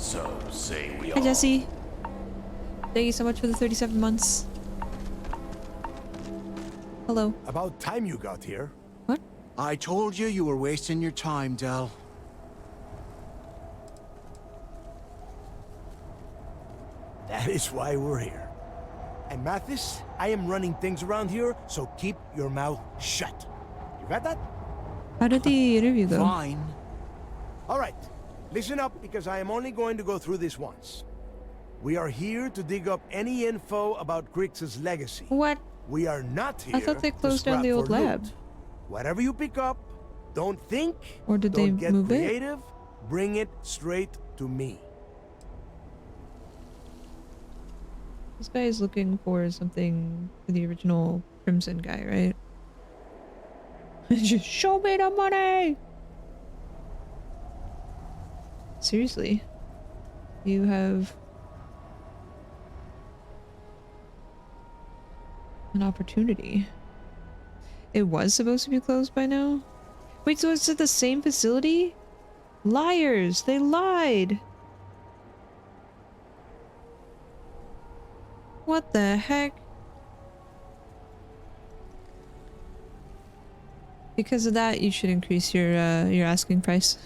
So say we Hi, all. Jesse. Thank you so much for the 37 months. Hello. About time you got here. What? I told you you were wasting your time, Del. That is why we're here. And Mathis, I am running things around here, so keep your mouth shut. You got that? How did the interview go? Fine. All right. Listen up, because I am only going to go through this once. We are here to dig up any info about Grix's legacy. What? We are not here I thought they to closed down scrap the old for lab. loot. Whatever you pick up, don't think, Or did they don't get move it? creative, bring it straight to me. This guy is looking for something for the original Crimson guy, right? Just show me the money! Seriously. You have an opportunity. It was supposed to be closed by now? Wait, so it's at the same facility? Liars! They lied! What the heck? Because of that, you should increase your asking price.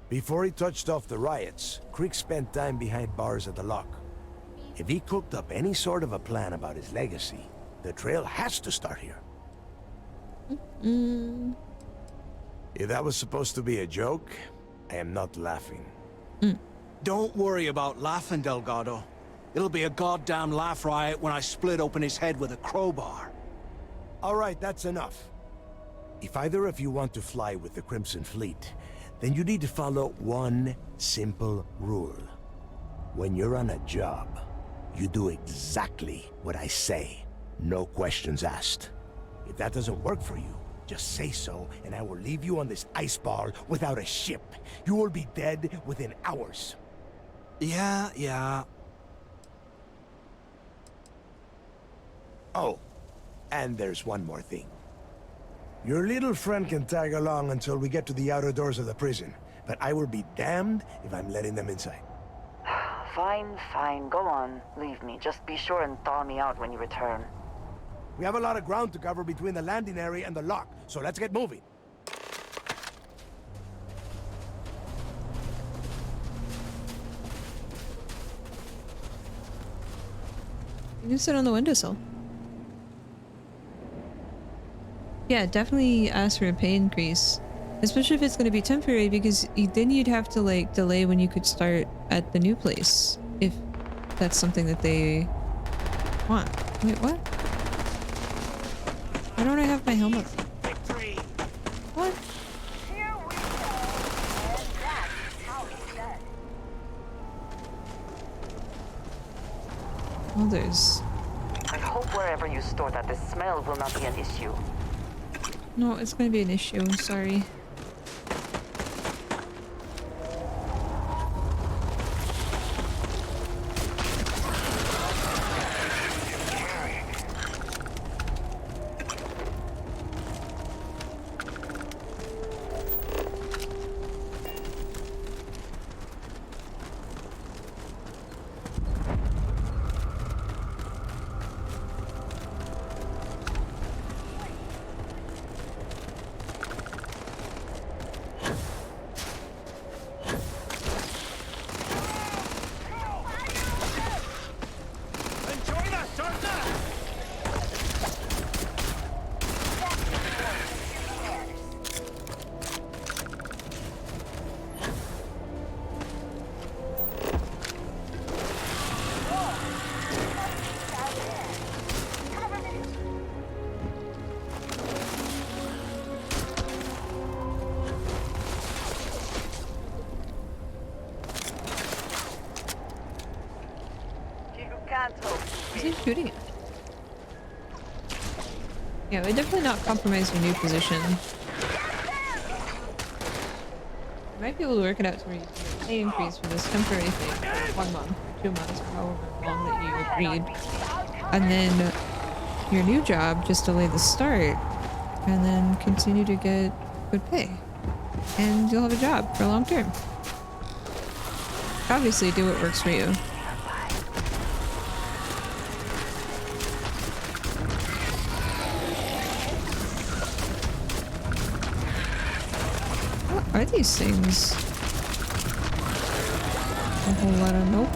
Before he touched off the riots, Creek spent time behind bars at the lock. If he cooked up any sort of a plan about his legacy, the trail has to start here. If that was supposed to be a joke, I am not laughing. Don't worry about laughing, Delgado. It'll be a goddamn laugh riot when I split open his head with a crowbar. All right, that's enough. If either of you want to fly with the Crimson Fleet, then you need to follow one simple rule. When you're on a job, you do exactly what I say. No questions asked. If that doesn't work for you, just say so, and I will leave you on this ice ball without a ship. You will be dead within hours. Yeah. Oh, and there's one more thing. Your little friend can tag along until we get to the outer doors of the prison, but I will be damned if I'm letting them inside. Fine, go on. Leave me. Just be sure and thaw me out when you return. We have a lot of ground to cover between the landing area and the lock, so let's get moving. You can sit on the windowsill. Yeah, definitely ask for a pay increase. Especially if it's going to be temporary, because then you'd have to like delay when you could start at the new place. If that's something that they want. Wait, what? Why don't I have my helmet? What? Oh, there's... I hope wherever you store that, the smell will not be an issue. No, it's going to be an issue. I'm sorry. Is he shooting it? Yeah, we definitely not compromise your new position. You might be able to work it out to where you get a pay increase for this temporary thing for 1 month, 2 months, or however long that you agreed. And then your new job, just delay the start, and then continue to get good pay. and you'll have a job for long term. Obviously, do what works for you. What are these things? A whole lot of nope.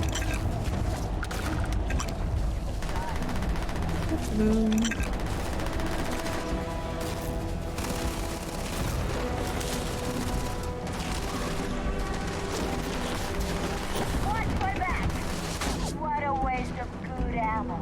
Boom. Watch my back! What a waste of good ammo.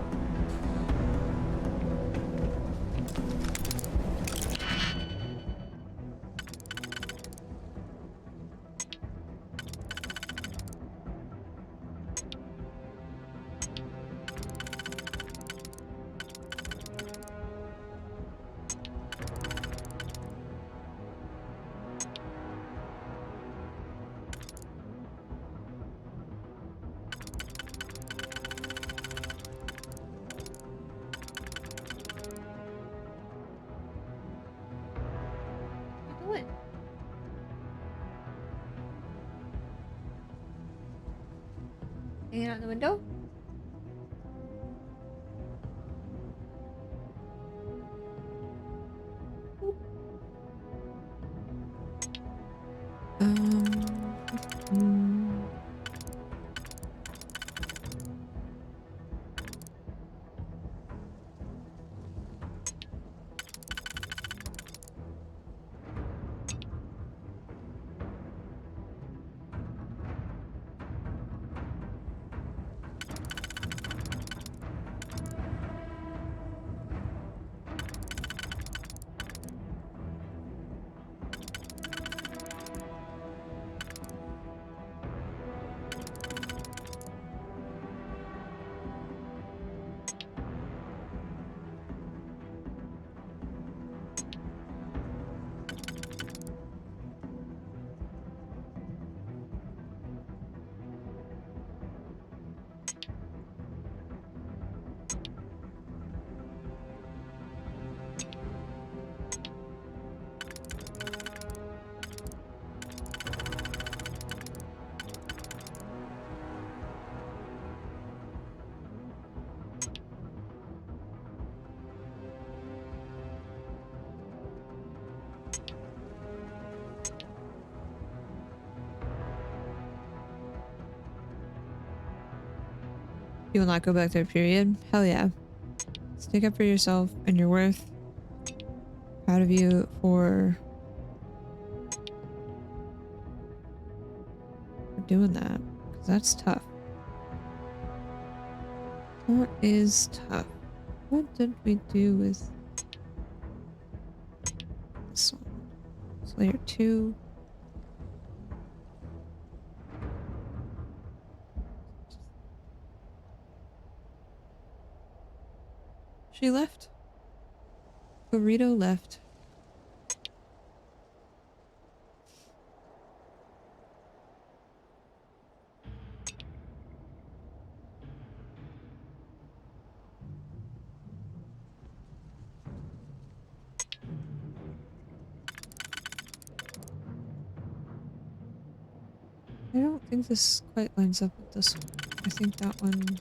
What are you doing? Hanging out in the window? Hmm. You will not go back there, period. Hell yeah. Stick up for yourself and your worth. Proud of you for doing that. Because that's tough. That is tough. What did we do with this one? Slayer 2. She left. Burrito left. I don't think this quite lines up with this one. I think that one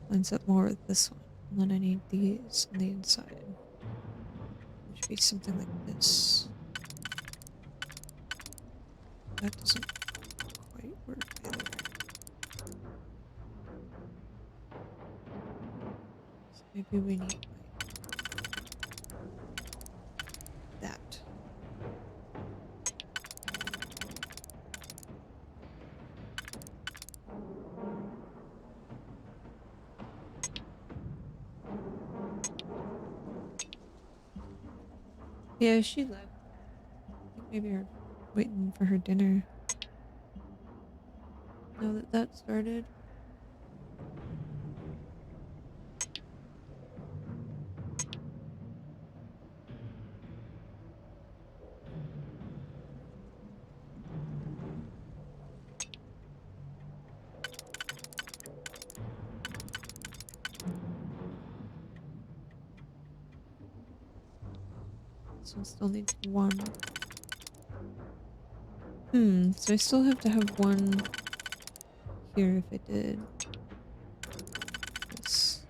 lines up more with this one. And then I need these on the inside. It should be something like this. That doesn't quite work either. So maybe we need like that. Yeah, she left. I think maybe her waiting for her dinner. Now that that started. This one still needs one. So I still have to have one here if I did this.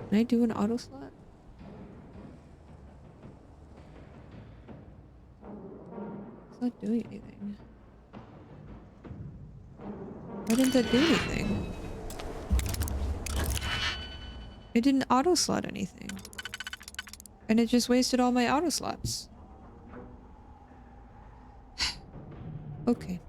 Can I do an auto slot? It's not doing anything. Why didn't that do anything? It didn't auto slot anything. And it just wasted all my auto slots. Okay.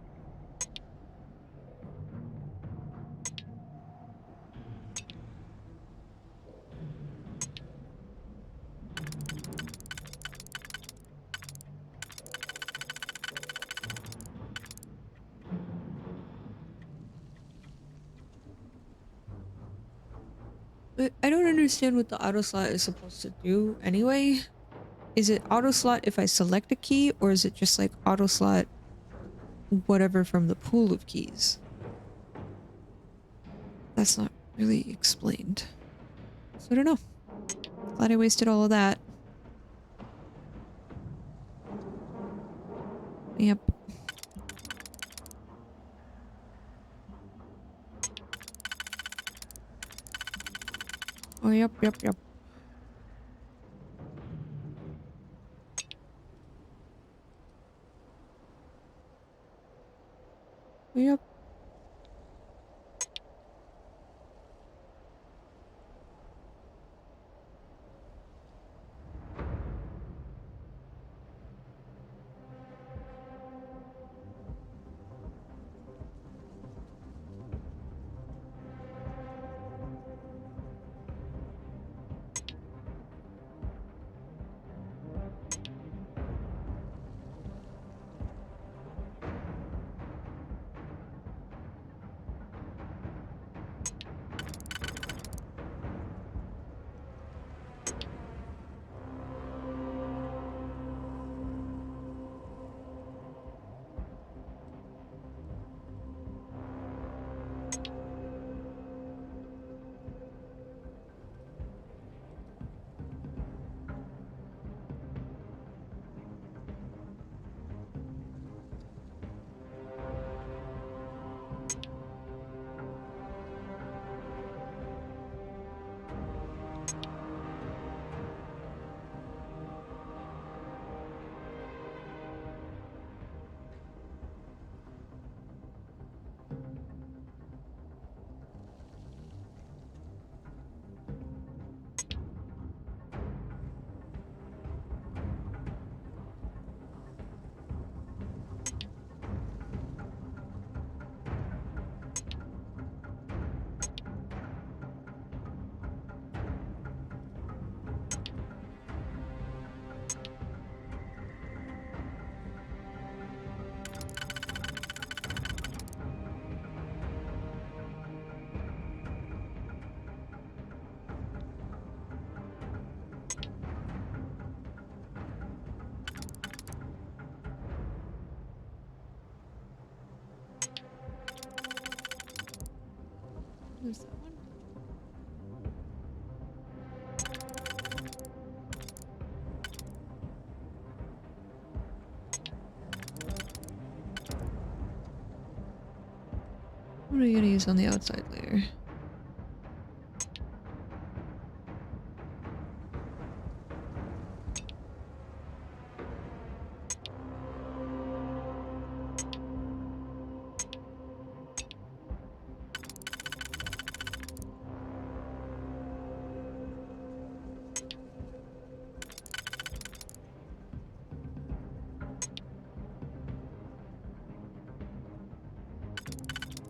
But I don't understand what the auto slot is supposed to do anyway. Is it auto slot if I select a key, or is it just like auto slot whatever from the pool of keys? That's not really explained. So I don't know. Glad I wasted all of that. Yep. Oh, yep. Yep. There's that one. What are we gonna use on the outside layer?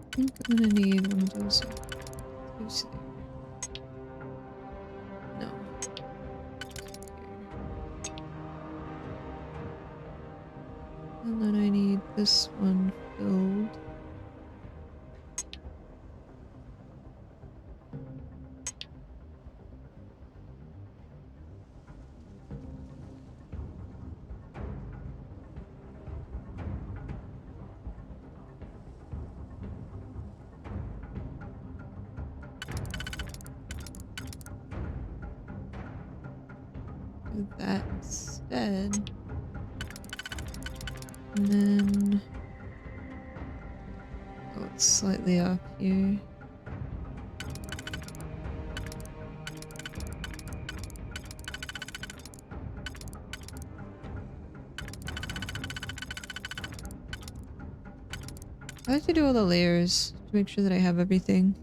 I think I'm gonna need one of those. Who's there? No. Here. And then I need this one filled. Do that instead. And then... Oh, it's slightly off here. I have to do all the layers to make sure that I have everything.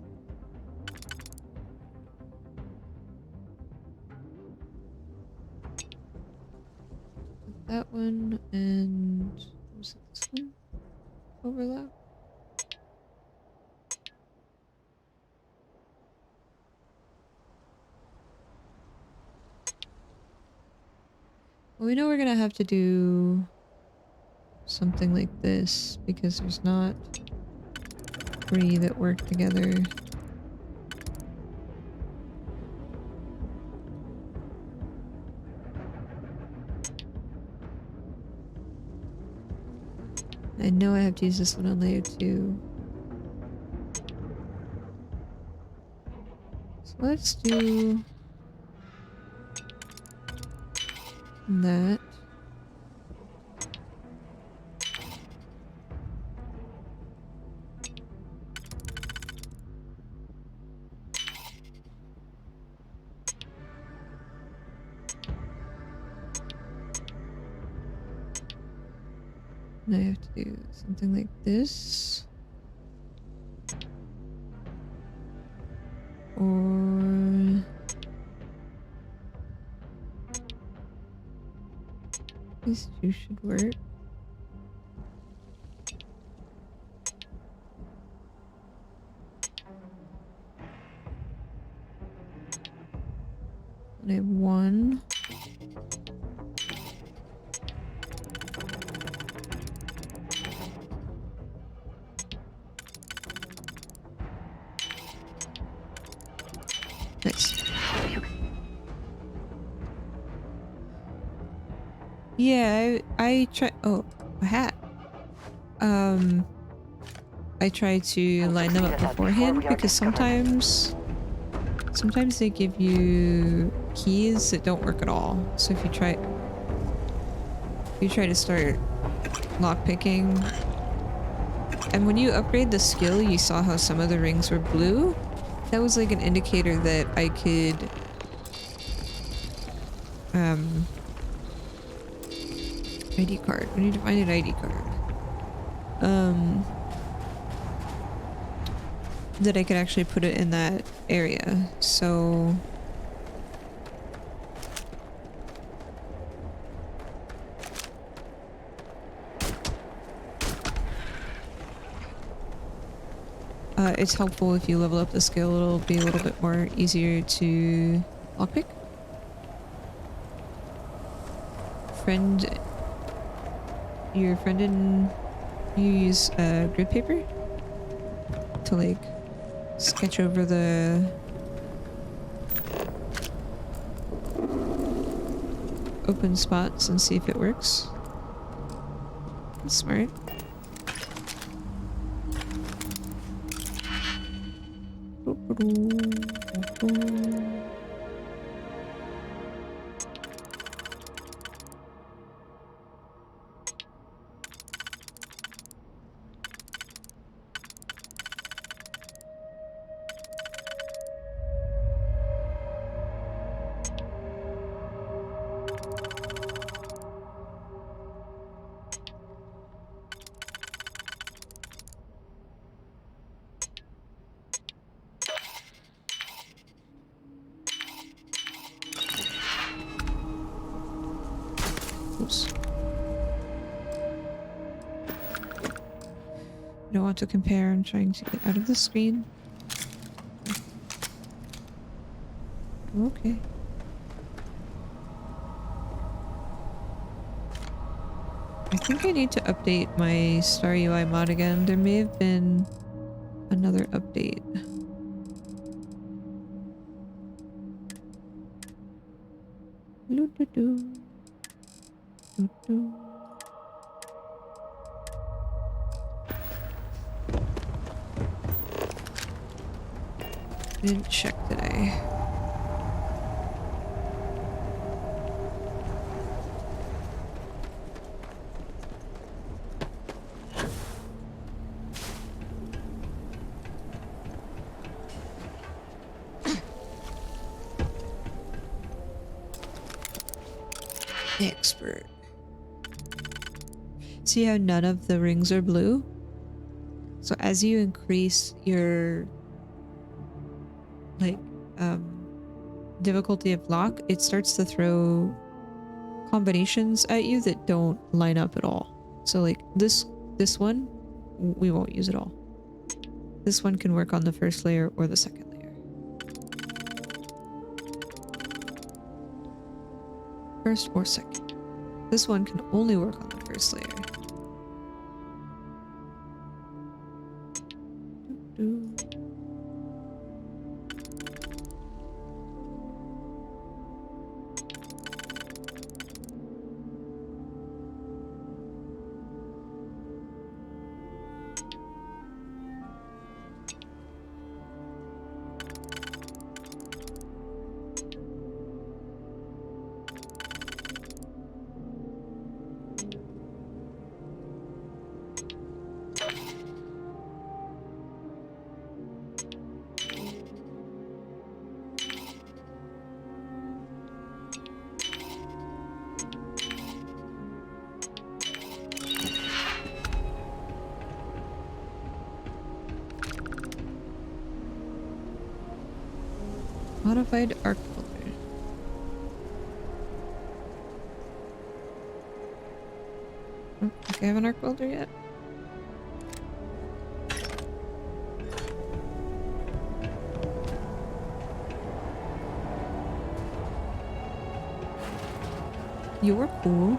That one and was it this one? Overlap? Well, we know we're gonna have to do something like this because there's not three that work together. I know I have to use this one on layer 2. So let's do that. And I have to do something like this. Or... these two should work. And I have one. Nice. Yeah, I try. Oh, a hat. I try to line them up beforehand because sometimes they give you keys that don't work at all. So if you try to start lockpicking, and when you upgrade the skill, you saw how some of the rings were blue. That was like an indicator that I could ID card. We need to find an ID card. That I could actually put it in that area. So it's helpful if you level up the skill. It'll be a little bit more easier to lockpick. Your friend and you use grid paper to like sketch over the open spots and see if it works. That's smart. Oops. I don't want to compare. I'm trying to get out of the screen. Okay. I think I need to update my Star UI mod again. There may have been another update. Doo-doo-doo. Doo-doo. I didn't check today. Expert. See how none of the rings are blue? So as you increase your like difficulty of lock, it starts to throw combinations at you that don't line up at all. So like this one we won't use at all. This one can work on the first layer or the second layer. First or second. This one can only work on the first layer. Doo-doo. Modified arc welder. Oh, okay, I have an arc welder yet. You're cool.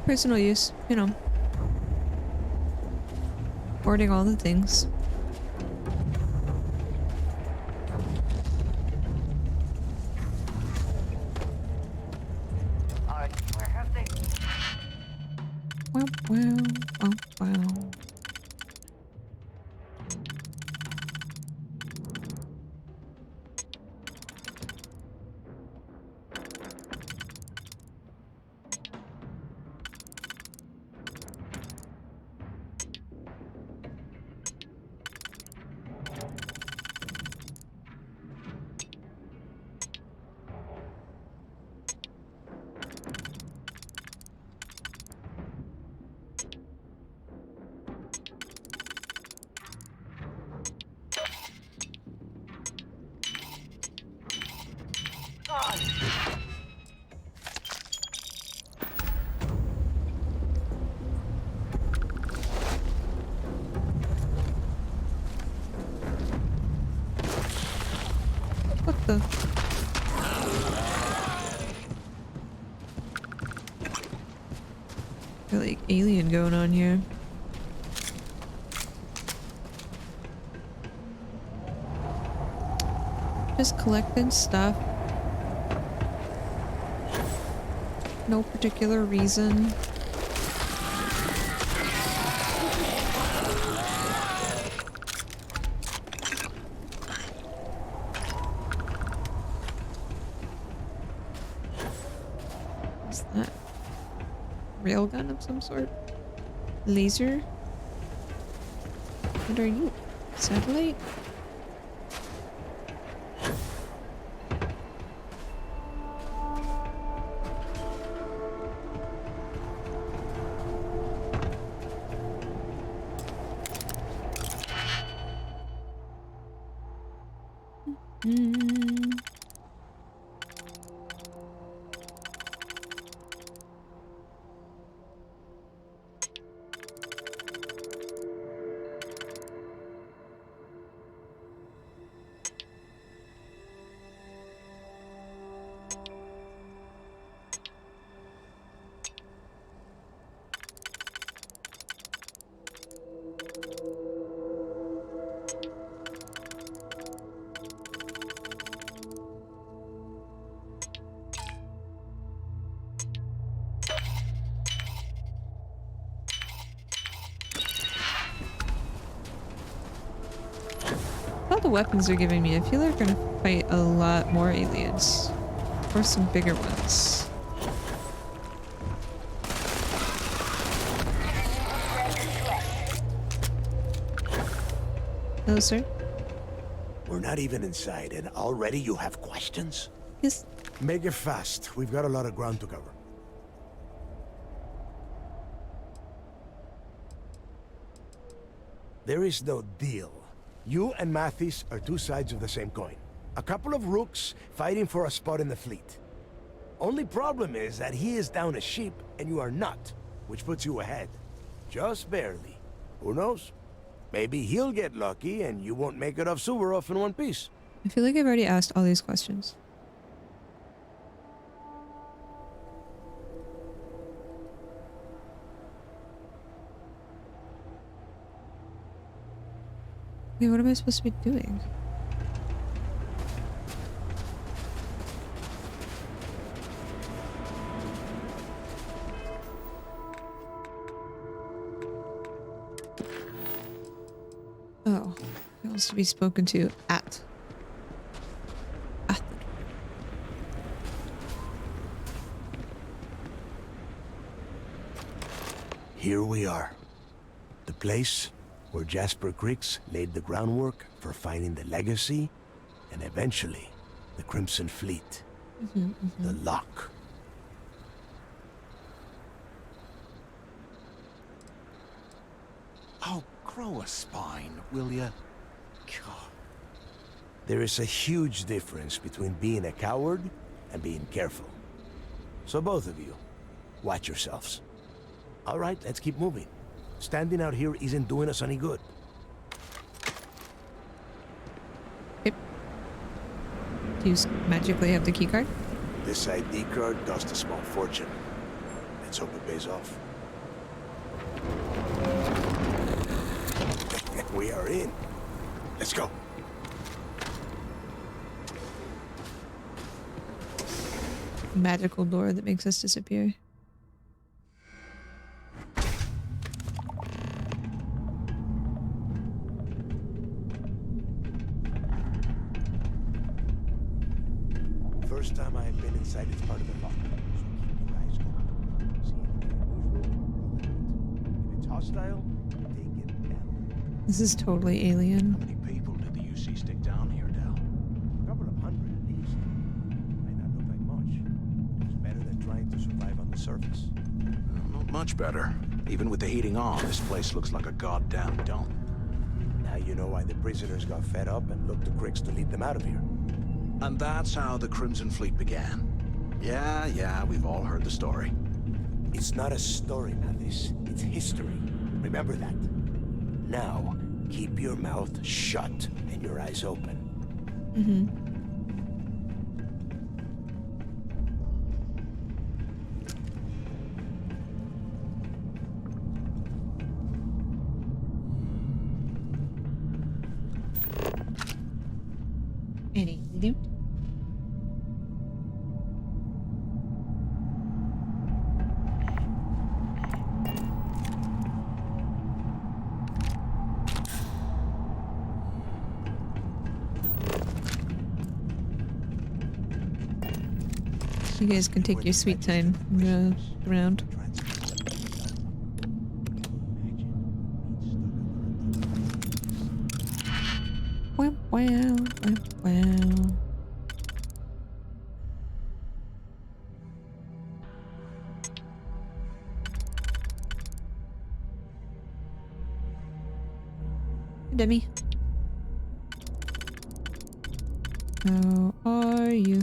Personal use, you know. Hoarding all the things. Where have they? Wow, wow, wow, wow. What the? Got like alien going on here. Just collecting stuff. No particular reason. What's that? Railgun of some sort? Laser? What are you? Satellite? Mm. the weapons they're giving me, I feel like we're gonna fight a lot more aliens. Or some bigger ones. Hello, sir. We're not even inside, and already you have questions? Yes. Make it fast. We've got a lot of ground to cover. There is no deal. You and Mathis are two sides of the same coin. A couple of rooks fighting for a spot in the fleet. Only problem is that he is down a ship and you are not, which puts you ahead. Just barely. Who knows? Maybe he'll get lucky and you won't make it off Suvorov in one piece. I feel like I've already asked all these questions. Wait, what am I supposed to be doing? Oh, he wants to be spoken to at. Here we are. The place where Jasper Griggs laid the groundwork for finding the legacy and eventually the Crimson Fleet. The lock. Oh, grow a spine, will ya? God. There is a huge difference between being a coward and being careful. So both of you, watch yourselves. All right, let's keep moving. Standing out here isn't doing us any good. Yep. Do you magically have the keycard? This ID card cost a small fortune. Let's hope it pays off. We are in. Let's go. Magical door that makes us disappear. First time I have been inside this part of the lock. So keep your eyes open. See anything unusual, roll it out. If it's hostile, take it down. This is totally alien. How many people did the UC stick down here, Del? A couple of hundred at least. Might not look like much. It's better than trying to survive on the surface. Not much better. Even with the heating on, this place looks like a goddamn dump. Now you know why the prisoners got fed up and looked to Griggs to lead them out of here. And that's how the Crimson Fleet began. Yeah, we've all heard the story. It's not a story, Mathis. It's history. Remember that. Now, keep your mouth shut and your eyes open. Any loot? You guys can take your sweet time around. Wow, wow, wow, wow. Demi. How are you?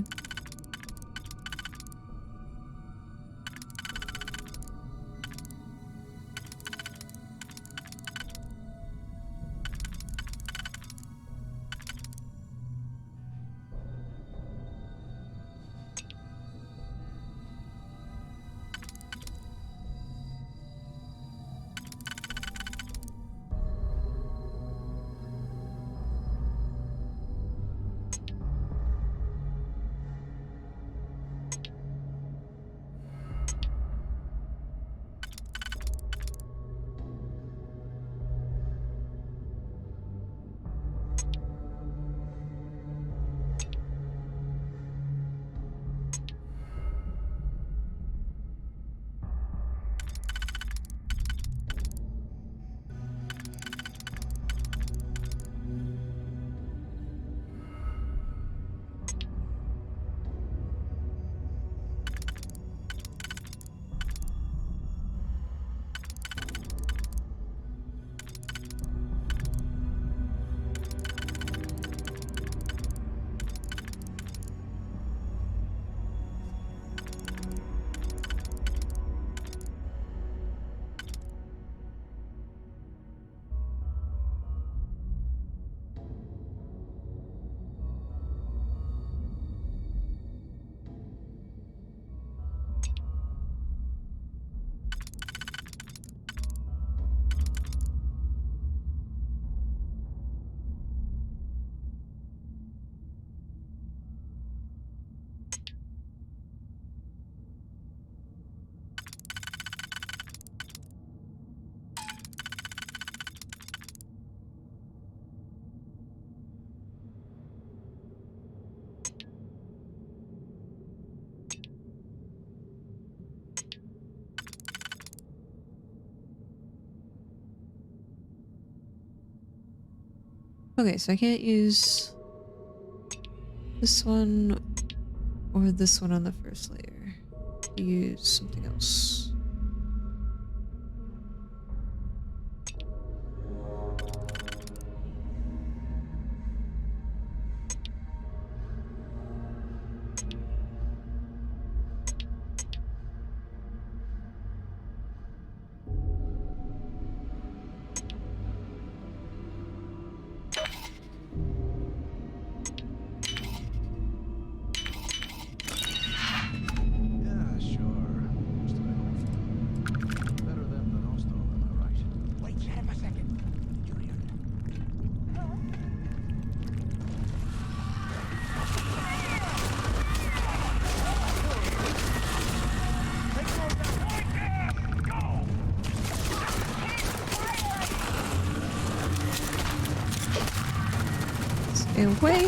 Okay, so I can't use this one or this one on the first layer. Use something else. Yeah, sure. Most of it awful. Better them than us, though, am I right? Wait, shut up a second. Did you hear that? Stay away.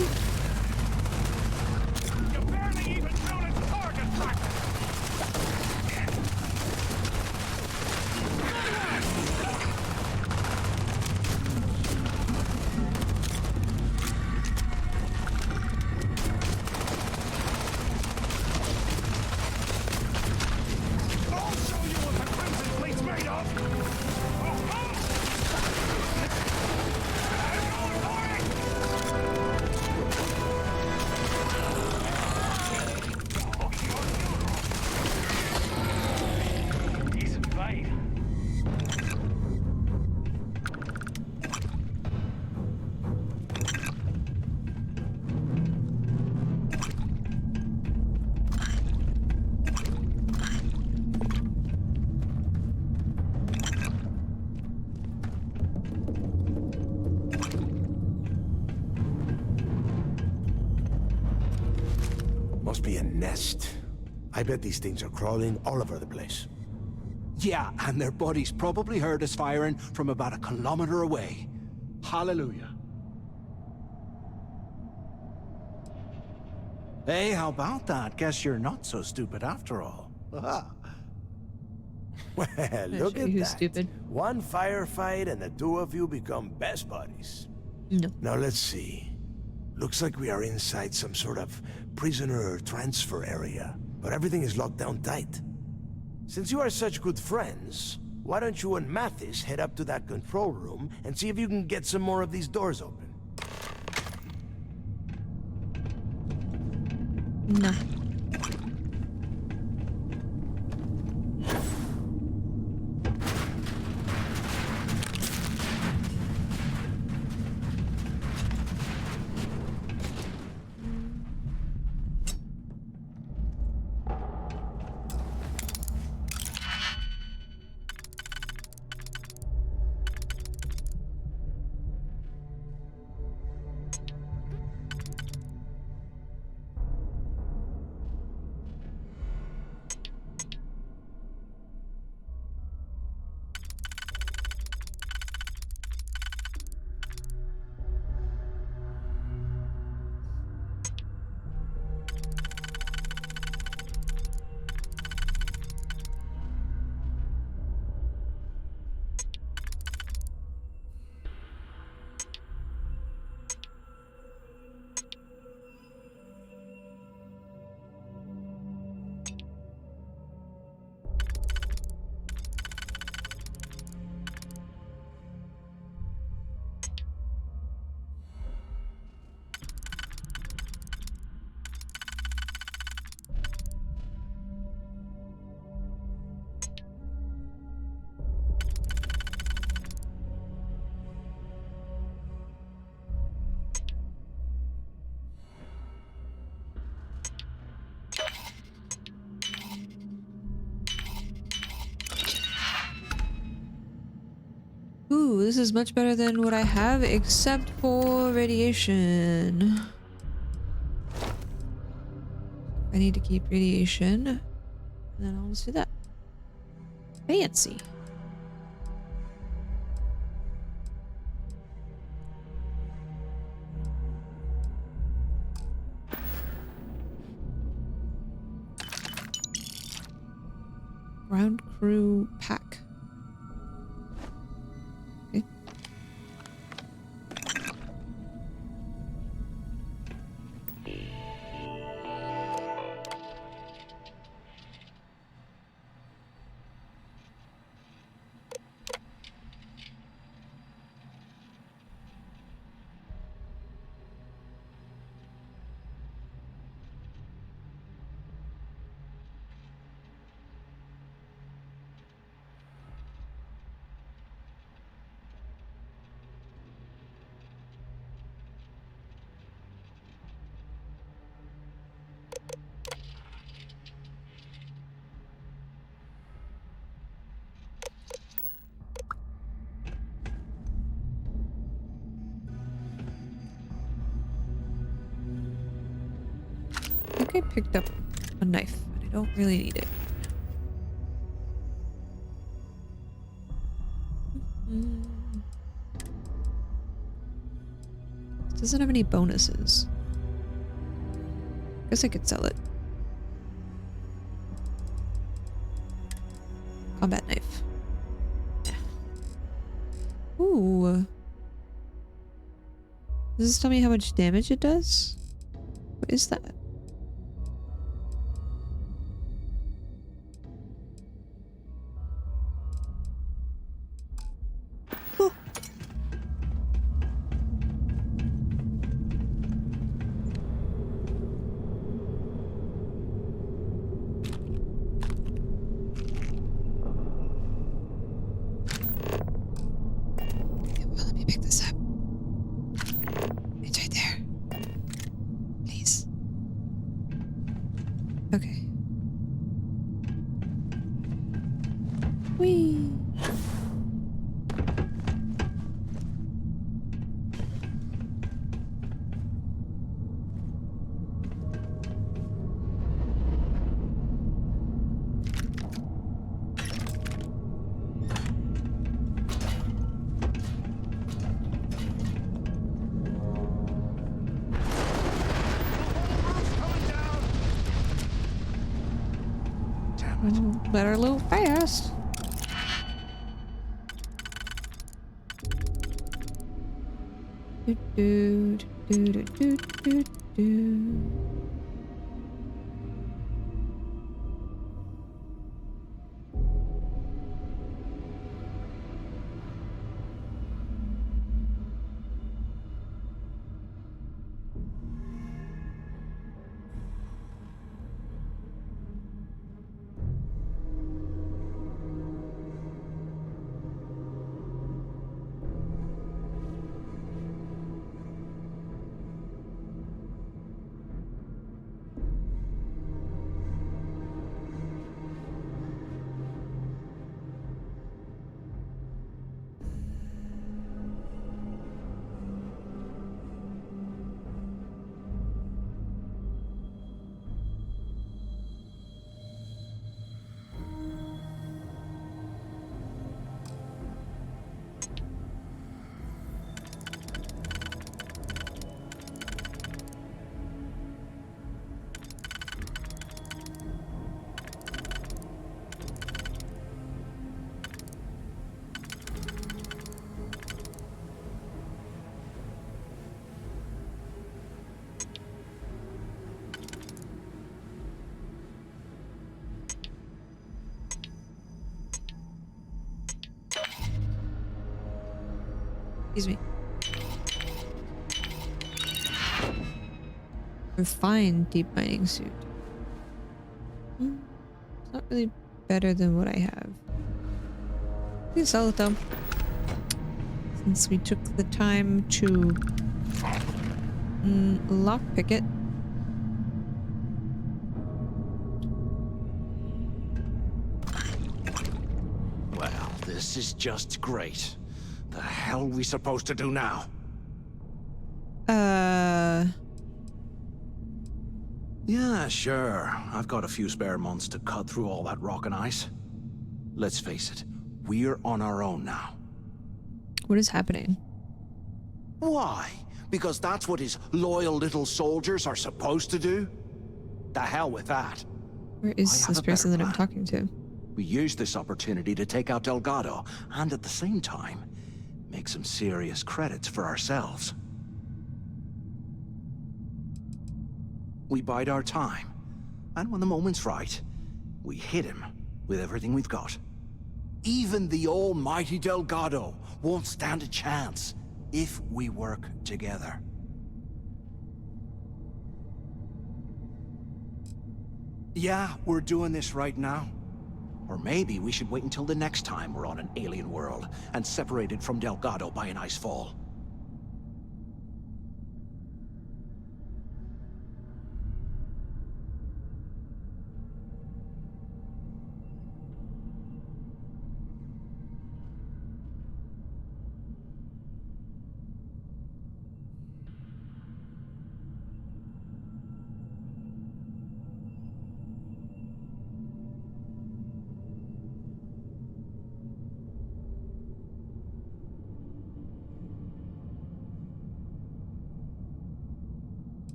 Must be a nest. I bet these things are crawling all over the place. Yeah, and their buddies probably heard us firing from about 1 kilometer away. Hallelujah. Hey, how about that? Guess you're not so stupid after all. Aha. Well, look show you at who's that. stupid. One firefight and the two of you become best buddies. No. Now let's see. Looks like we are inside some sort of prisoner transfer area, but everything is locked down tight. Since you are such good friends, why don't you and Mathis head up to that control room and see if you can get some more of these doors open? No. Ooh, this is much better than what I have, except for radiation. I need to keep radiation, and then I'll just do that. Fancy. Ground crew pack. Okay. think I picked up a knife, but I don't really need it. It doesn't have any bonuses. Guess I could sell it. Combat knife. Yeah. Ooh. Does this tell me how much damage it does? What is that? Oh. Yeah, well, let me pick this up. It's right there. Please. Okay. Whee! Damn it. Better loot fast. Do, do, do, do, do, do, do. Excuse me. Refined deep mining suit. It's not really better than what I have. We can sell it though. Since we took the time to lockpick it. Well, this is just great. The hell are we supposed to do now? Yeah, sure. I've got a few spare months to cut through all that rock and ice. Let's face it, we're on our own now. What is happening? Why? Because that's what his loyal little soldiers are supposed to do? The hell with that. Where I is have this a better person that I'm plan. talking to? We use this opportunity to take out Delgado, and at the same time, make some serious credits for ourselves. We bide our time, and when the moment's right, we hit him with everything we've got. Even the almighty Delgado won't stand a chance if we work together. Yeah, we're doing this right now. Or maybe we should wait until the next time we're on an alien world and separated from Delgado by an ice fall.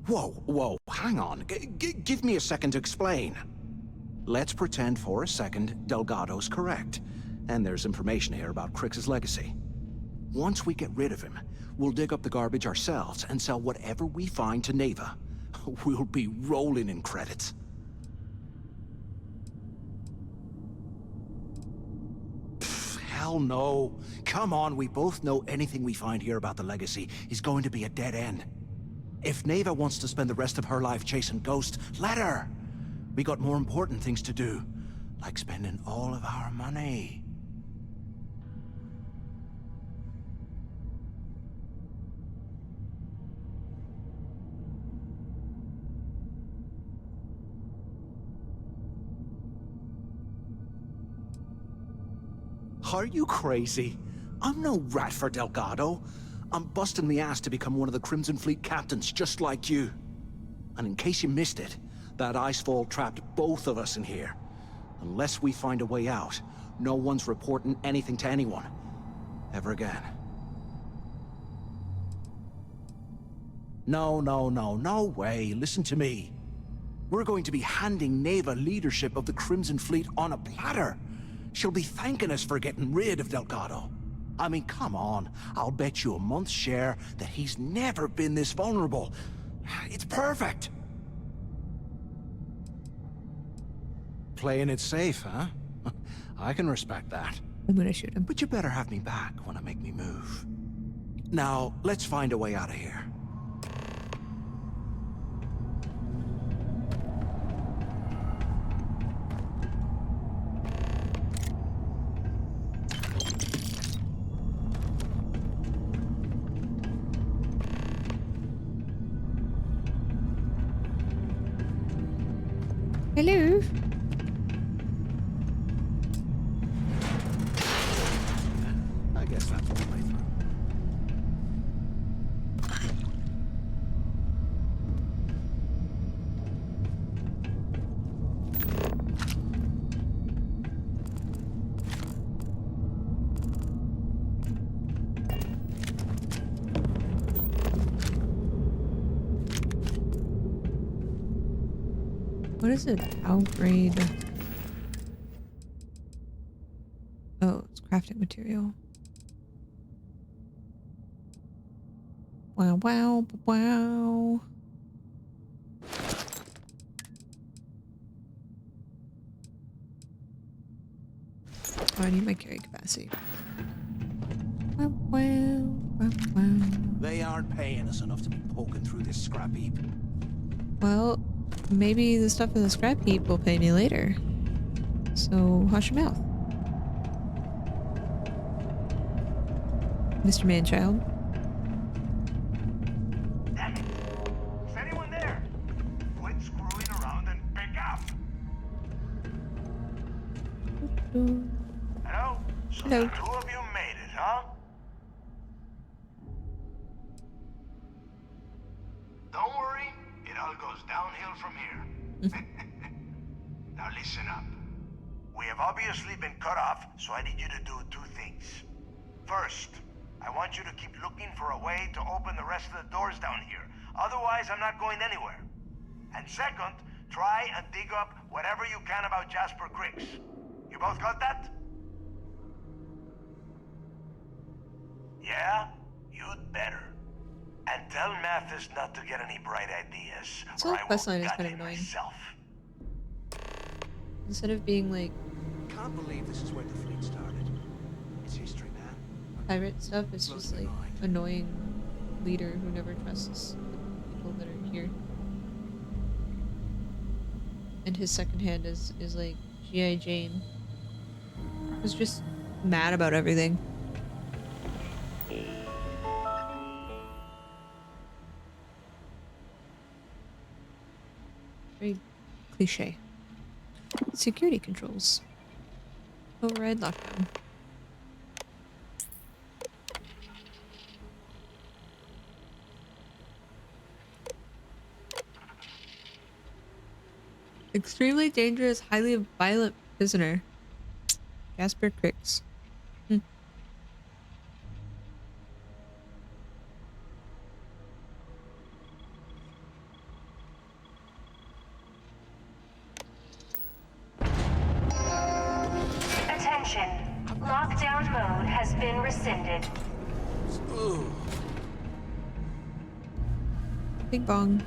Whoa, hang on. Give me a second to explain. Let's pretend for a second Delgado's correct, and there's information here about Crix's legacy. Once we get rid of him, we'll dig up the garbage ourselves and sell whatever we find to Neva. We'll be rolling in credits. Hell no. Come on, we both know anything we find here about the legacy is going to be a dead end. If Neva wants to spend the rest of her life chasing ghosts, let her. We got more important things to do, like spending all of our money. Are you crazy? I'm no rat for Delgado. I'm busting the ass to become one of the Crimson Fleet captains, just like you. And in case you missed it, that icefall trapped both of us in here. Unless we find a way out, no one's reporting anything to anyone. Ever again. No way. Listen to me. We're going to be handing Neva leadership of the Crimson Fleet on a platter. She'll be thanking us for getting rid of Delgado. I mean, come on. I'll bet you a month's share that he's never been this vulnerable. It's perfect. Playing it safe, huh? I can respect that. I'm gonna shoot him. But you better have me back when I make me move. Now, let's find a way out of here. Hello. I guess that's the way through. What is it? Outgrade. Oh, it's crafting material. Wow. Oh, I need my carry capacity. Wow. They aren't paying us enough to be poking through this scrap heap. Well, maybe the stuff in the scrap heap will pay me later. So hush your mouth, Mr. Manchild. Damn it! Is anyone there? Quit screwing around and pick up! Hello? So Hello. the two of you made it, huh? Don't worry, it all goes downhill from here. Now listen up. We have obviously been cut off, so I need you to do two things. First, I want you to keep looking for a way to open the rest of the doors down here. Otherwise, I'm not going anywhere. And second, try and dig up whatever you can about Jasper Crix. You both got that? Yeah? You'd better. And tell Mathis not to get any bright ideas, So or I quest will line is gut kind of him annoying. myself. Instead of being like Can't believe this is where the fleet started. It's history, man. pirate stuff, it's just like annoying leader who never trusts the people that are here. And his second hand is like G.I. Jane, who's just mad about everything. Very cliche. Security controls. Override lockdown. Extremely dangerous, highly violent prisoner. Jasper Crix. rescinded. Big bong.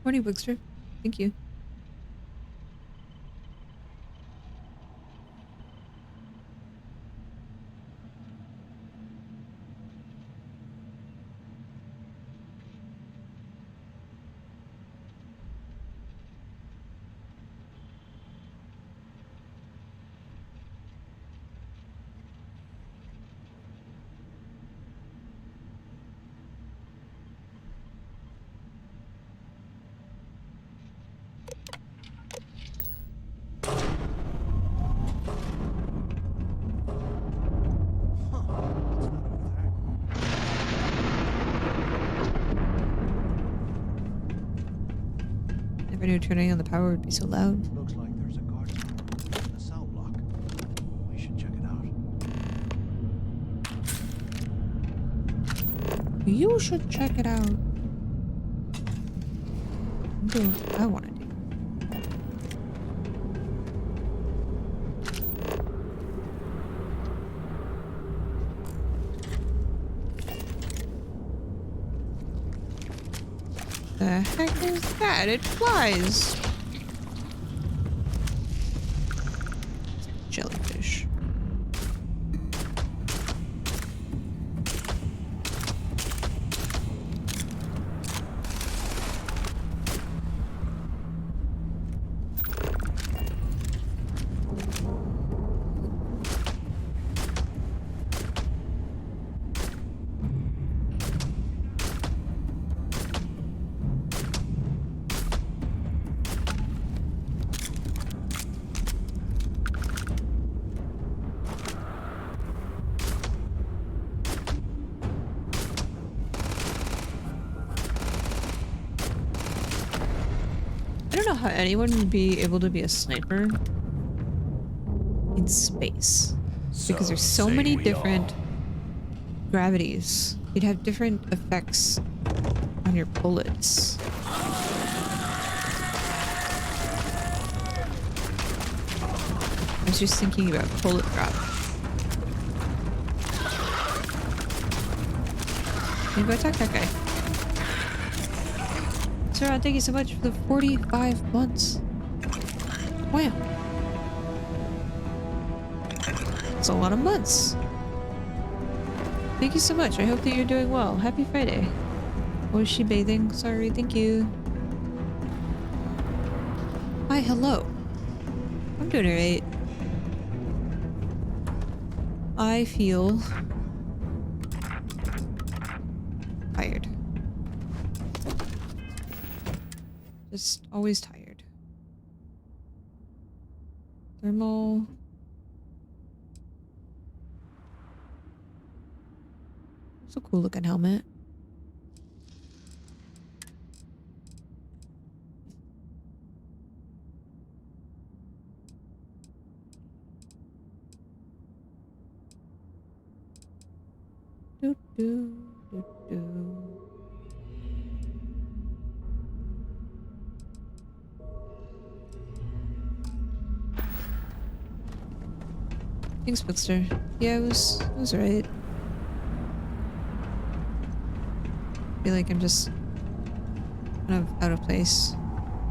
Morning, Bookster. Thank you. Never knew turning on the power would be so loud. Looks like there's a guard in the cell block. We should check it out. You should check it out. Do what I want to do. The heck is that? It flies. Jellyfish. I don't know how anyone would be able to be a sniper in space. Because there's so many different gravities. You'd have different effects on your bullets. I was just thinking about bullet drop. Maybe attack that guy. Sarah, thank you so much for the 45 months. Wow. That's a lot of months. Thank you so much. I hope that you're doing well. Happy Friday. Was she bathing? Sorry, thank you. Hi, hello. I'm doing alright. I feel tired. Just always tired. Thermal. It's a cool looking helmet. Do, do, do, do. Thanks, Bookster. Yeah, it was alright. Feel like I'm just kind of out of place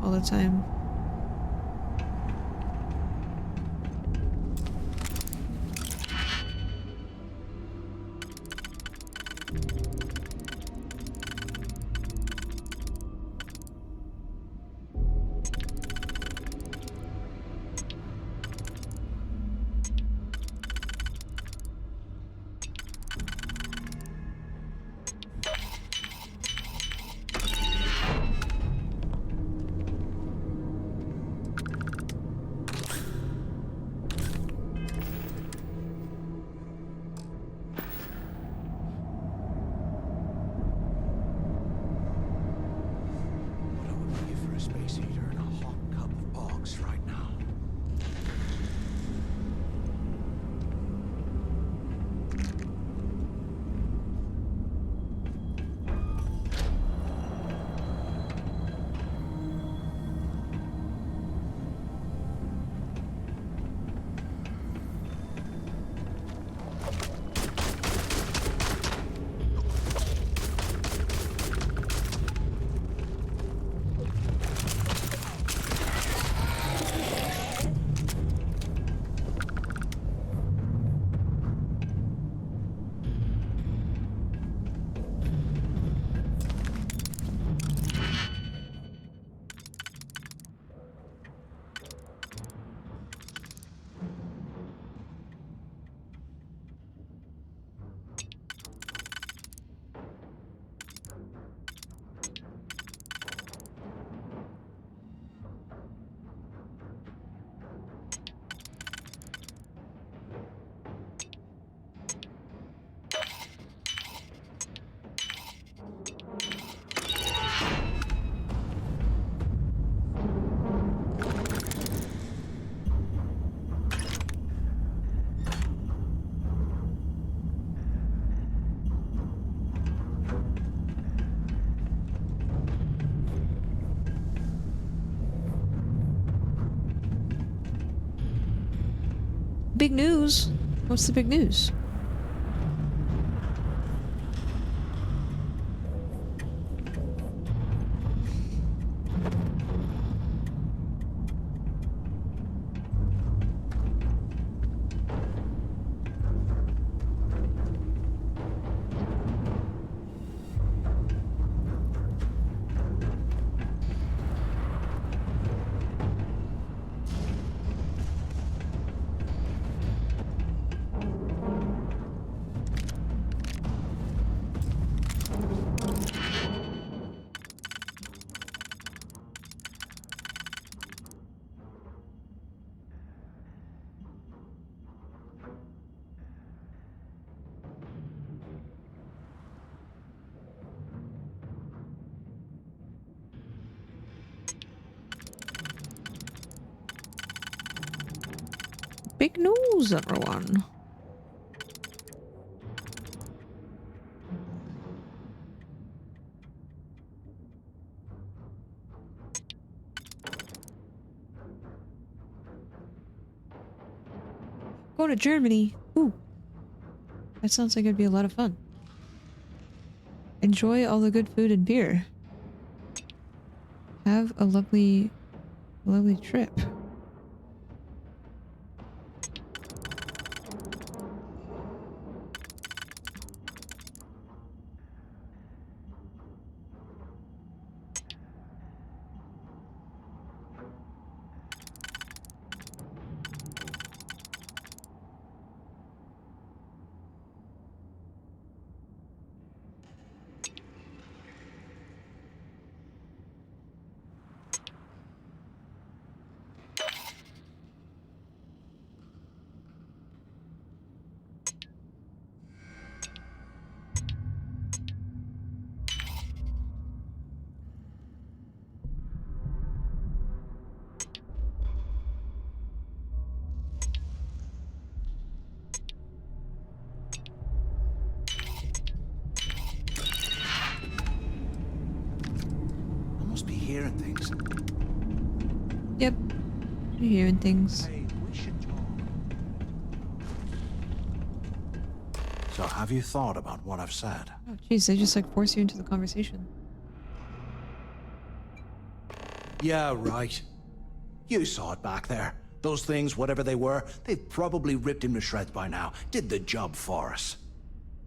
all the time. What I would give for a space heater and a hot cup of bogs right now. Big news! What's the big news? Big news, everyone. Go to Germany. Ooh. That sounds like it'd be a lot of fun. Enjoy all the good food and beer. Have a lovely trip. I must be hearing things. Yep. You're hearing things. Hey, we should talk. So have you thought about what I've said? Oh, jeez, they just like force you into the conversation. Yeah, right. You saw it back there. Those things, whatever they were, they've probably ripped him to shreds by now. Did the job for us.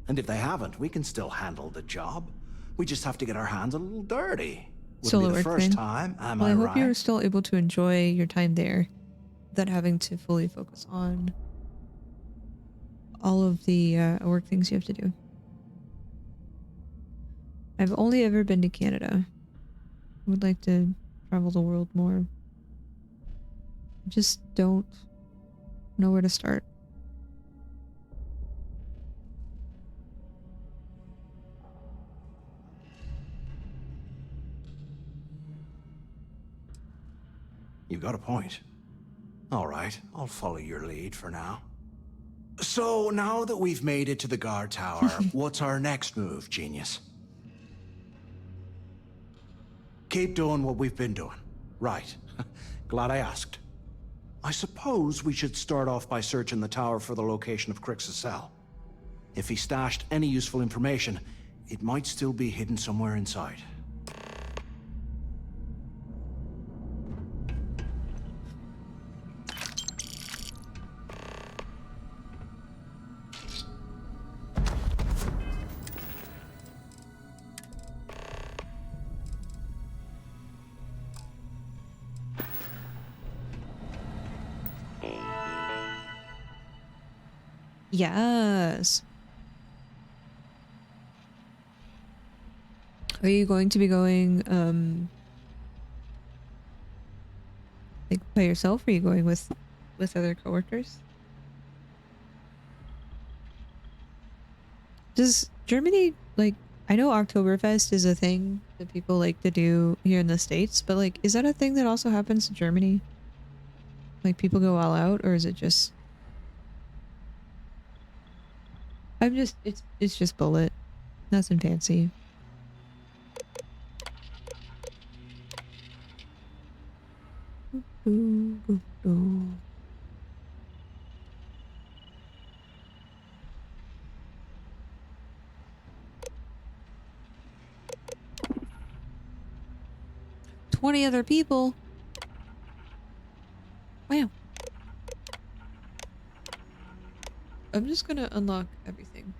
And if they haven't, we can still handle the job. We just have to get our hands a little dirty. Wouldn't Solo be the work first thing. time, am Well, I I right? hope you're still able to enjoy your time there without having to fully focus on all of the work things you have to do. I've only ever been to Canada. I would like to travel the world more. I just don't know where to start. You got a point. All right, I'll follow your lead for now. So, now that we've made it to the guard tower, what's our next move, genius? Keep doing what we've been doing. Right. Glad I asked. I suppose we should start off by searching the tower for the location of Crix's cell. If he stashed any useful information, it might still be hidden somewhere inside. Yes. Are you going to be going like by yourself, or are you going with other coworkers? Does Germany, like, I know Oktoberfest is a thing that people like to do here in the States, but like, is that a thing that also happens in Germany? Like, people go all out, or is it just it's just bullet. Nothing fancy. Ooh, ooh, ooh. "20 other people." Wow. I'm just gonna unlock everything.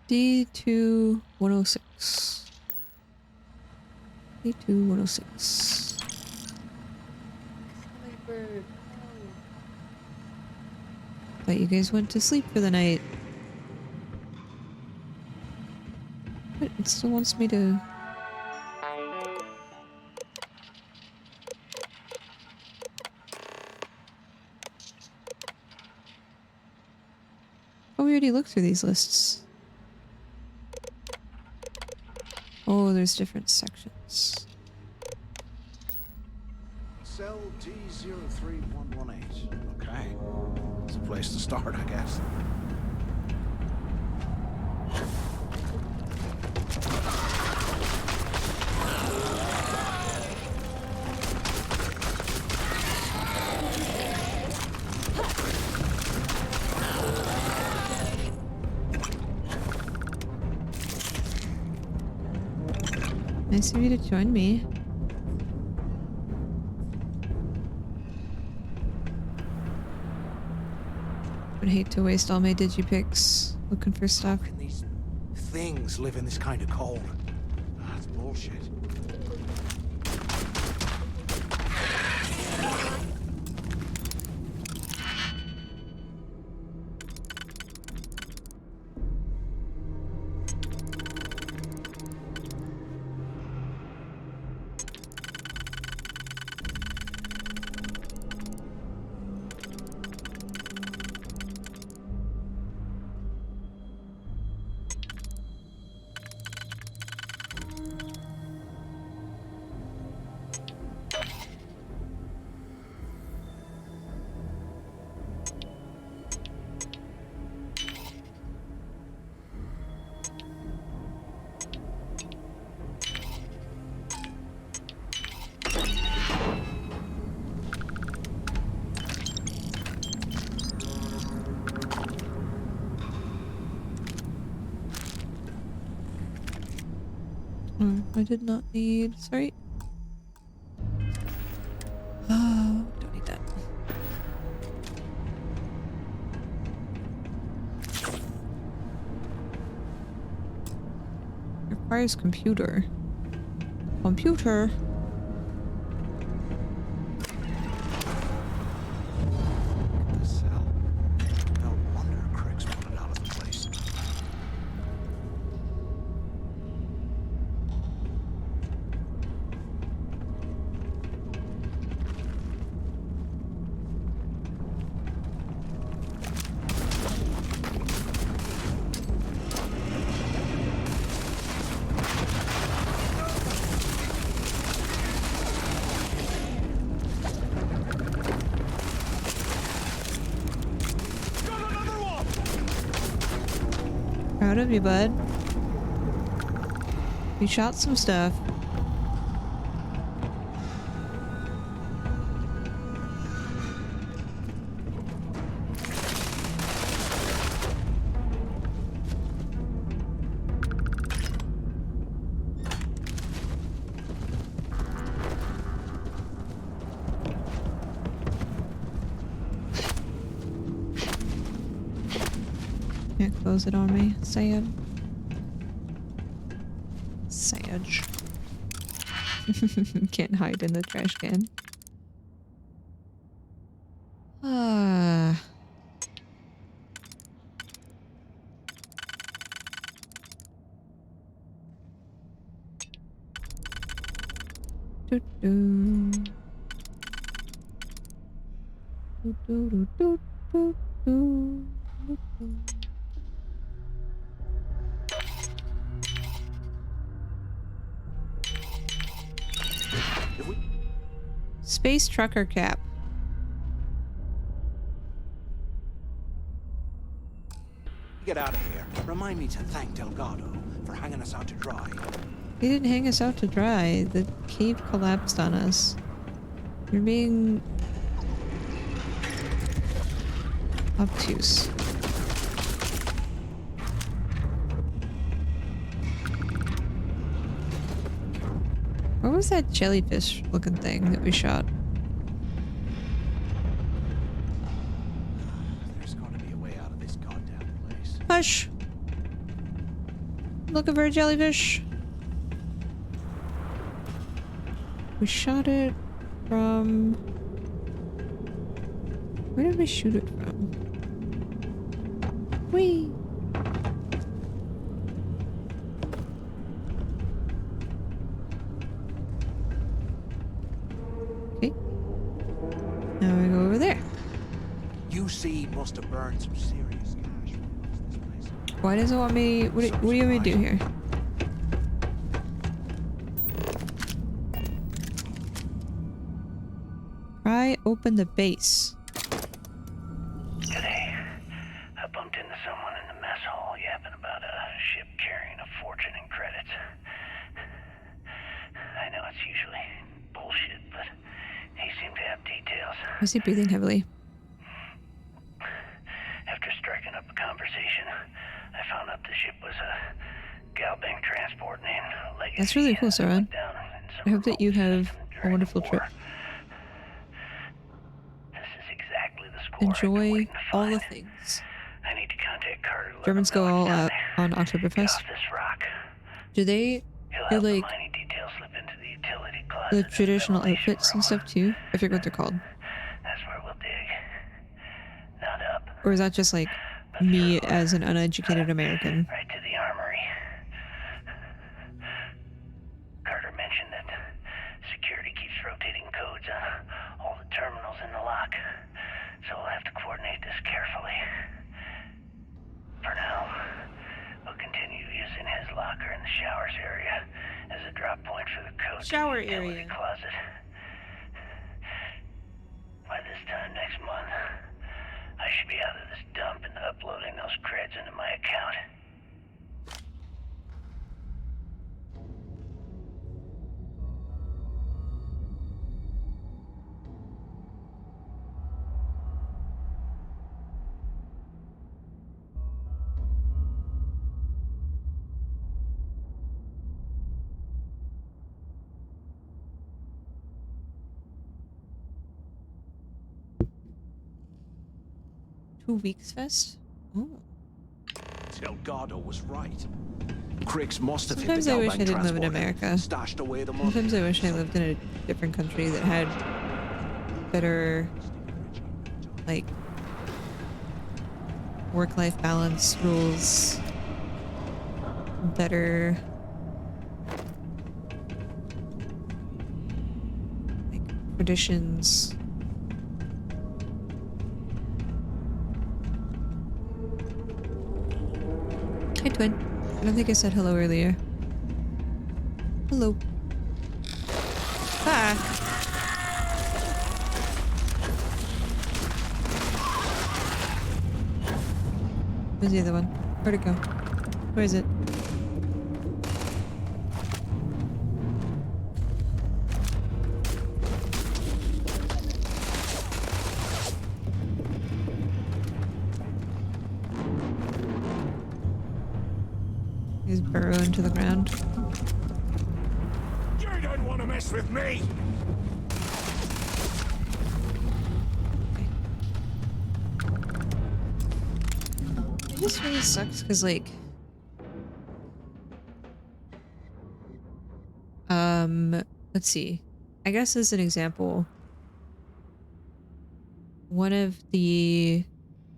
D2 106. D2 106. Thought you guys went to sleep for the night. But it still wants me to... Oh, we already looked through these lists. Oh, there's different sections. Cell D03118. Okay. It's a place to start, I guess. Nice of you to join me. Would hate to waste all my digipics looking for stuff. How can these things live in this kind of cold? That's bullshit. Oh, I did not need. Sorry. Oh, don't need that. Requires computer. Computer. The cell. No wonder Craig's wanted out of the place. Proud of you, bud. You shot some stuff. Can't close it on me. Sad. Sage. Can't hide in the trash can. Ah. Doo doo. Doo doo doo doo doo doo doo doo. If we Space trucker cap. get out of here, remind me to thank Delgado for hanging us out to dry. He didn't hang us out to dry. The cave collapsed on us. You're being obtuse. Where was that jellyfish looking thing that we shot? There's going to be a way out of this goddamn place. Hush! Looking for a jellyfish. We shot it from... Where did we shoot it from? Whee! Okay. Now we go over there. UC must have burned some serious cash when it was this place. Why does it want me... What do you want me to do here? Pry open the base. Today, I bumped into someone in the mess hall yapping about a ship carrying a fortune in credits. I know it's usually bullshit, but he seemed to have details. Why is he breathing heavily? After striking up a conversation, I found out the ship was a Galbank transport named Legacy. That's really cool, Saran. I hope that you have a wonderful trip. This is exactly the score I've been Enjoy waiting to all the find. things. I need to contact Carter. to let Germans him know go all it's down out there. on Get Oktoberfest. off this rock. Do they He'll do have the like mining details slip into the utility closet the in the traditional ventilation outfits and room. stuff too? I forget what they're called. That's where we'll dig. Not up, Or is that just like but me through. as an uneducated American? Right to the armory. Carter mentioned that security keeps rotating codes on all the terminals in the lock, so we'll have to coordinate this carefully. For now, we'll continue using his locker in the showers area as a drop point for the code to Shower the utility area. closet. By this time next month, I should be out of this dump and uploading those creds into my account. 2 weeks fest? Oh. Delgado was right. Cricks must have Sometimes hit I the wish I Galbank didn't live in transporter, America. stashed away the money. Sometimes I wish I lived in a different country that had better, like, work-life balance rules, better, like, traditions. Hi, Twin. I don't think I said hello earlier. Hello. Ah! Where's the other one? Where'd it go? Where is it? He's burrow into the ground. You don't want to mess with me! It just really sucks because, like, let's see. I guess as an example, one of the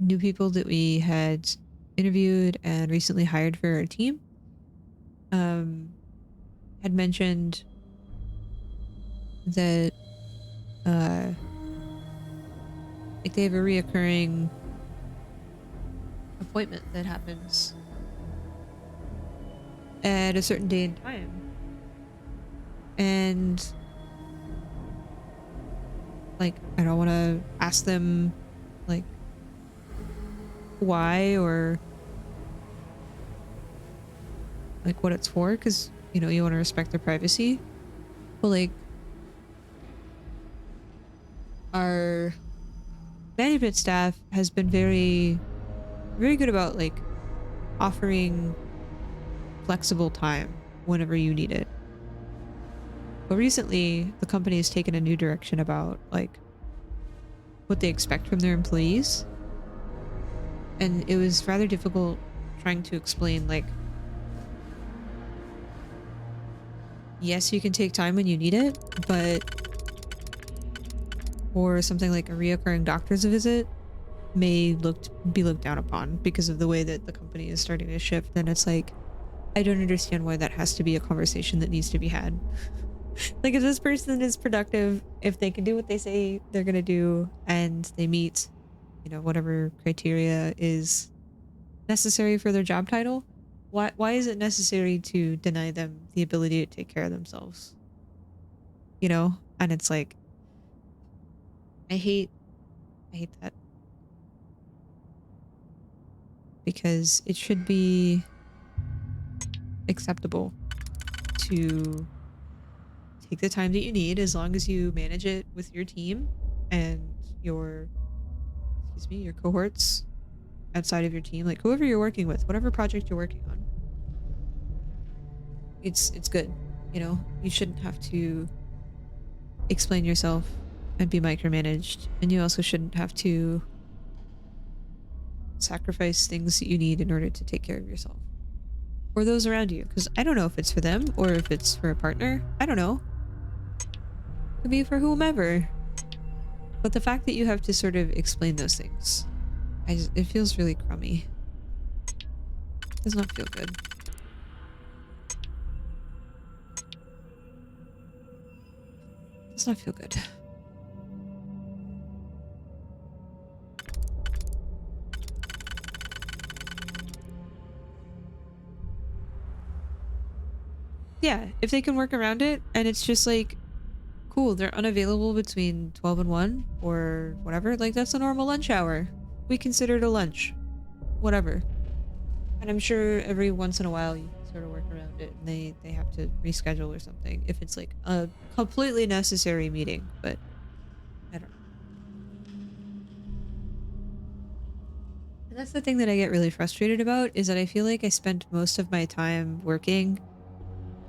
new people that we had interviewed and recently hired for our team, had mentioned that, like they have a reoccurring appointment that happens at a certain day and time. And like, I don't want to ask them like why or like what it's for, because you know you want to respect their privacy. But like, our management staff has been very good about like offering flexible time whenever you need it. But recently the company has taken a new direction about like what they expect from their employees, and it was rather difficult trying to explain like, yes, you can take time when you need it, but or something like a reoccurring doctor's visit may be looked down upon because of the way that the company is starting to shift. And it's like, I don't understand why that has to be a conversation that needs to be had. Like, if this person is productive, if they can do what they say they're gonna do, and they meet, you know, whatever criteria is necessary for their job title, why is it necessary to deny them the ability to take care of themselves? You know? And it's like, I hate that, because it should be acceptable to take the time that you need as long as you manage it with your team and your, excuse me, your cohorts outside of your team, like whoever you're working with, whatever project you're working on. It's good, you know? You shouldn't have to explain yourself and be micromanaged, and you also shouldn't have to sacrifice things that you need in order to take care of yourself or those around you, because I don't know if it's for them or if it's for a partner. I don't know. Could be for whomever. But the fact that you have to sort of explain those things, it feels really crummy. Does not feel good. Does not feel good. Yeah, if they can work around it and it's just like, cool, they're unavailable between 12 and 1 or whatever, like that's a normal lunch hour. We consider it a lunch. Whatever. And I'm sure every once in a while you can sort of work around it and they have to reschedule or something if it's like a completely necessary meeting, but I don't know. And that's the thing that I get really frustrated about, is that I feel like I spend most of my time working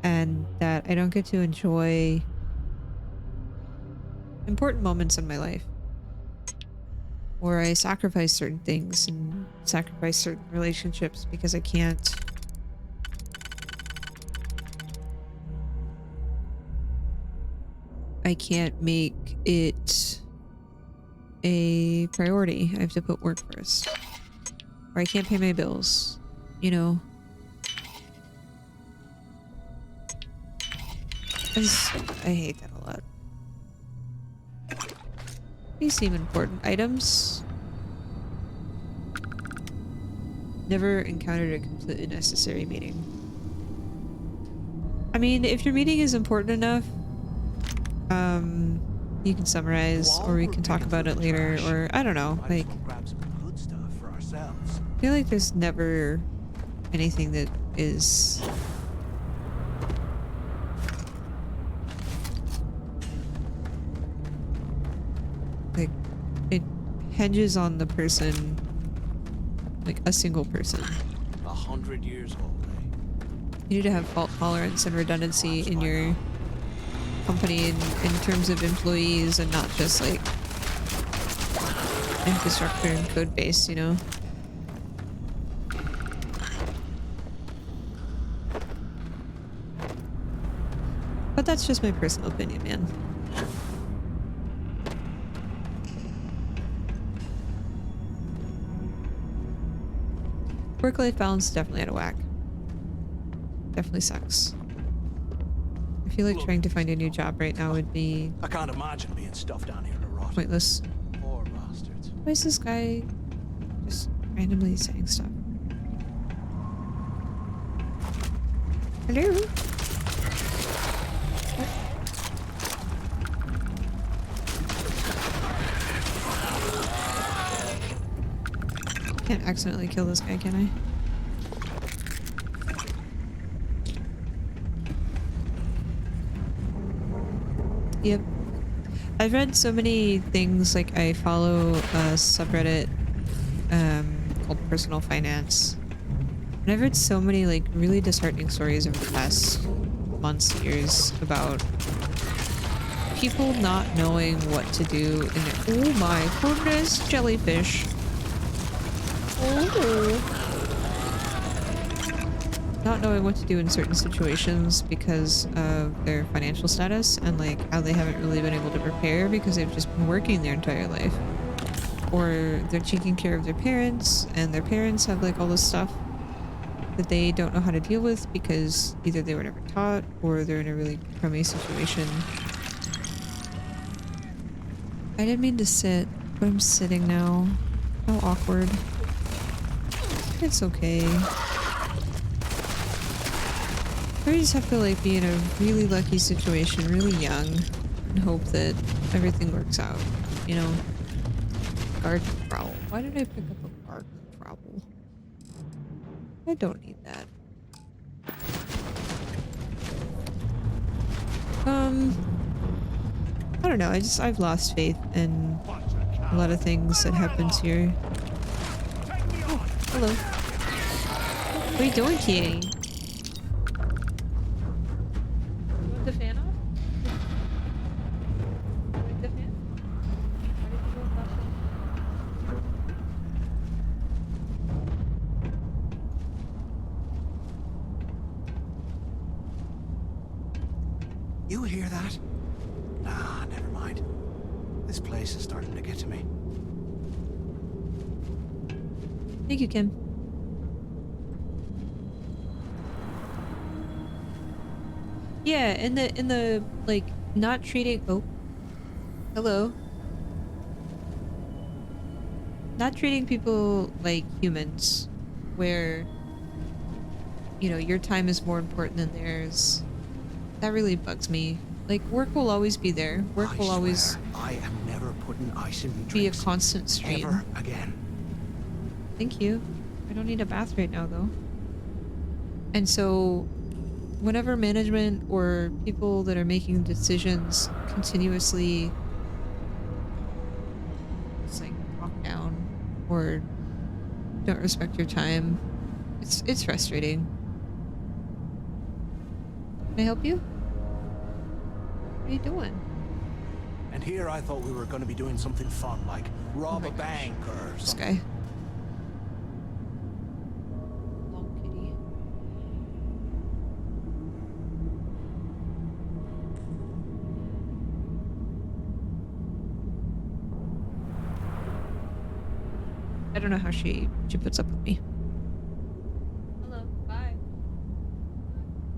and that I don't get to enjoy important moments in my life. Or I sacrifice certain things and sacrifice certain relationships because I can't make it a priority. I have to put work first. Or I can't pay my bills, you know. I hate that a lot. These seem important items. Never encountered a completely necessary meeting. I mean, if your meeting is important enough, you can summarize, or we can talk about it later, or I don't know. Might as Like, well grab some good stuff for ourselves. I feel like there's never anything that is like, it hinges on the person, like a single person. 100 years old, eh? You need to have fault tolerance and redundancy in your company in terms of employees and not just like infrastructure and code base, you know? But that's just my personal opinion, man. Work-life balance is definitely out of whack. Definitely sucks. I feel like trying to find a new job right now would be I can't imagine being stuffed down here to rot. pointless. Poor bastards. Why is this guy just randomly saying stuff? Hello? Can't accidentally kill this guy, can I? Yep. I've read so many things, like I follow a subreddit called Personal Finance. And I've read so many like really disheartening stories over the past months, years about people not knowing what to do in their— oh my goodness, jellyfish. Oh. Not knowing what to do in certain situations because of their financial status and like how they haven't really been able to prepare because they've just been working their entire life. Or they're taking care of their parents and their parents have like all this stuff that they don't know how to deal with because either they were never taught or they're in a really crummy situation. I didn't mean to sit, but I'm sitting now. How awkward. It's okay. We just have to like be in a really lucky situation, really young, and hope that everything works out, you know? Garden trowel. Why did I pick up a garden trowel? I don't need that. I don't know, I've lost faith in a lot of things that happens here. Oh, hello. What are you doing, Kitty? The fan off? Like the fan? Why did you go without fan? You hear that? Nah, never mind. This place is starting to get to me. Thank you, Kim. Yeah, in the like not treating— oh. Hello. Not treating people like humans, where, you know, your time is more important than theirs. That really bugs me. Like, work will always be there. Work will always swear, I am never putting ice in me be a drinks constant stream. ever again. Thank you. I don't need a bath right now, though. And so, whenever management or people that are making decisions continuously just like talk down or don't respect your time, it's frustrating. Can I help you? What are you doing? And here I thought we were going to be doing something fun, like rob a bank or This something. guy. Long kitty. I don't know how she puts up with me. Hello. Bye.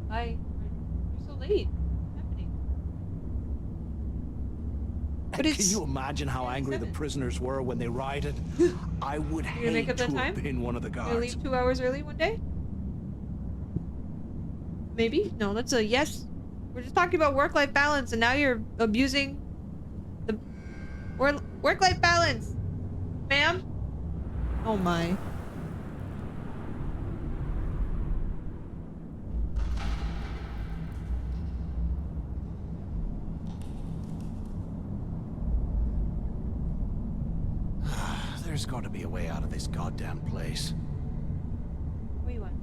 Bye. You're so late. What's happening? But Can it's you imagine how angry the 7. prisoners were when they rioted? I would You're gonna make hate up to that have time? been one of the You gonna guards. leave 2 hours early one day? Maybe? No, that's a yes. We're just talking about work-life balance, and now you're abusing the work-life balance, ma'am. Oh my. There's got to be a way out of this goddamn place. What do you want?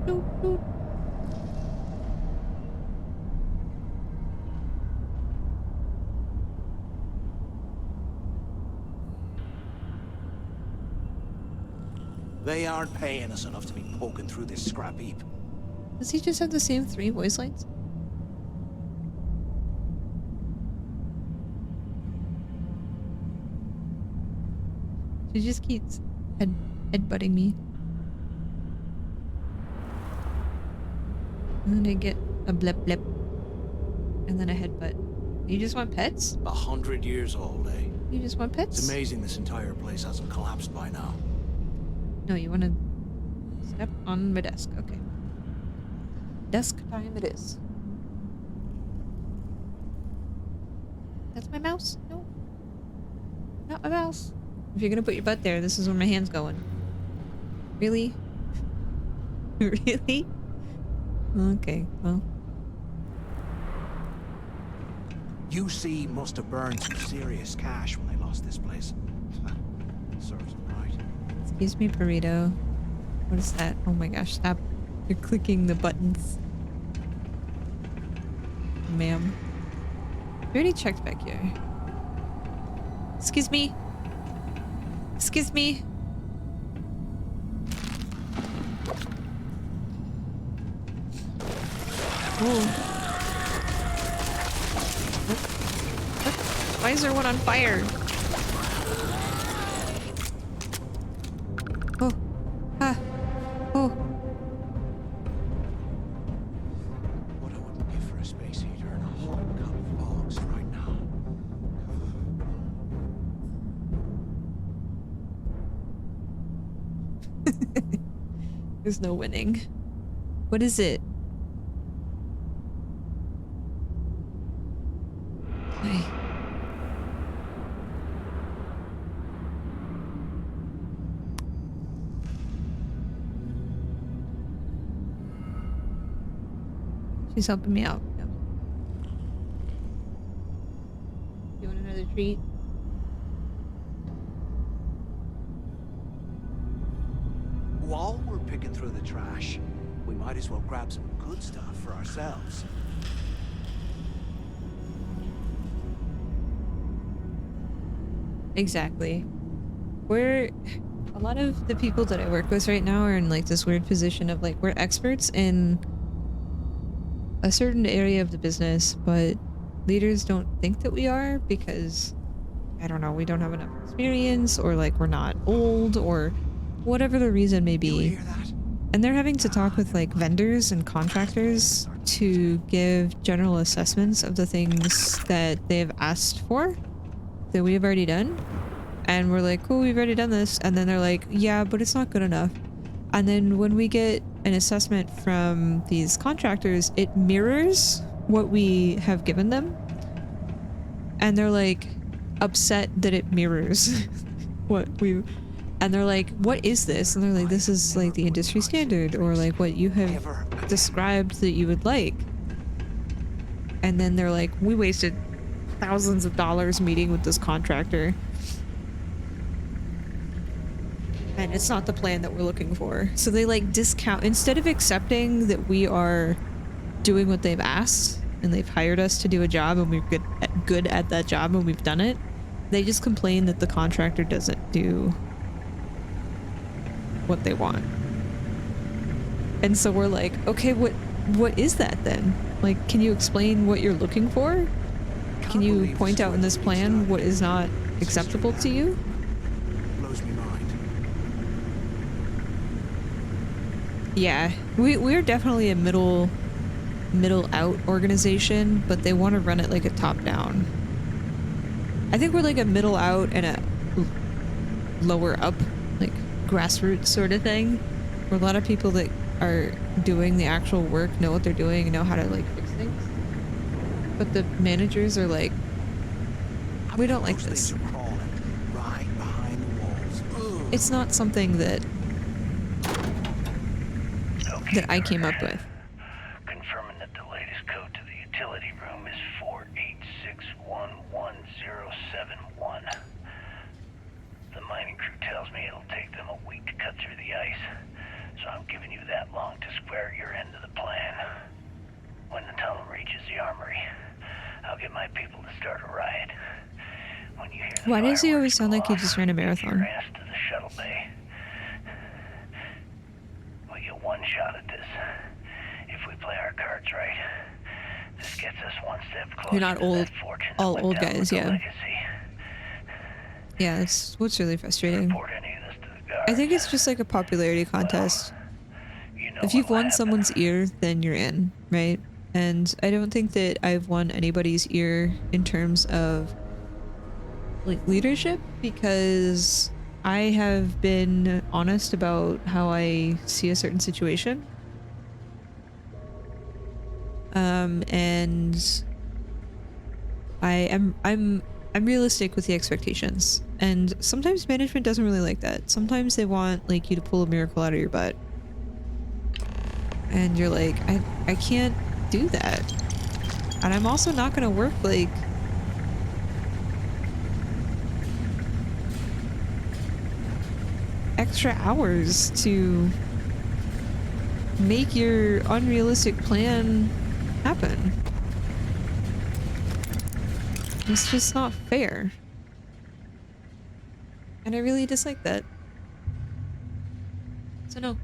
Doot, doot. They aren't paying us enough to be poking through this scrap heap. Does he just have the same 3 voice lines? She just keeps headbutting me. And then I get a blip blip. And then a headbutt. You just want pets? 100 years old, eh? You just want pets? It's amazing this entire place hasn't collapsed by now. No, you want to step on my desk. Okay. Desk time it is. That's my mouse? No. Not my mouse. If you're gonna put your butt there, this is where my hand's going. Really? Really? Okay, well. UC must have burned some serious cash when they lost this place. Serves them right. Excuse me, burrito. What is that? Oh my gosh, stop. You're clicking the buttons. Ma'am. We already checked back here. Excuse me. Excuse me. Ooh. What? Why is there one on fire? Oh. Ah. Oh. What I wouldn't give for a space heater and a hot cup of bogs right now. There's no winning. What is it? Ay. She's helping me out. Yep. You want another treat? While we're picking through the trash, we might as well grab some good stuff for ourselves. Exactly. We're a lot of the people that I work with right now are in like this weird position of like we're experts in a certain area of the business, but leaders don't think that we are because I don't know, we don't have enough experience or like we're not old or whatever the reason may You be. hear that? And they're having to talk with like vendors and contractors to give general assessments of the things that they've asked for that we have already done. And we're like, cool, we've already done this. And then they're like, yeah, but it's not good enough. And then when we get an assessment from these contractors, it mirrors what we have given them. And they're like upset that it mirrors what we... And they're like, what is this? And they're like, this is like the industry standard or like what you have described that you would like. And then they're like, we wasted thousands of dollars meeting with this contractor. And it's not the plan that we're looking for. So they like discount, instead of accepting that we are doing what they've asked and they've hired us to do a job and we're good at that job and we've done it, they just complain that the contractor doesn't do what they want. And so we're like, okay, what is that then? Like, can you explain what you're looking for? Can you point out in this plan what is not acceptable to you? Blows me mind. Yeah, we're definitely a middle out organization, but they want to run it like a top down. I think we're like a middle out and a lower up, like grassroots sort of thing, where a lot of people that are doing the actual work know what they're doing and know how to like fix things. But the managers are like, we don't like this. Right behind the walls. Ugh. It's not something that Okay, I came up Carter. with. Confirming that the latest code to the utility room is 486111071. The mining crew tells me it'll take them a week to cut through the ice, so I'm giving you that long to square your end of the plan. When the tunnel reaches the armory, I'll get my people to start a riot. When you hear the Why does he always fireworks sound go like he off, just ran a get marathon? your ass to the shuttle bay. We get one shot at this. If we play our cards right, this gets us one step closer You're not to old, that fortune that all went old down guys, with the yeah. legacy. Yeah, that's what's really frustrating. Report any of this to the guards. I think it's just like a popularity contest. You know If you've what'll won happen. someone's ear, then you're in, right? And I don't think that I've won anybody's ear in terms of like leadership, because I have been honest about how I see a certain situation. And I'm realistic with the expectations. And sometimes management doesn't really like that. Sometimes they want like you to pull a miracle out of your butt. And you're like, I can't do that. And I'm also not gonna work like extra hours to make your unrealistic plan happen. It's just not fair. And I really dislike that. So no.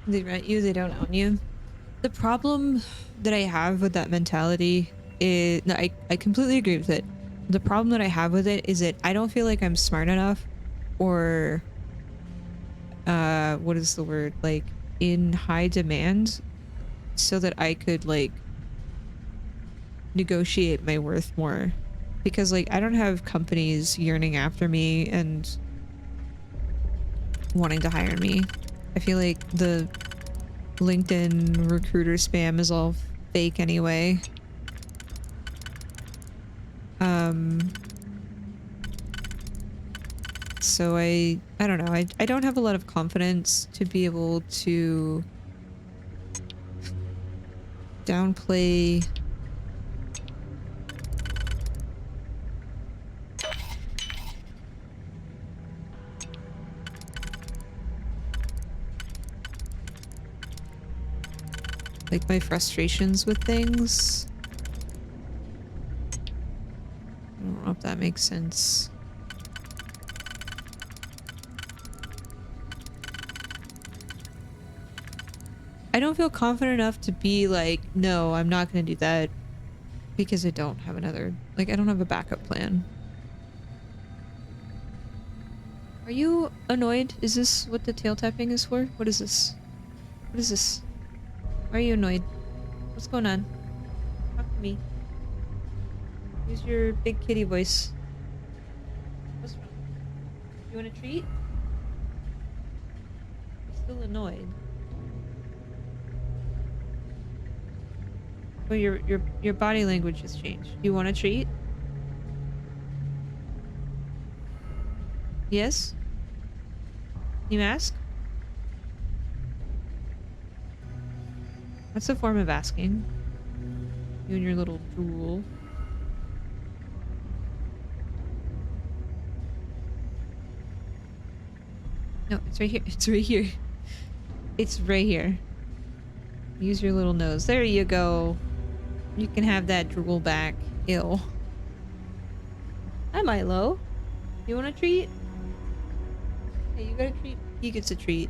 They rent you, they don't own you. The problem that I have with that mentality is, no, I completely agree with it. The problem that I have with it is that I don't feel like I'm smart enough, or what is the word, like in high demand, so that I could like negotiate my worth more. Because like I don't have companies yearning after me and wanting to hire me. I feel like the LinkedIn recruiter spam is all fake anyway. So I don't know. I don't have a lot of confidence to be able to downplay like my frustrations with things. I don't know if that makes sense. I don't feel confident enough to be like, no, I'm not going to do that, because I don't have another, like I don't have a backup plan. Are you annoyed? Is this what the tail tapping is for? What is this? What is this? Why are you annoyed? What's going on? Talk to me. Use your big kitty voice. What's wrong? You want a treat? You're still annoyed. Well, your body language has changed. You want a treat? Yes? You ask? That's a form of asking. You and your little drool. No, it's right here. It's right here. It's right here. Use your little nose. There you go. You can have that drool back. Ew. Hi, Milo. You want a treat? Hey, you got a treat? He gets a treat.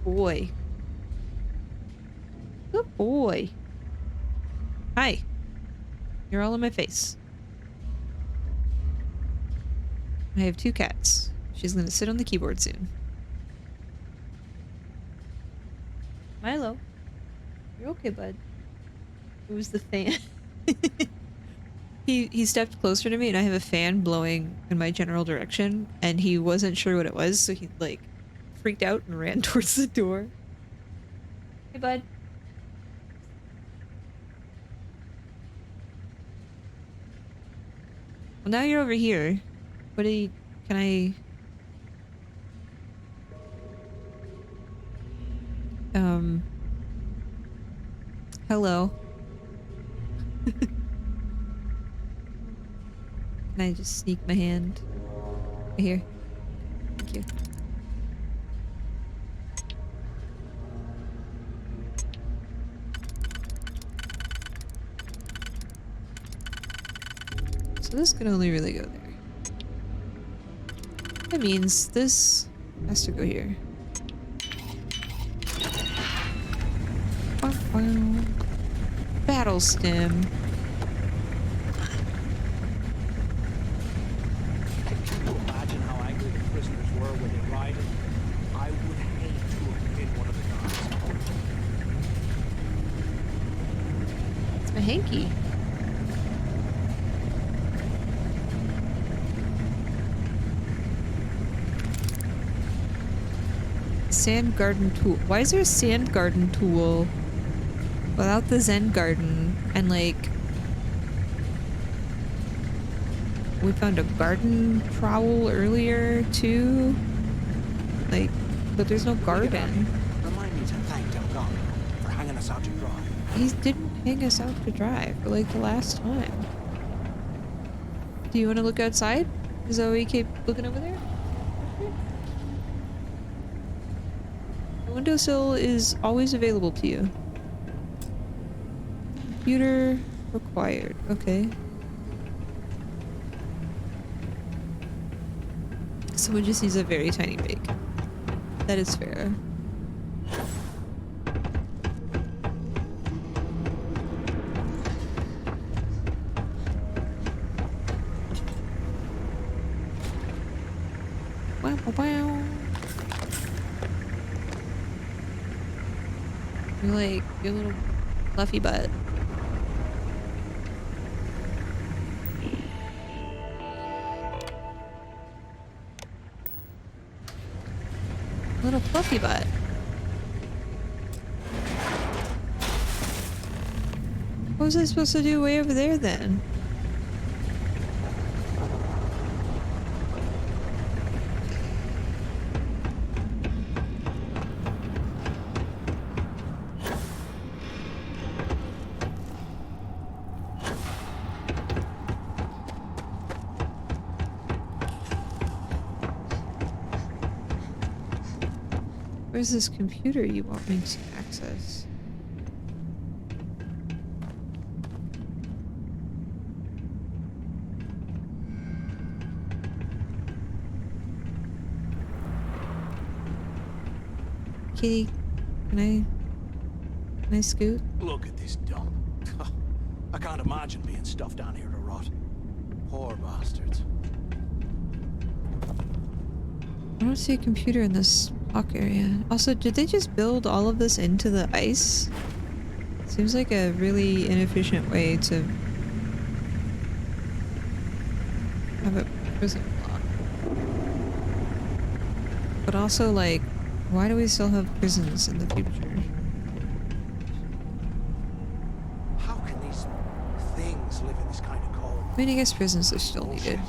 Good boy. Good boy. Hi. You're all in my face. I have 2 cats. She's gonna sit on the keyboard soon. Milo. You're okay, bud. It was the fan. He stepped closer to me and I have a fan blowing in my general direction and he wasn't sure what it was, so he like freaked out and ran towards the door. Hey, bud. Well, now you're over here. What do you... Can I... Hello. Can I just sneak my hand? Right here. Thank you. So this can only really go there. That means this has to go here. Wow, wow. Battle stem. Can you imagine how angry the prisoners were when they rioted? I would hate to have been one of the guards. It's my hanky. Sand garden tool. Why is there a sand garden tool without the Zen garden? And like, we found a garden trowel earlier too. Like, but there's no garden. Remind me to thank Delgado for hanging us out to dry. He didn't hang us out to dry for like the last time. Do you want to look outside? Is that why we keep looking over there? The windowsill is always available to you. Computer required. Okay. Someone just needs a very tiny break. That is fair. Wow, wow, wow. You're like your little fluffy butt. Little fluffy butt. What was I supposed to do way over there then? Where's this computer you want me to access? Kitty, can I scoot? Look at this dump. I can't imagine being stuffed down here to rot. Poor bastards. I don't see a computer in this lock area. Also, did they just build all of this into the ice? Seems like a really inefficient way to have a prison block. But also, like, why do we still have prisons in the future? How can these things live in this kind of cold? I mean, I guess prisons are still needed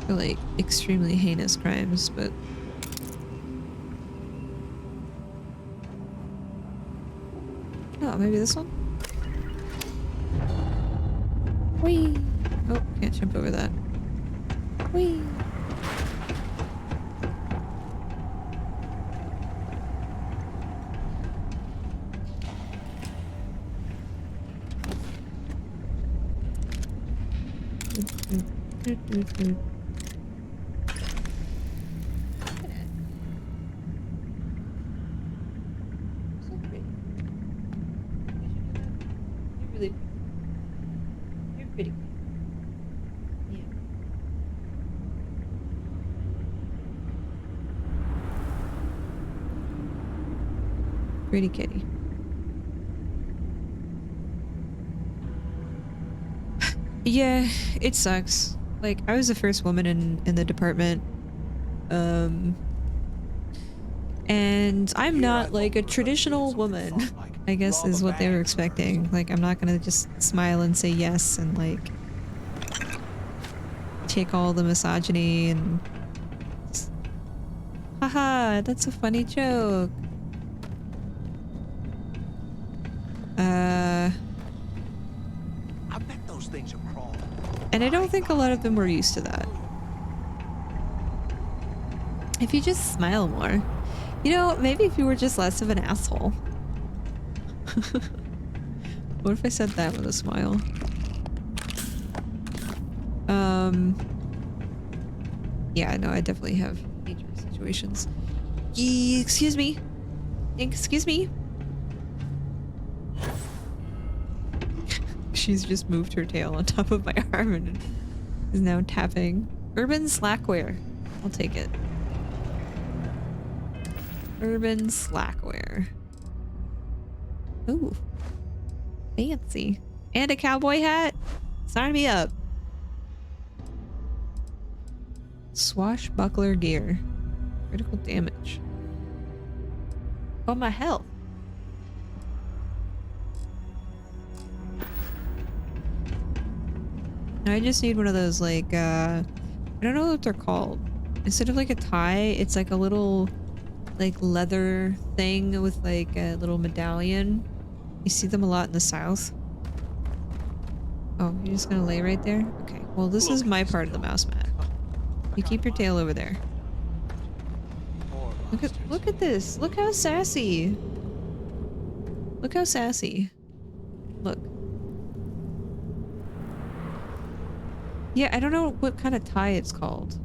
for, like, extremely heinous crimes, but... Oh, maybe this one? Whee! Oh, can't jump over that. Whee! You're pretty. Yeah. Pretty kitty. Yeah, it sucks. Like, I was the first woman in the department. And I'm not like a traditional woman, I guess is what they were expecting. Like, I'm not gonna just smile and say yes and like take all the misogyny and haha, that's a funny joke. I bet those things are crawling. And I don't think a lot of them were used to that. If you just smile more. You know, maybe if you were just less of an asshole. What if I said that with a smile? Yeah, no, I definitely have dangerous situations. Excuse me. Excuse me. She's just moved her tail on top of my arm and is now tapping. Urban Slackwear. I'll take it. Urban Slackwear. Ooh. Fancy. And a cowboy hat? Sign me up. Swashbuckler gear. Critical damage. Oh, my health. Now I just need one of those, like, I don't know what they're called. Instead of like a tie, it's like a little, like, leather thing with like a little medallion. You see them a lot in the south. Oh, you're just gonna lay right there? Okay, well this is my part of the mouse mat. You keep your tail over there. Look at this. Look how sassy. Look how sassy. Look. Yeah, I don't know what kind of tie it's called.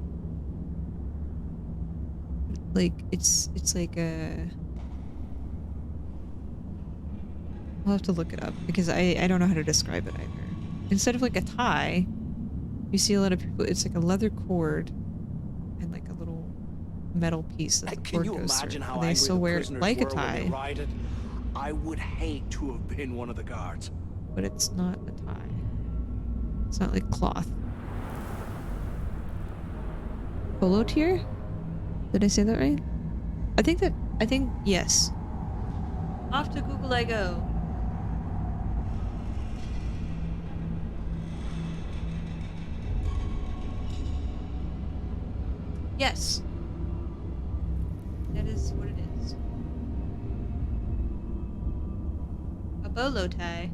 Like, it's like a... I'll have to look it up because I don't know how to describe it either. Instead of like a tie, you see a lot of people, it's like a leather cord and like a little metal piece that the cord goes through. And they still wear it like a tie. I would hate to have been one of the guards. But it's not a tie. It's not like cloth. Polo tier? Did I say that right? I think, yes. Off to Google I go. Yes. That is what it is. A bolo tie.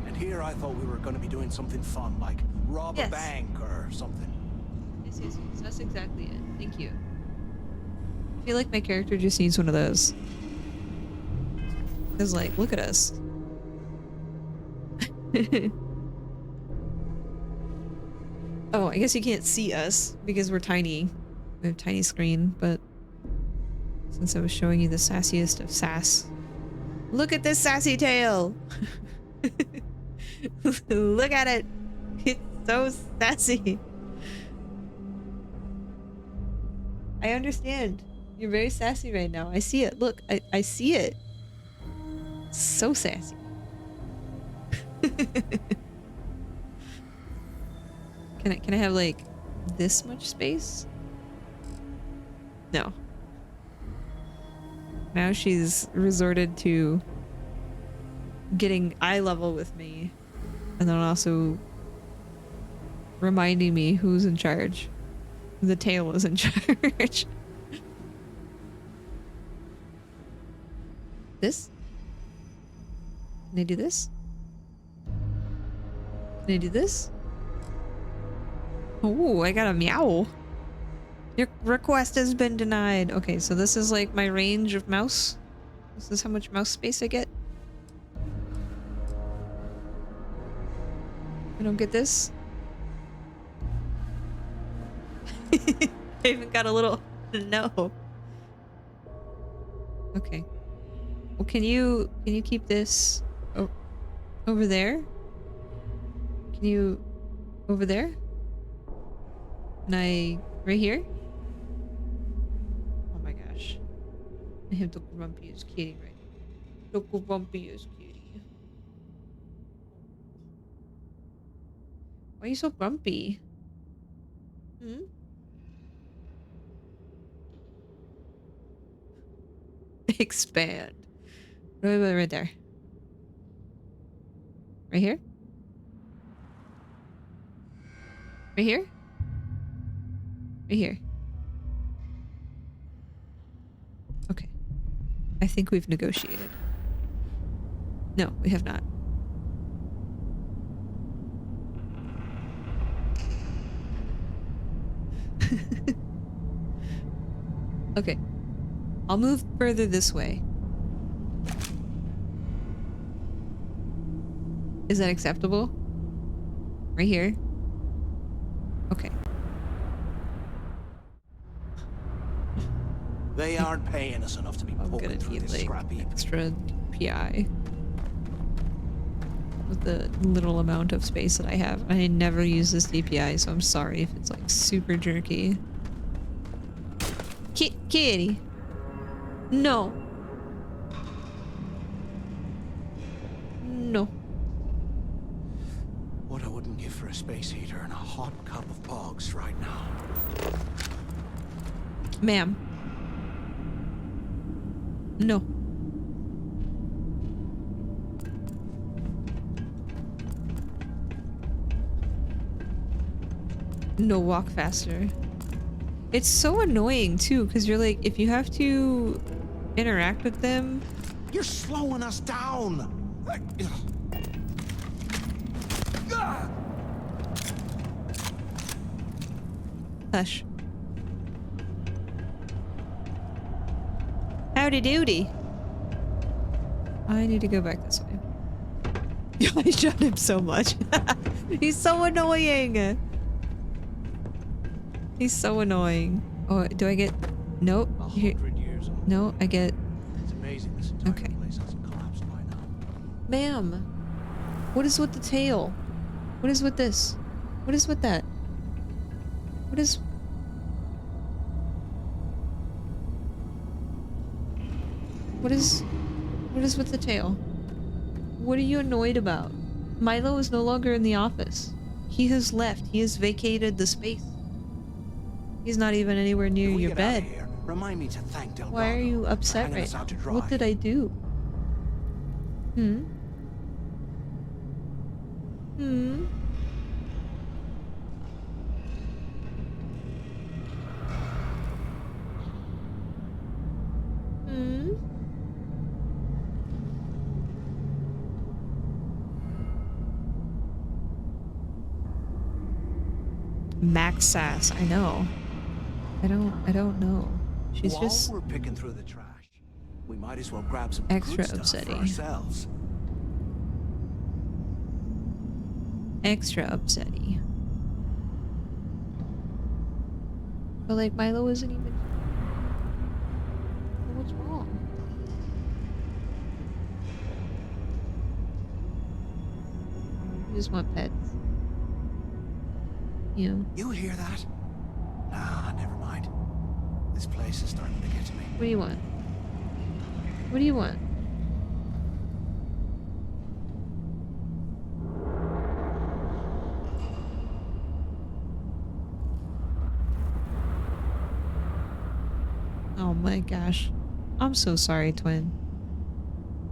And here I thought we were going to be doing something fun, like rob a bank or something. Yes. That's exactly it. Thank you. I feel like my character just needs one of those. Cause like, look at us. Oh, I guess you can't see us because we're tiny. We have a tiny screen, but since I was showing you the sassiest of sass, Look at this sassy tail. Look at it. It's so sassy. I understand. You're very sassy right now. I see it. Look, I see it. So sassy. Can I have like this much space? No. Now she's resorted to getting eye level with me and then also reminding me who's in charge. The tail is in charge. This? Can I do this? Can I do this? Oh, I got a meow. Your request has been denied. Okay, so this is like my range of mouse. This is how much mouse space I get. I don't get this. I even got a little no. Okay. Well, can you keep this over there? Can you over there? Can I right here? Oh my gosh. I have the grumpiest kitty right now. The grumpiest kitty. Why are you so grumpy? Hmm? Expand. Right there. Right here? Right here? Right here. Okay. I think we've negotiated. No, we have not. Okay. I'll move further this way. Is that acceptable? Right here? Okay. They aren't paying us enough to be I'm poking gonna through need this like scrap heap. extra PI with the little amount of space that I have. I never use this DPI, so I'm sorry if it's like super jerky. Kitty. No. No. What I wouldn't give for a space heater and a hot cup of bogs right now. Ma'am. No. No, walk faster. It's so annoying too, because you're like, if you have to interact with them. You're slowing us down! Hush. Howdy doody. I need to go back this way. I shot him so much. He's so annoying. He's so annoying. Oh, do I get... Nope. 100 years old. No, I get... It's amazing this entire Okay. place hasn't collapsed by now. Ma'am. What is with the tail? What is with this? What is with that? What is... What is with the tail? What are you annoyed about? Milo is no longer in the office. He has left. He has vacated the space. He's not even anywhere near If we your get out bed. of here, remind me to thank Delgado Why are you for upset hanging right us now? out to dry. What did I do? Hmm? Hmm? Hmm? Max sass, I know. I don't know. She's While just we're picking through the trash, we might as well grab some extra good stuff for upsetty. ourselves. extra upsetty. But like Milo isn't even... What's wrong? just want pets. You know. You hear that? Nah, never mind. This place is starting to get to me. What do you want? What do you want? Oh my gosh. I'm so sorry, twin.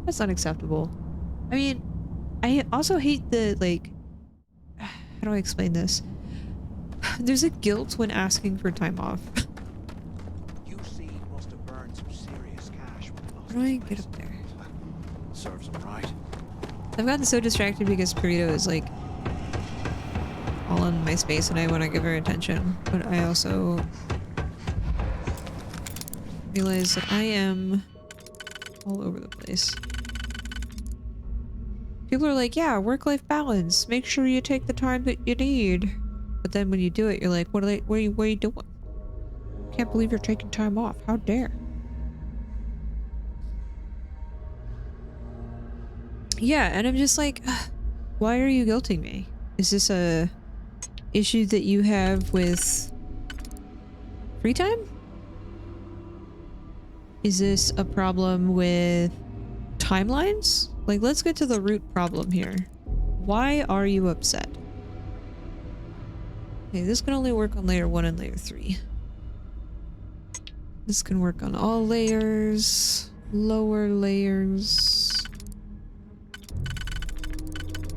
That's unacceptable. I mean, I also hate the, like... How do I explain this? There's a guilt when asking for time off. UC must have burned some serious cash when they lost How do I this get place. up there? Serves them right. I've gotten so distracted because Perito is like all in my space and I want to give her attention, but I also realize that I am all over the place. People are like, yeah, work-life balance. Make sure you take the time that you need. But then when you do it, you're like, what are you doing? Can't believe you're taking time off. How dare. Yeah, and I'm just like, ugh, why are you guilting me? Is this a issue that you have with free time? Is this a problem with timelines? Like, let's get to the root problem here. Why are you upset? Okay, this can only work on layer 1 and layer 3. This can work on all layers, lower layers.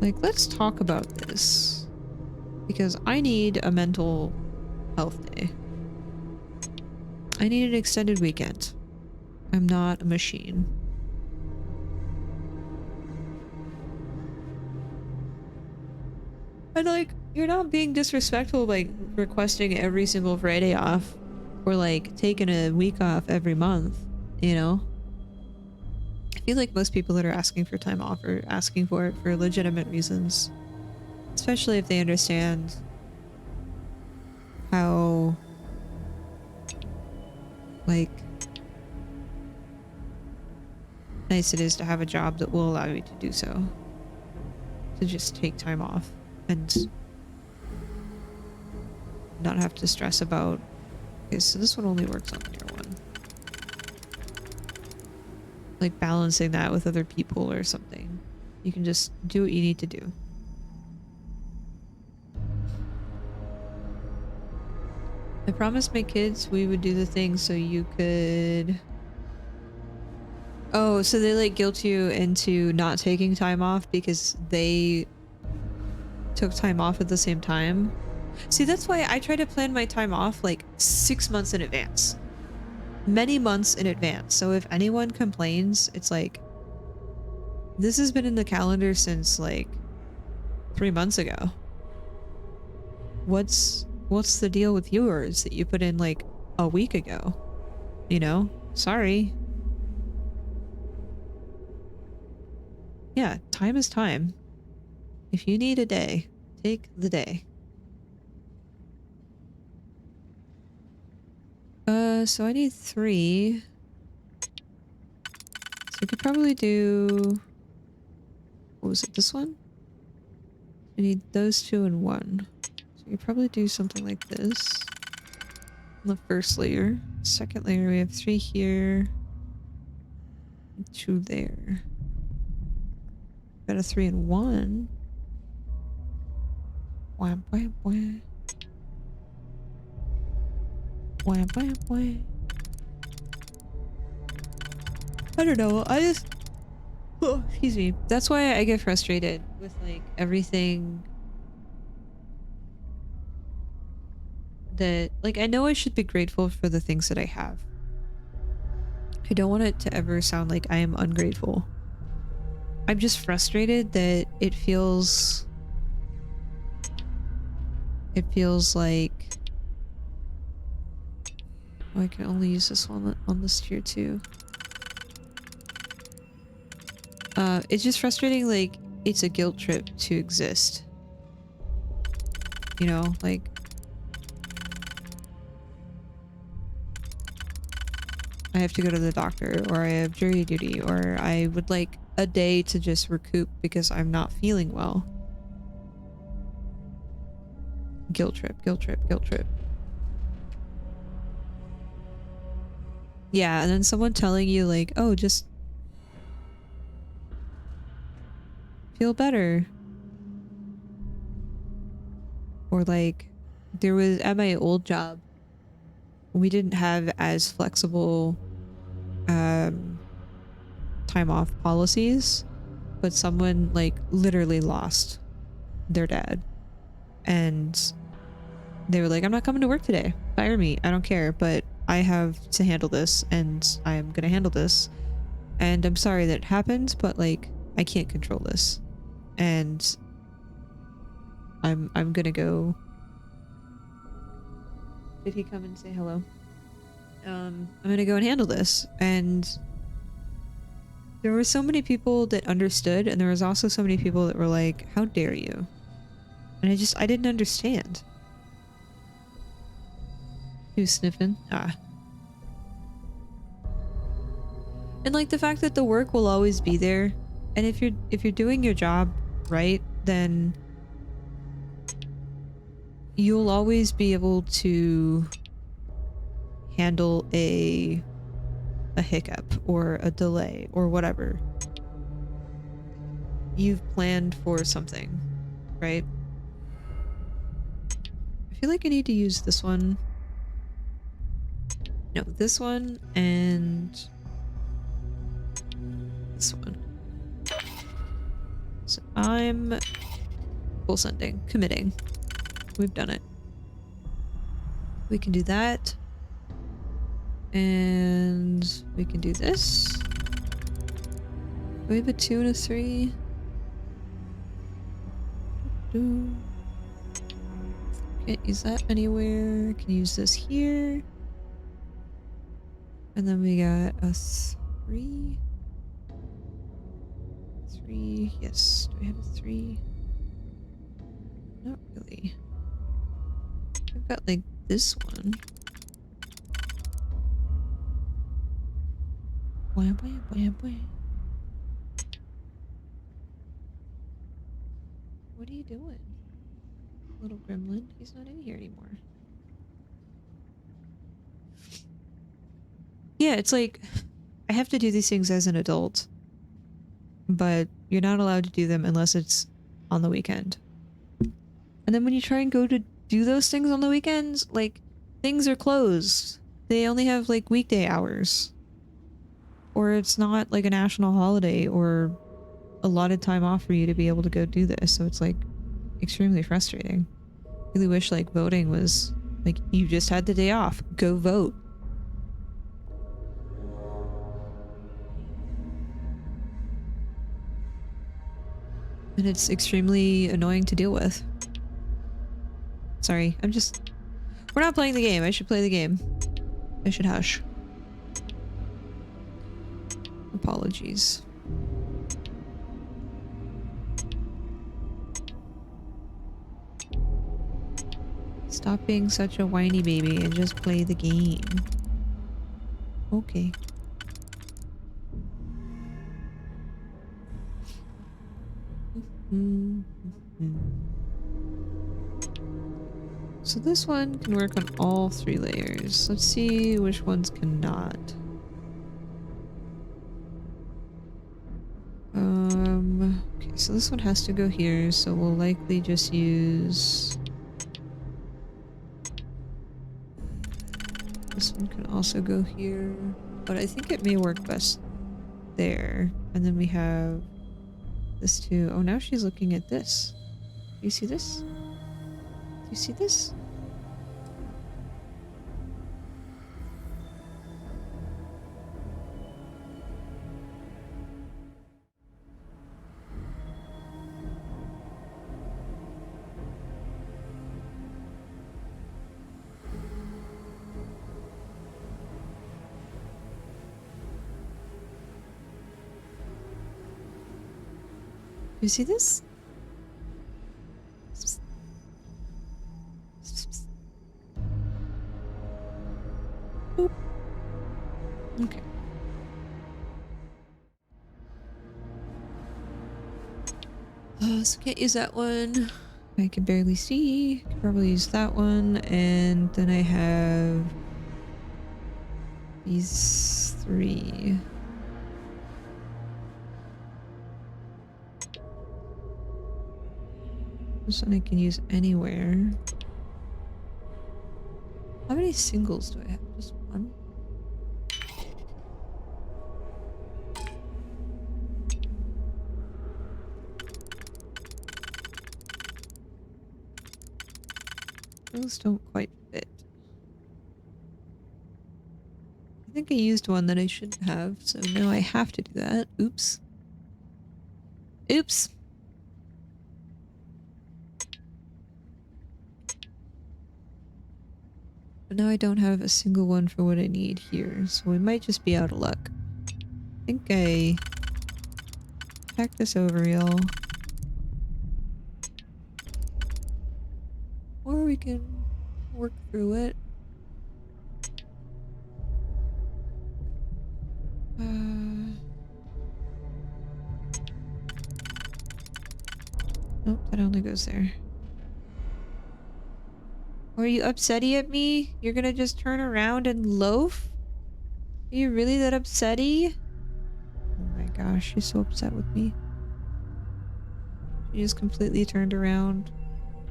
Like, let's talk about this. Because I need a mental health day. I need an extended weekend. I'm not a machine. And like, you're not being disrespectful by requesting every single Friday off. Or like, taking a week off every month, you know? I feel like most people that are asking for time off are asking for it for legitimate reasons. Especially if they understand how, like, nice it is to have a job that will allow you to do so. To just take time off and not have to stress about, okay, so this one only works on layer 1. Like balancing that with other people or something. You can just do what you need to do. I promised my kids we would do the thing so you could... Oh, so they like guilt you into not taking time off because they took time off at the same time? See, that's why I try to plan my time off like 6 months in advance. Many months in advance. So if anyone complains, it's like, this has been in the calendar since like 3 months ago. What's the deal with yours that you put in like a week ago? You know? Sorry. Yeah, time is time. If you need a day, take the day. So I need 3. So I could probably do... What was it, this one? I need those 2 and 1. So you could probably do something like this. On the first layer. Second layer, we have 3 here. And 2 there. Got a 3 and 1. Wham, wham, wham. Wham, wham, wham. I don't know, I just... Oh, excuse me. That's why I get frustrated with like everything that... Like, I know I should be grateful for the things that I have. I don't want it to ever sound like I am ungrateful. I'm just frustrated that it feels like... Oh, I can only use this one on this tier 2. It's just frustrating, like, it's a guilt trip to exist. You know, like... I have to go to the doctor, or I have jury duty, or I would like a day to just recoup because I'm not feeling well. Guilt trip, guilt trip, guilt trip. Yeah, and then someone telling you like, oh, just feel better. Or like, there was at my old job, we didn't have as flexible time off policies, but someone like literally lost their dad, and they were like, I'm not coming to work today, fire me, I don't care, but I have to handle this and I'm gonna handle this, and I'm sorry that it happened, but like I can't control this, and I'm gonna go. Did he come and say hello? I'm gonna go and handle this. And there were so many people that understood, and there was also so many people that were like, how dare you? And I didn't understand. He was sniffing. Ah. And like the fact that the work will always be there, and if you're doing your job right, then you'll always be able to handle a hiccup or a delay or whatever. You've planned for something, right? I feel like I need to use this one. No, this one and this one. So I'm full sending, committing. We've done it. We can do that. And we can do this. We have a 2 and a 3. Can't use that anywhere. Can use this here. And then we got a 3. 3. Yes. Do we have a 3? Not really. I've got like this one. Blam, blam, blam, blam. What are you doing? Little gremlin. He's not in here anymore. Yeah, it's like I have to do these things as an adult, but you're not allowed to do them unless it's on the weekend. And then when you try and go to do those things on the weekends, like things are closed. They only have like weekday hours. Or it's not like a national holiday or a lot of time off for you to be able to go do this. So it's like extremely frustrating. Really wish like voting was like you just had the day off. Go vote. And it's extremely annoying to deal with. Sorry, we're not playing the game. I should play the game. I should hush. Apologies. Stop being such a whiny baby and just play the game. Okay. So this one can work on all 3 layers. Let's see which ones cannot. Okay, so this one has to go here, so we'll likely just use... This one can also go here, but I think it may work best there. And then we have this too. Oh, now she's looking at this. Do you see this? Do you see this? You see this? Boop. Okay. So can't use that one. I can barely see. Could probably use that one. And then I have these 3. This one I can use anywhere. How many singles do I have? Just one? Those don't quite fit. I think I used one that I shouldn't have, so now I have to do that. Oops. Oops! But now I don't have a single one for what I need here, so we might just be out of luck. I think I packed this over, y'all. Or we can work through it. Nope, that only goes there. Are you upsetty at me? You're gonna just turn around and loaf? Are you really that upsetty? Oh my gosh, she's so upset with me. She just completely turned around.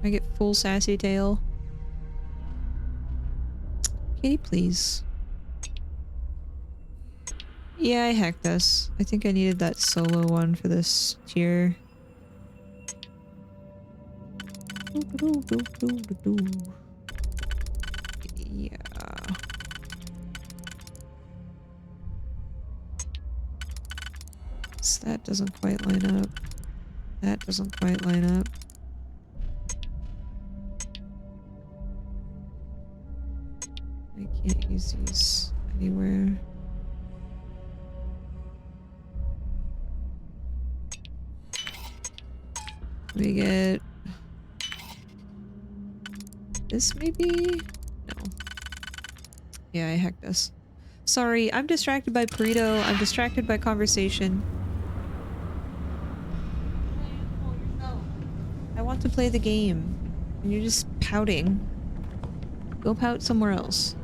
I get full sassy tail. Kitty, please. Yeah, I hacked this. I think I needed that solo one for this tier. Yeah. So that doesn't quite line up. That doesn't quite line up. I can't use these anywhere. We get this maybe? No. Yeah, I hacked this. Sorry, I'm distracted by burrito. I'm distracted by conversation. I want to play the game. And you're just pouting. Go pout somewhere else.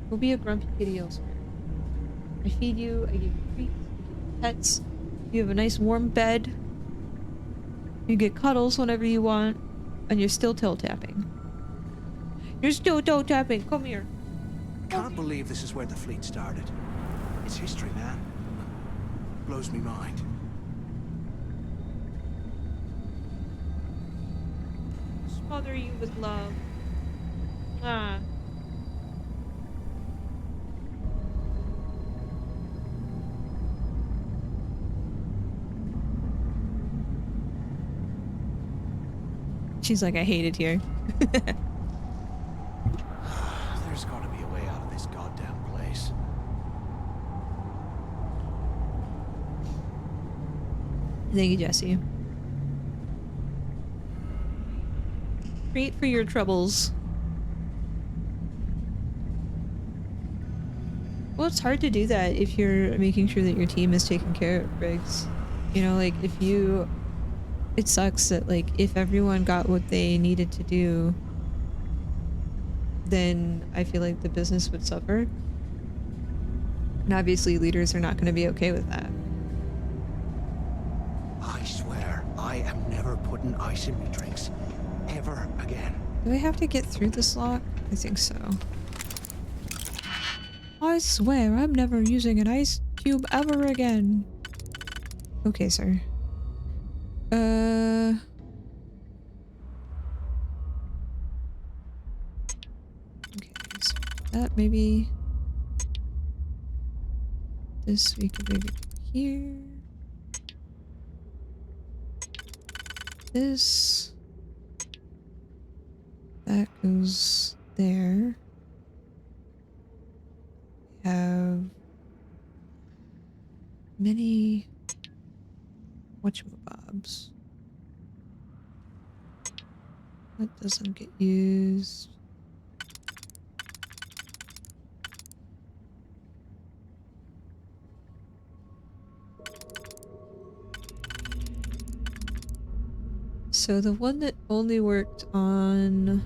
Go be a grumpy kitty elsewhere. I feed you, I give you treats, I give you pets. You have a nice warm bed. You get cuddles whenever you want. And you're still toe tapping. You're still toe tapping. Come here. Can't believe this is where the fleet started. It's history, man. Blows me mind. Smother you with love. Ah. She's like, I hate it here. There's gotta be a way out of this goddamn place. Thank you, Jesse. Create for your troubles. Well, it's hard to do that if you're making sure that your team is taken care of, Briggs. You know, like, if you... It sucks that, like, if everyone got what they needed to do, then I feel like the business would suffer. And obviously leaders are not going to be okay with that. I swear, I am never putting ice in my drinks. Ever again. Do I have to get through this lock? I think so. I swear I'm never using an ice cube ever again. Okay, sir. Okay, so that maybe... This we could maybe do here. This... That goes there. We have... many... whatchamabobs. That doesn't get used. So the one that only worked on...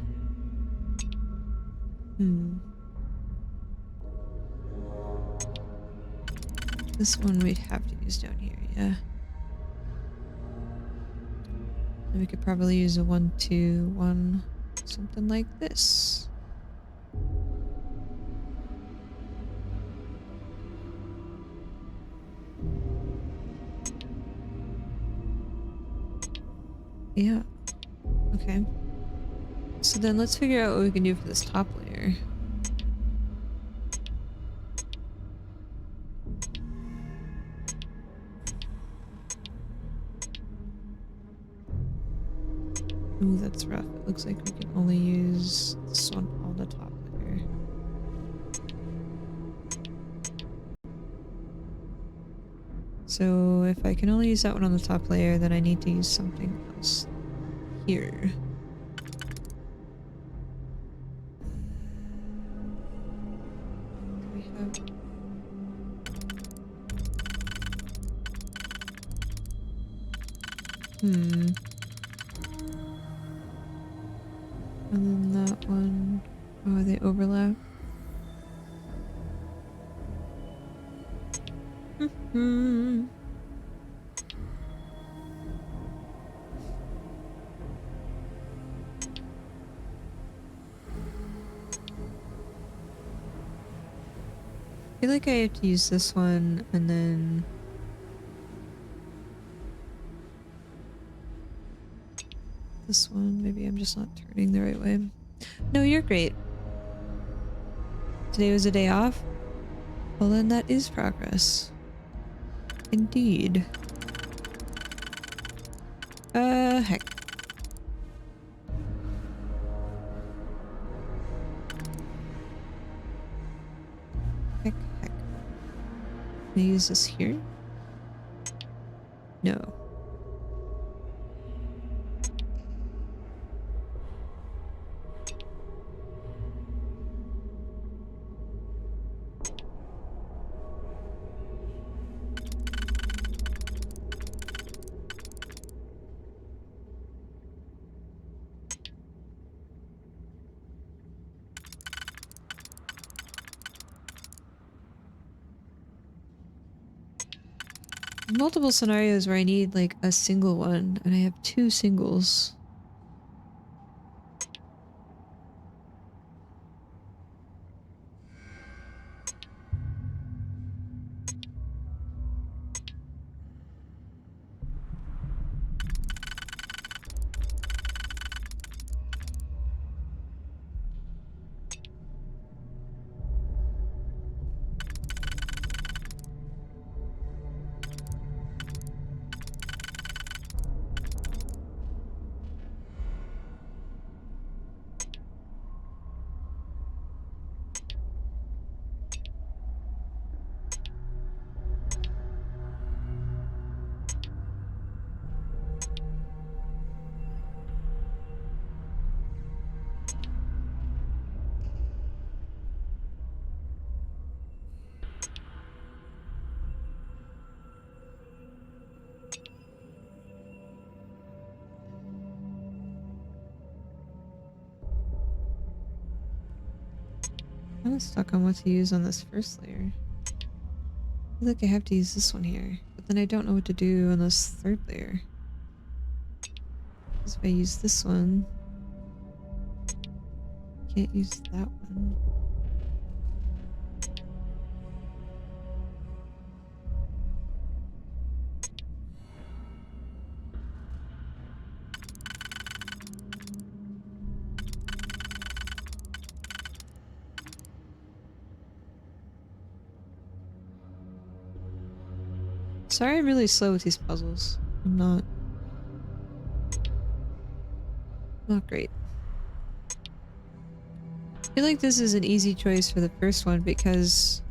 This one we'd have to use down here, yeah. And we could probably use a 1, 2, 1, something like this. Yeah. Okay. So then let's figure out what we can do for this top layer. Ooh, that's rough. It looks like we can only use this one on the top layer. So if I can only use that one on the top layer, then I need to use something else here. We have... And then that one... Oh, they overlap. I feel like I have to use this one and then... This one, maybe I'm just not turning the right way. No, you're great. Today was a day off? Well then that is progress. Indeed. Heck. Heck. Can I use this here? No. Multiple scenarios where I need like a single one and I have 2 singles. I'm stuck on what to use on this first layer. I feel like I have to use this one here, but then I don't know what to do on this third layer. Because if I use this one, I can't use that one. Sorry I'm really slow with these puzzles. I'm not great. I feel like this is an easy choice for the first one because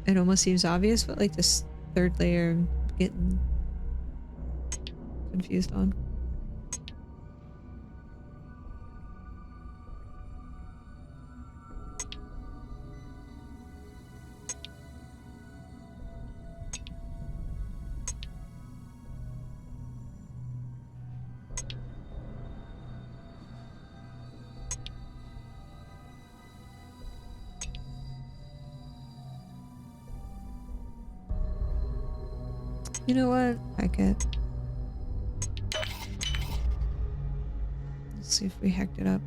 it almost seems obvious, but like this third layer I'm getting confused on. You know what? Hack it. Let's see if we hacked it up.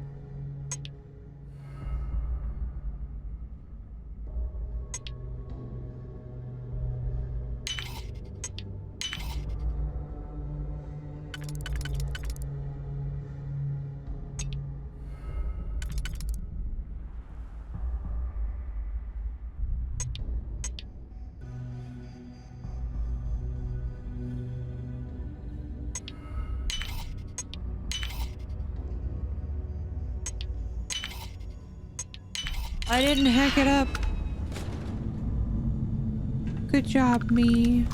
I didn't hack it up. Good job, me.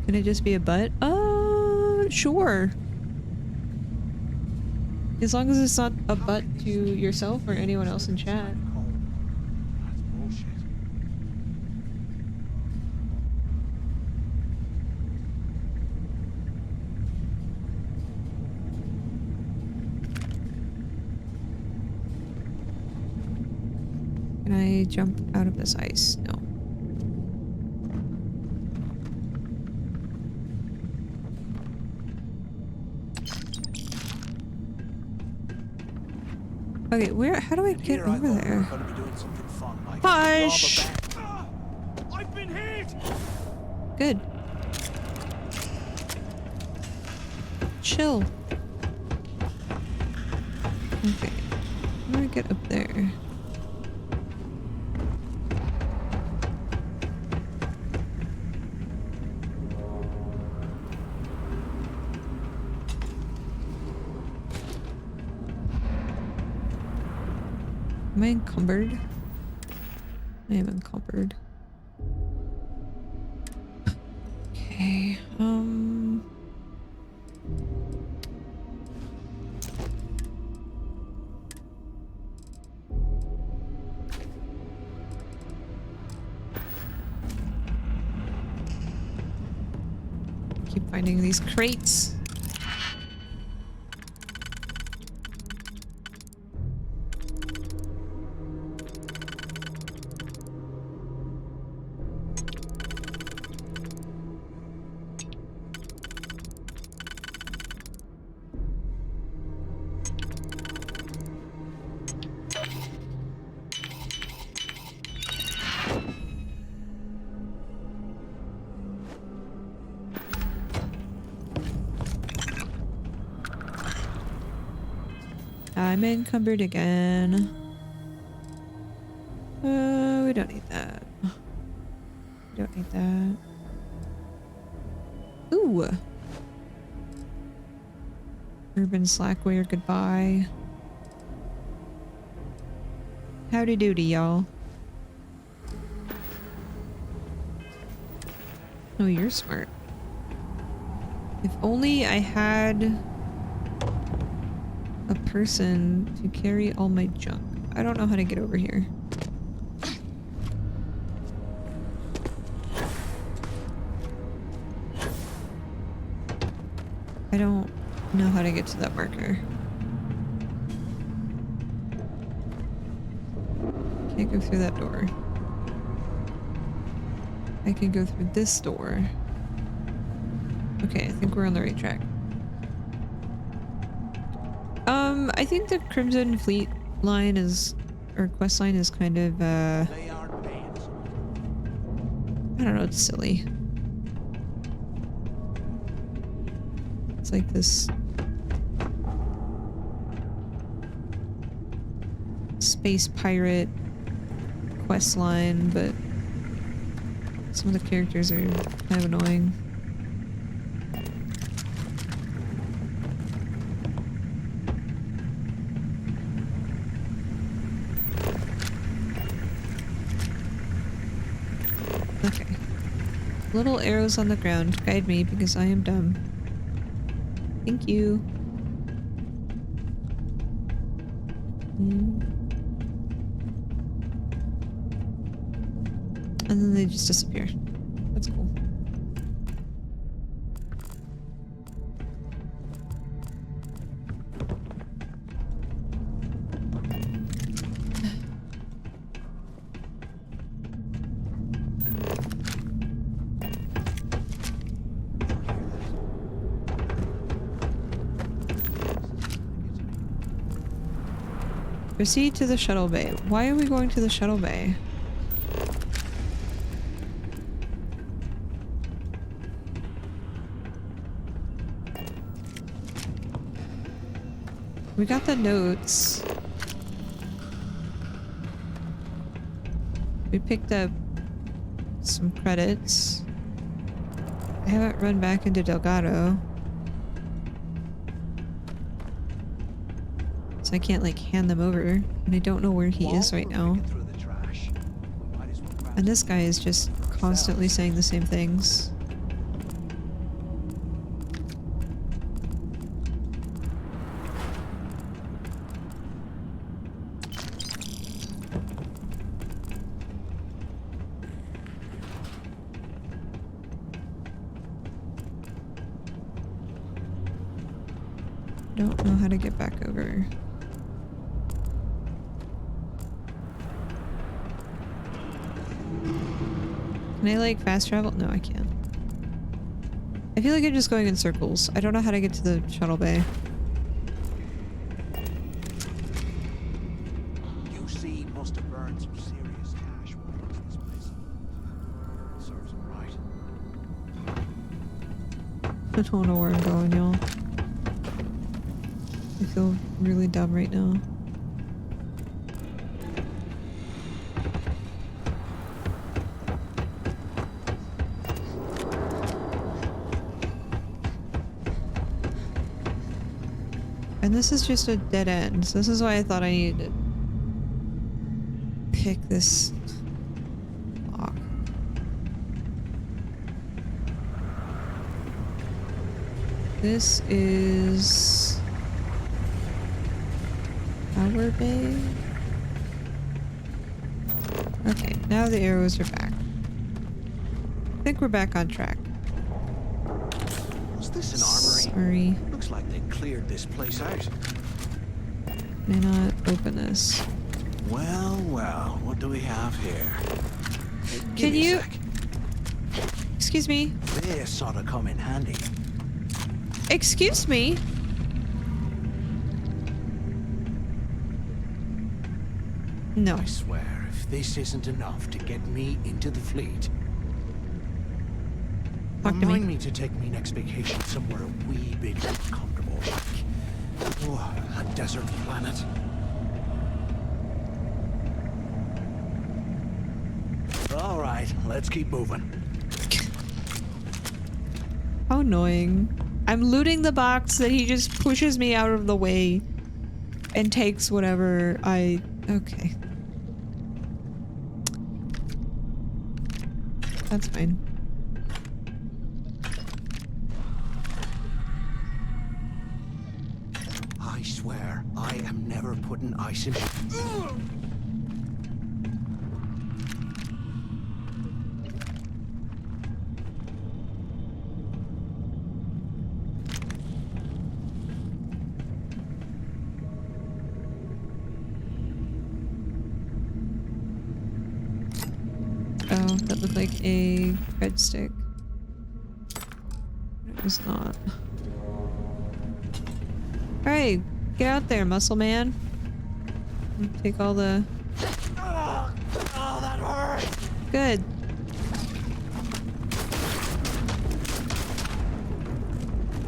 Can it just be a butt? Sure. As long as it's not a butt to yourself or anyone else in chat. That's bullshit. Can I jump out of this ice? No. Okay, how do I get Here I over thought we were there? gonna be doing something fun, like Hush! rob a bank. I've been hit! Good. Chill. Okay. How do I get up there? Am I encumbered? I am encumbered. Okay, keep finding these crates. I'm encumbered again. We don't need that. We don't need that. Ooh. Urban Slackware, goodbye. Howdy doody, y'all. Oh, you're smart. If only I had a person to carry all my junk. I don't know how to get over here. I don't know how to get to that marker. Can't go through that door. I can go through this door. Okay, I think we're on the right track. I think the Crimson Fleet line is, or quest line is kind of, I don't know, it's silly. It's like this space pirate quest line, but some of the characters are kind of annoying. Okay. Little arrows on the ground guide me because I am dumb. Thank you. And then they just disappear. That's cool. Proceed to the shuttle bay. Why are we going to the shuttle bay? We got the notes. We picked up some credits. I haven't run back into Delgado. So I can't like hand them over. And I don't know where he is right now. And this guy is just constantly saying the same things. Don't know how to get back over. Can I like fast travel? No, I can't. I feel like I'm just going in circles. I don't know how to get to the shuttle bay. UC must have burned some serious cash when it was this place. Serves him right. I don't know where I'm going, y'all. I feel really dumb right now. And this is just a dead end. So this is why I thought I needed to pick this lock. This is Power Bay. Okay, now the arrows are back. I think we're back on track. Was this an armory? Sorry. Looks like they cleared this place out. May not open this. Well, well, what do we have here? Hey, give Can me a you- sec. Excuse me. This sort of come in handy. Excuse me. No. I swear, if this isn't enough to get me into the fleet, Talk to me. remind me to take me next vacation somewhere a wee bit more comfortable, like a desert planet. All right, let's keep moving. How annoying. I'm looting the box that he just pushes me out of the way and takes whatever I... Okay. That's fine. I swear, I am never putting ice in. Oh, that looked like a red stick. It was not. Alright, get out there, muscle man. Take all the... Oh, that hurt! Good.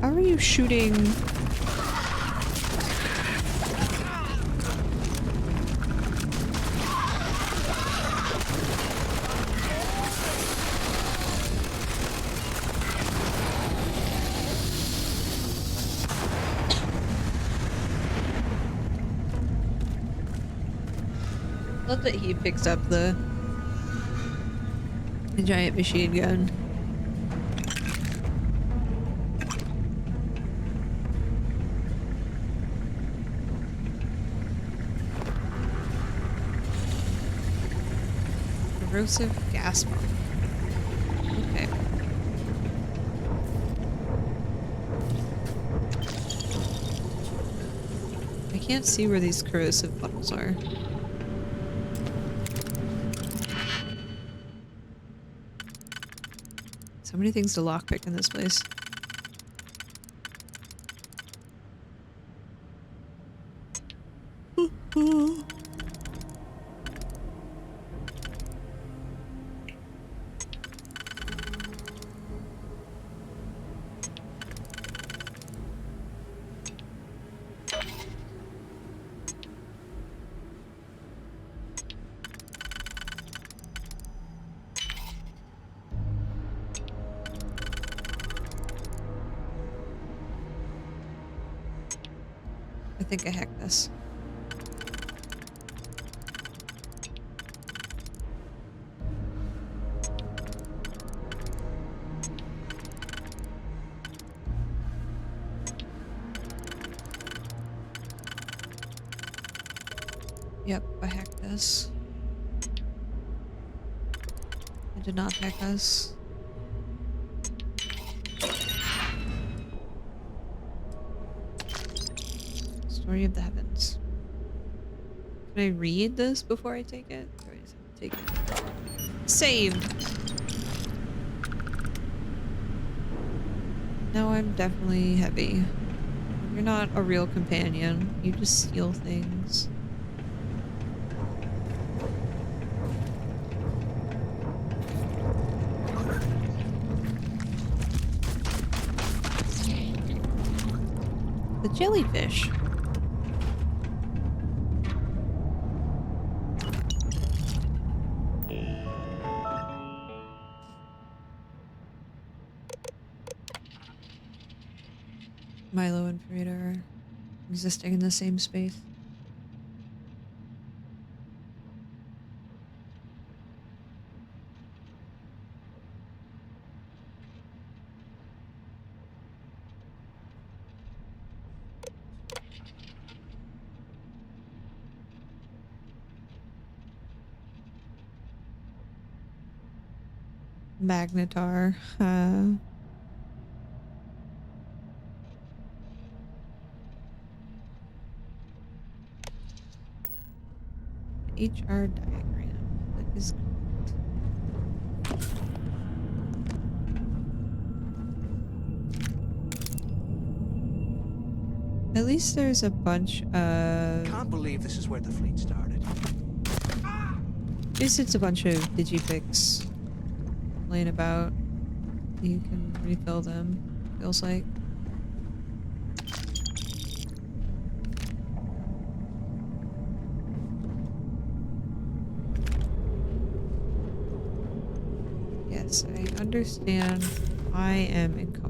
How are you shooting? Love that he picks up the giant machine gun. Corrosive gas bomb. Okay. I can't see where these corrosive bottles are. So many things to lockpick in this place. think I hacked this. Yep, I hacked this. I did not hack this. Story of the Heavens. Can I read this before I take it? Or I just have to take it? Saved! Now I'm definitely heavy. You're not a real companion. You just steal things. The jellyfish. Milo and Farida are existing in the same space. Magnetar. HR diagram. That is correct. At least there's a bunch of... Can't believe this is where the fleet started. At least it's a bunch of digipics laying about. You can refill them, feels like. Yes, I understand. I am in comfort.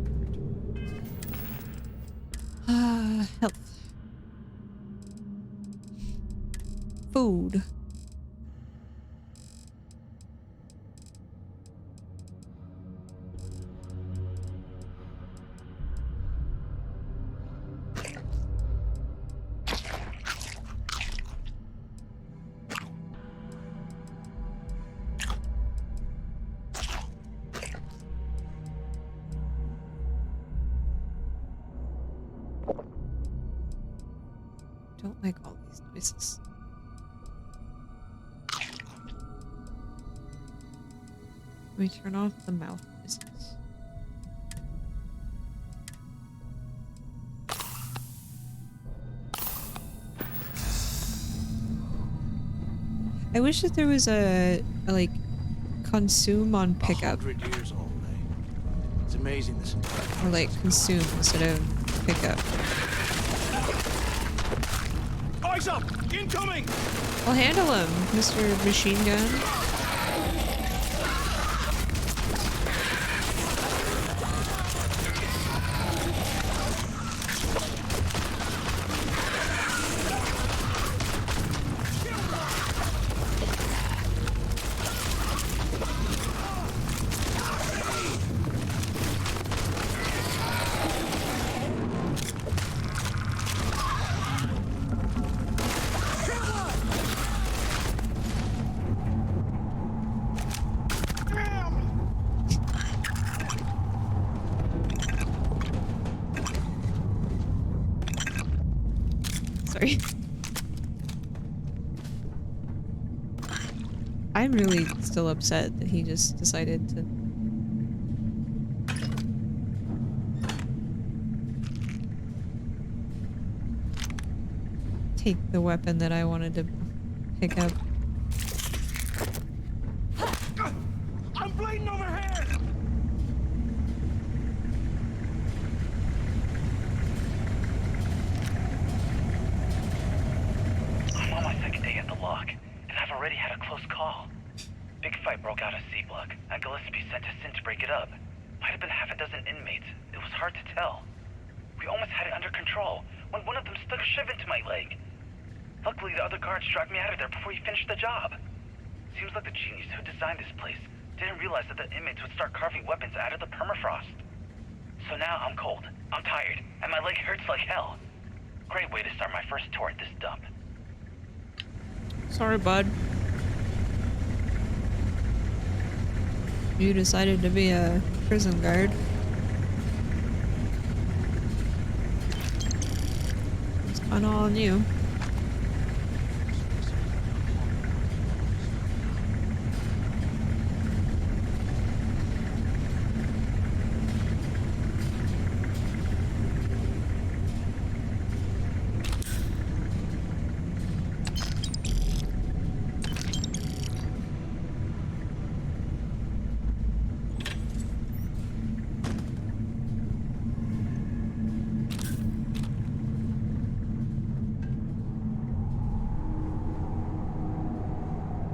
Health. Food. Don't like all these noises. We turn off the mouth noises. I wish that there was a like consume on pickup 100 years old, eh? It's amazing this. or like consume instead of pickup. Eyes up! Incoming! I'll handle him, Mr. Machine Gun. Sorry. I'm really still upset that he just decided to take the weapon that I wanted to pick up. I'm bleeding over here! I'm on my second day at the lock, and I've already had a close call. Big fight broke out at C-Block, and Gillespie sent us in to break it up. Might have been half a dozen inmates. It was hard to tell. We almost had it under control, when one of them stuck a shiv into my leg. Luckily, the other guards dragged me out of there before he finished the job. Seems like the genius who designed this place didn't realize that the inmates would start carving weapons out of the permafrost. So now I'm cold, I'm tired, and my leg hurts like hell. Great way to start my first tour at this dump. Sorry, bud. You decided to be a prison guard. It's kind of on you.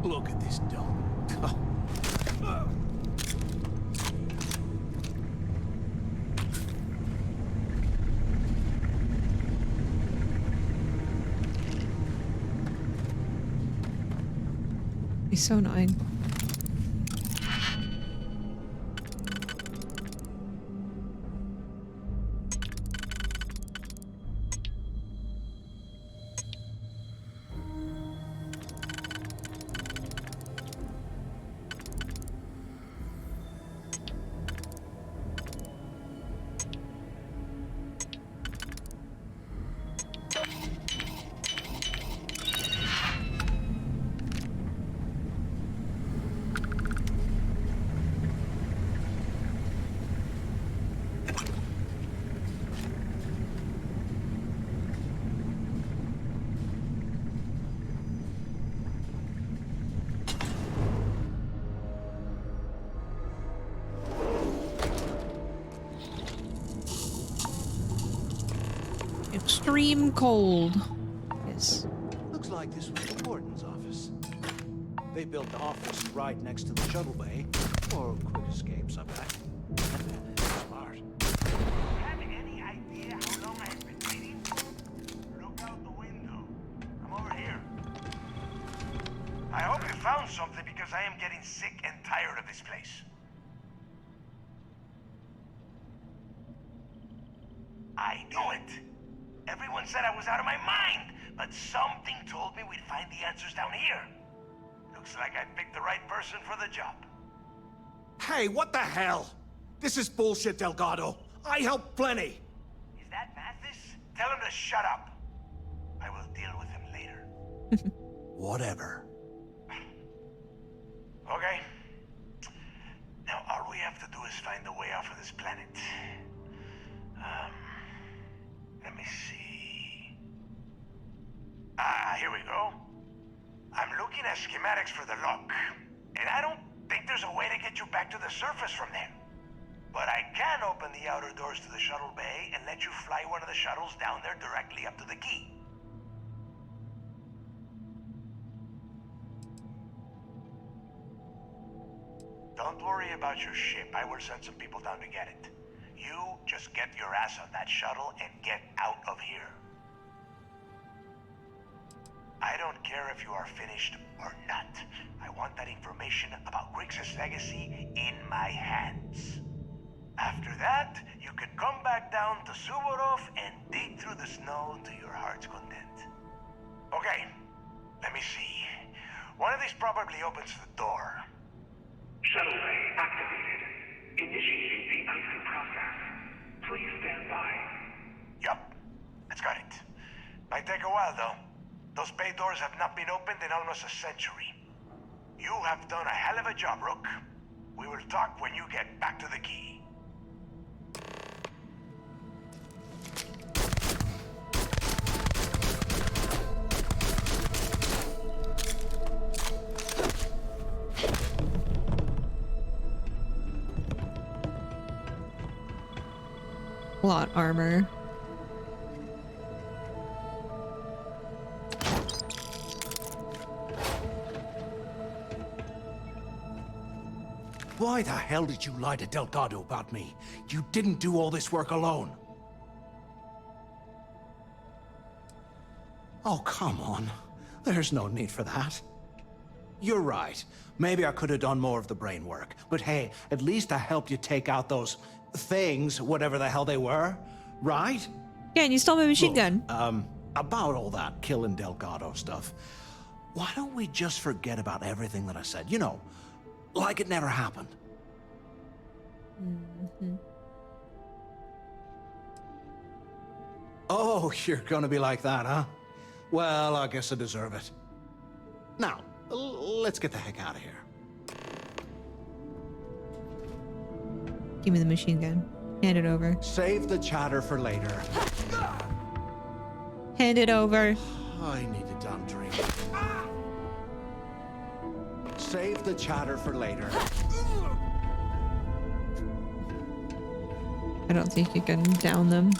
Look at this dump. He's so annoying. Extreme cold. Yes. Looks like this was the warden's office. They built the office right next to the shuttle bay, for quick escapes, I bet. Smart. Have any idea how long I have been waiting? Look out the window. I'm over here. I hope you found something because I am getting sick and tired of this place. I knew it. Everyone said I was out of my mind, but something told me we'd find the answers down here. Looks like I picked the right person for the job. Hey, what the hell? This is bullshit, Delgado. I helped plenty. Is that Mathis? Tell him to shut up. I will deal with him later. Whatever. Okay. Now all we have to do is find a way off of this planet. Let me see. Here we go. I'm looking at schematics for the lock, and I don't think there's a way to get you back to the surface from there. But I can open the outer doors to the shuttle bay and let you fly one of the shuttles down there directly up to the key. Don't worry about your ship. I will send some people down to get it. You just get your ass on that shuttle and get out of here. I don't care if you are finished or not. I want that information about Griggs' legacy in my hands. After that, you can come back down to Suvorov and dig through the snow to your heart's content. Okay, let me see. One of these probably opens the door. Shuttle bay activated. Initiating the icing process. Please stand by. Yup, that's got it. Might take a while though. Those bay doors have not been opened in almost a century. You have done a hell of a job, Rook. We will talk when you get back to the key. Plot armor. Why the hell did you lie to Delgado about me? You didn't do all this work alone. Oh, come on. There's no need for that. You're right. Maybe I could have done more of the brain work. But hey, at least I helped you take out those things, whatever the hell they were. Right? Yeah, and you stole my machine gun. About all that killing Delgado stuff, why don't we just forget about everything that I said? You know, like it never happened. Oh, you're gonna be like that, huh? Well, I guess I deserve it. Now, let's get the heck out of here. Give me the machine gun. Hand it over. Save the chatter for later. Hand it over. I need a damn drink. Save the chatter for later. I don't think you can down them.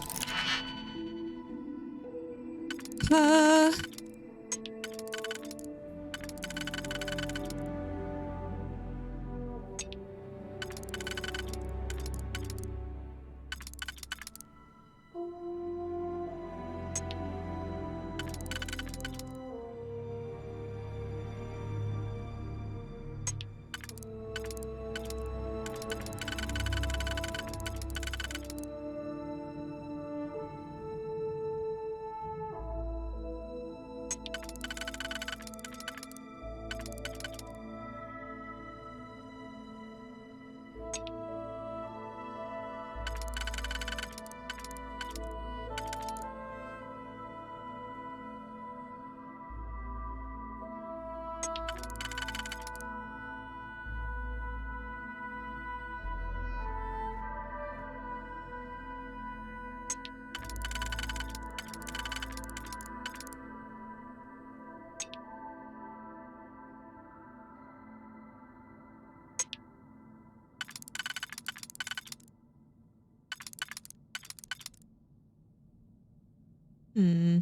Hmm.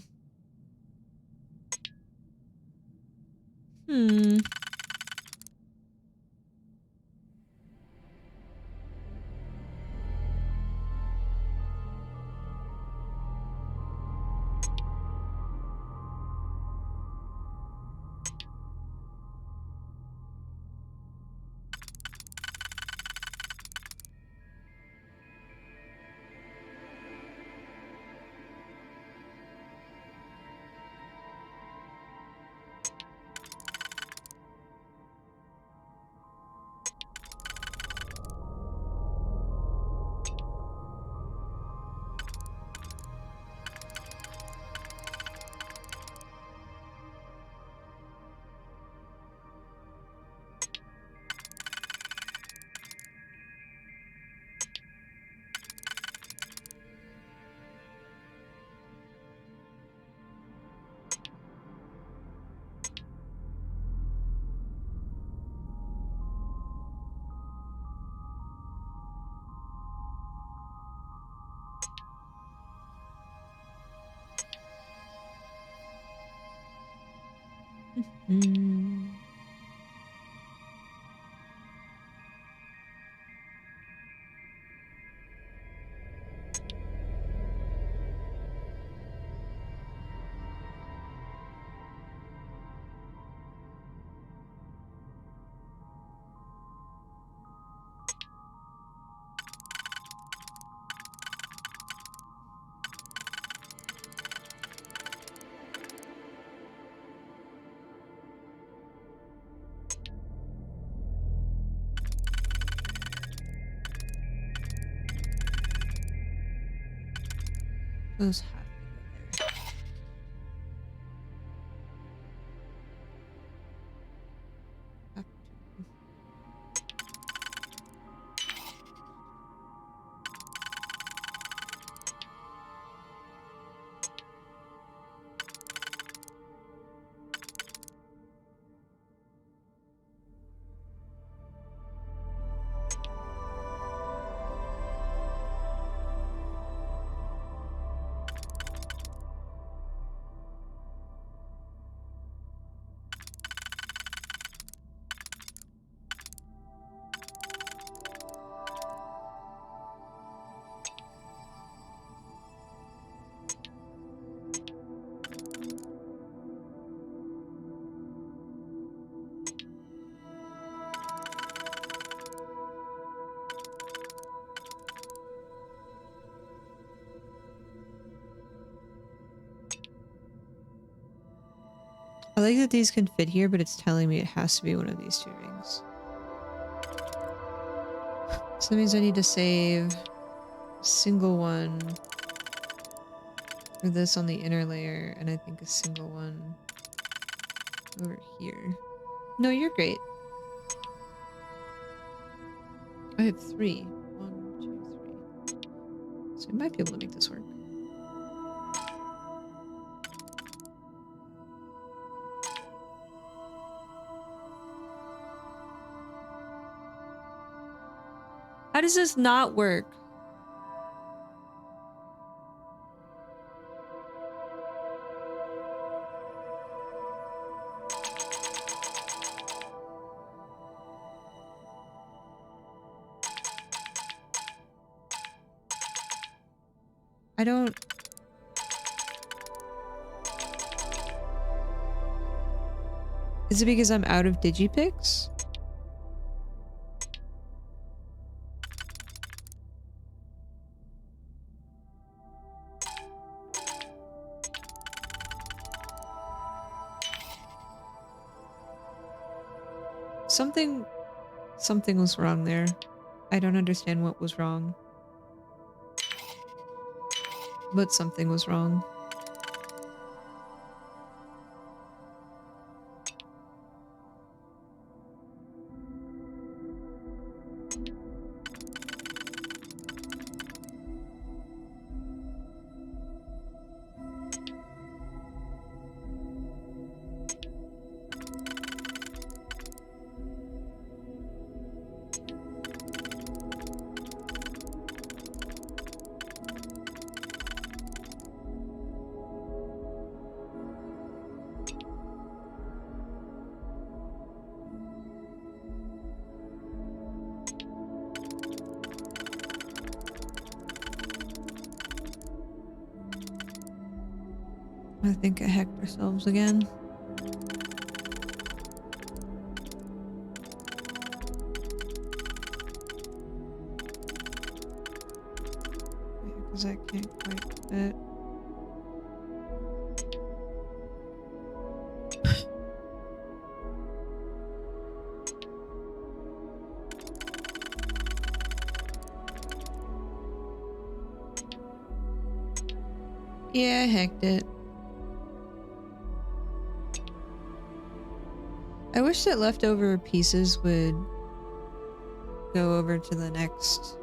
Those have to go there. Have to. I like that these can fit here, but it's telling me it has to be one of these two rings. So that means I need to save a single one for this on the inner layer, and I think a single one over here. No, you're great. I have 3. 1, 2, 3. So I might be able to make this work. How does this not work? I don't... Is it because I'm out of digipicks? Something was wrong there. I don't understand what was wrong. But something was wrong. I think I hacked ourselves again. Because I can't quite fit. Yeah, I hacked it. I wish that leftover pieces would go over to the next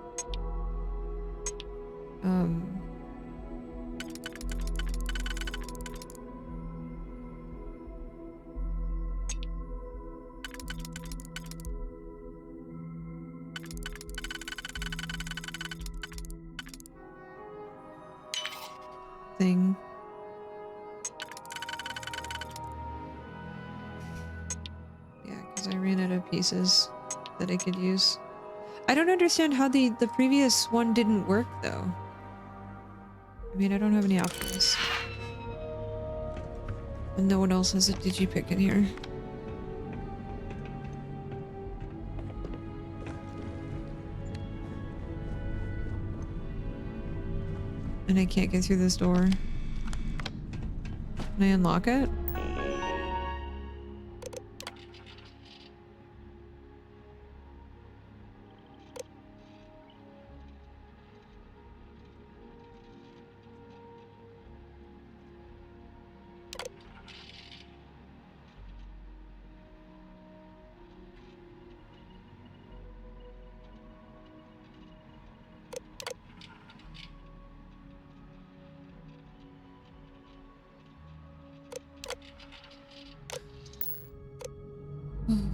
thing. Yeah, because I ran out of pieces that I could use. I don't understand how the previous one didn't work, though. I mean, I don't have any options. And no one else has a digipick in here. And I can't get through this door. Can I unlock it?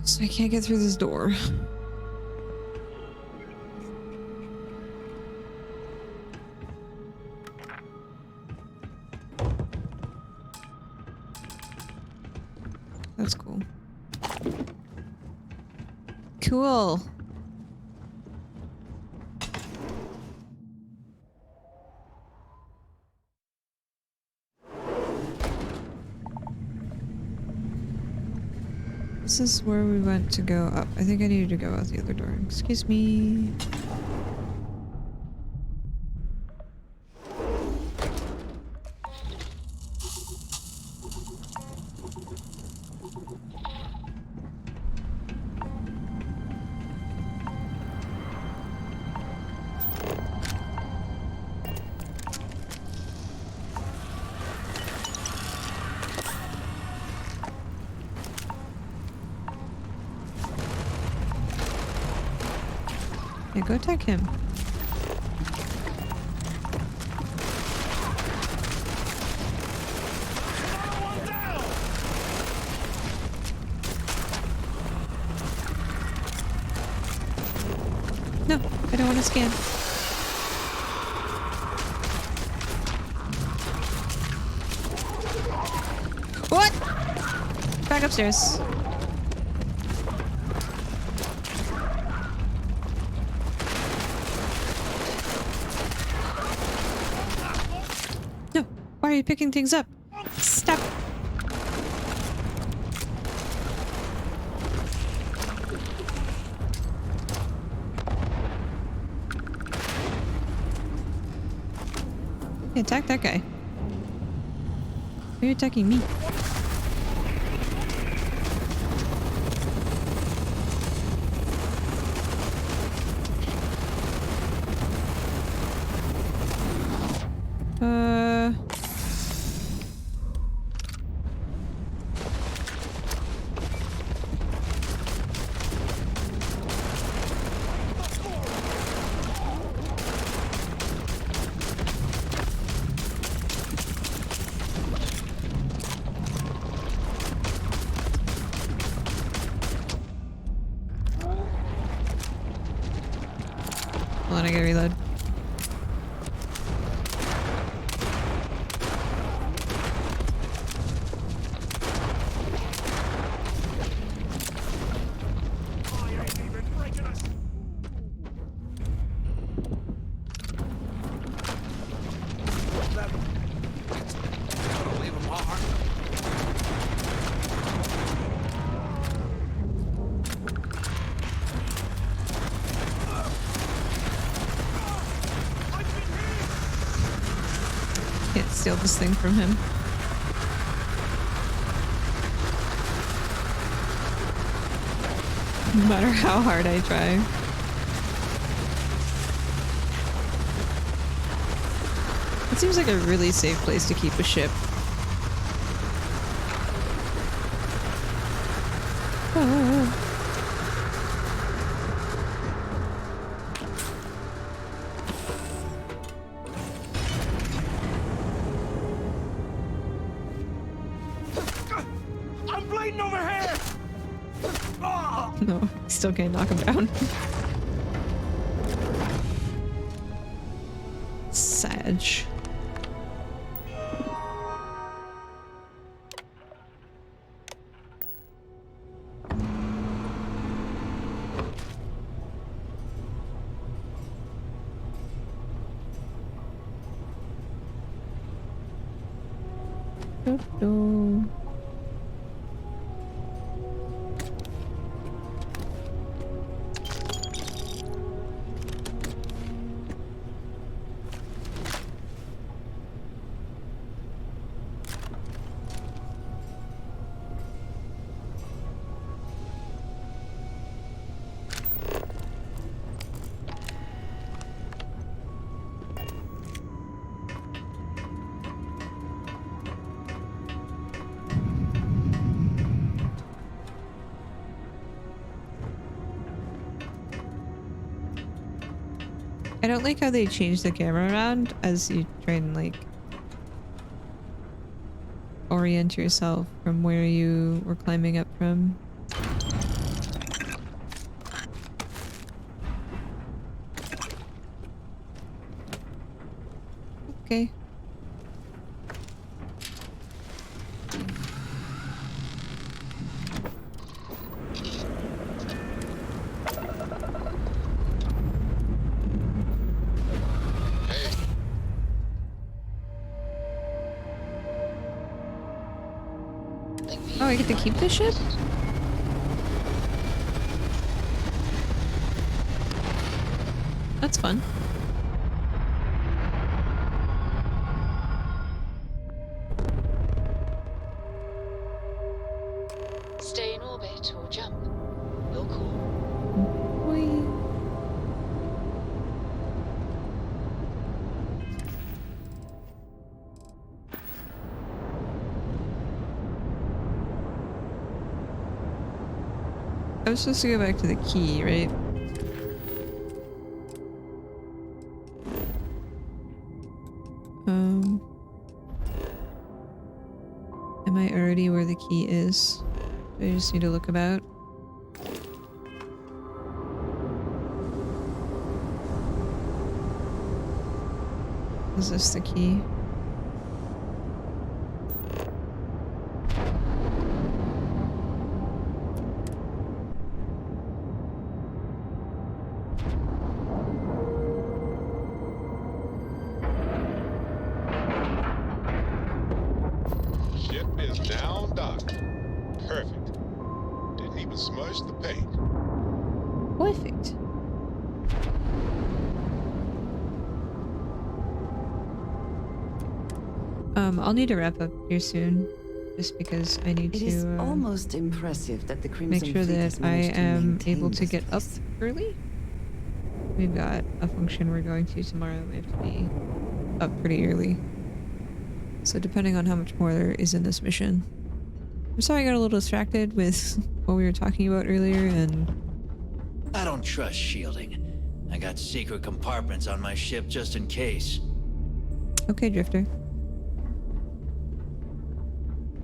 So I can't get through this door. That's cool. Cool. This is where we went to go up. I think I needed to go out the other door. Excuse me. Yeah, go attack him. No, I don't want to scan. What? Back upstairs. No, why are you picking things up? Stop. Hey, attack that guy. Why are you attacking me? Hold on, I gotta reload. Can't steal this thing from him. No matter how hard I try. It seems like a really safe place to keep a ship. Oh. I'm bleeding over here! No, still can't knock him down. Sag. No. I don't like how they change the camera around as you try and like orient yourself from where you were climbing up from. Okay. Oh, I get to keep this ship? That's fun. Stay in orbit or jump. Your call. Whee. I was supposed to go back to the key, right? Am I already where the key is? Do I just need to look about? Is this the key? Ship is now docked. Perfect. Didn't even smudge the paint. Perfect. I'll need to wrap up here soon, just because I need It to is almost impressive that the Crimson make sure Fleet has that I managed to am maintain able to this get up place. early. We've got a function we're going to tomorrow. We have to be up pretty early. So depending on how much more there is in this mission. I'm sorry I got a little distracted with what we were talking about earlier, and I don't trust shielding. I got secret compartments on my ship just in case. okay, Drifter.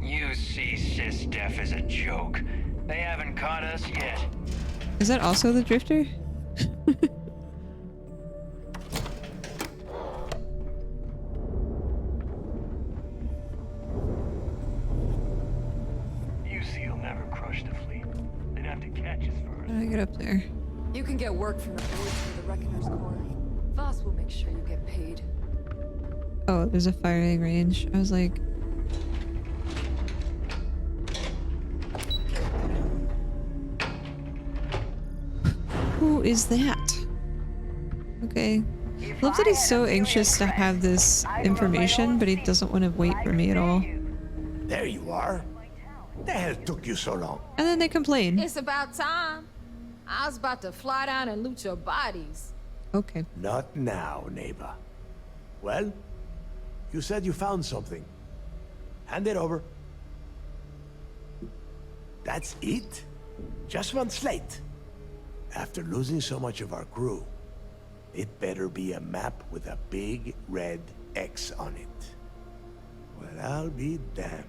You see SysDef as a joke. They haven't caught us yet. Is that also the Drifter? You see, you'll never crush the fleet. They'd have to catch us first. How do I get up there? You can get work from the boys for the Reckoner's Corps. Voss will make sure you get paid. Oh, there's a firing range. I was like... Who is that? Okay. Love that he's so anxious to have this information, but he doesn't want to wait for me at all. There you are. The hell took you so long? And then they complain. It's about time. I was about to fly down and loot your bodies. Okay. Not now, neighbor. Well, you said you found something. Hand it over. That's it? Just one slate? After losing so much of our crew, it better be a map with a big red X on it. Well, I'll be damned.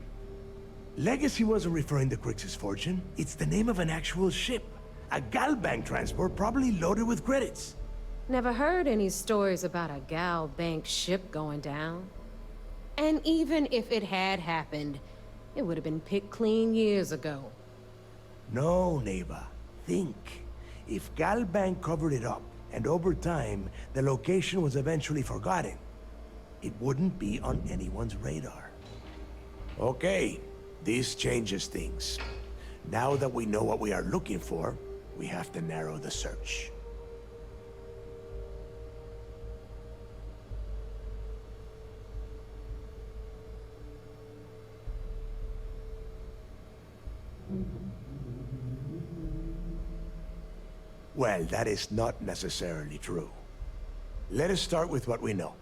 Legacy wasn't referring to Crix's fortune. It's the name of an actual ship. A Galbank transport probably loaded with credits. Never heard any stories about a Gal Bank ship going down. And even if it had happened, it would have been picked clean years ago. No, neighbor. Think. If Galbank covered it up, and over time, the location was eventually forgotten, it wouldn't be on anyone's radar. Okay, this changes things. Now that we know what we are looking for, we have to narrow the search. Well, that is not necessarily true. Let us start with what we know.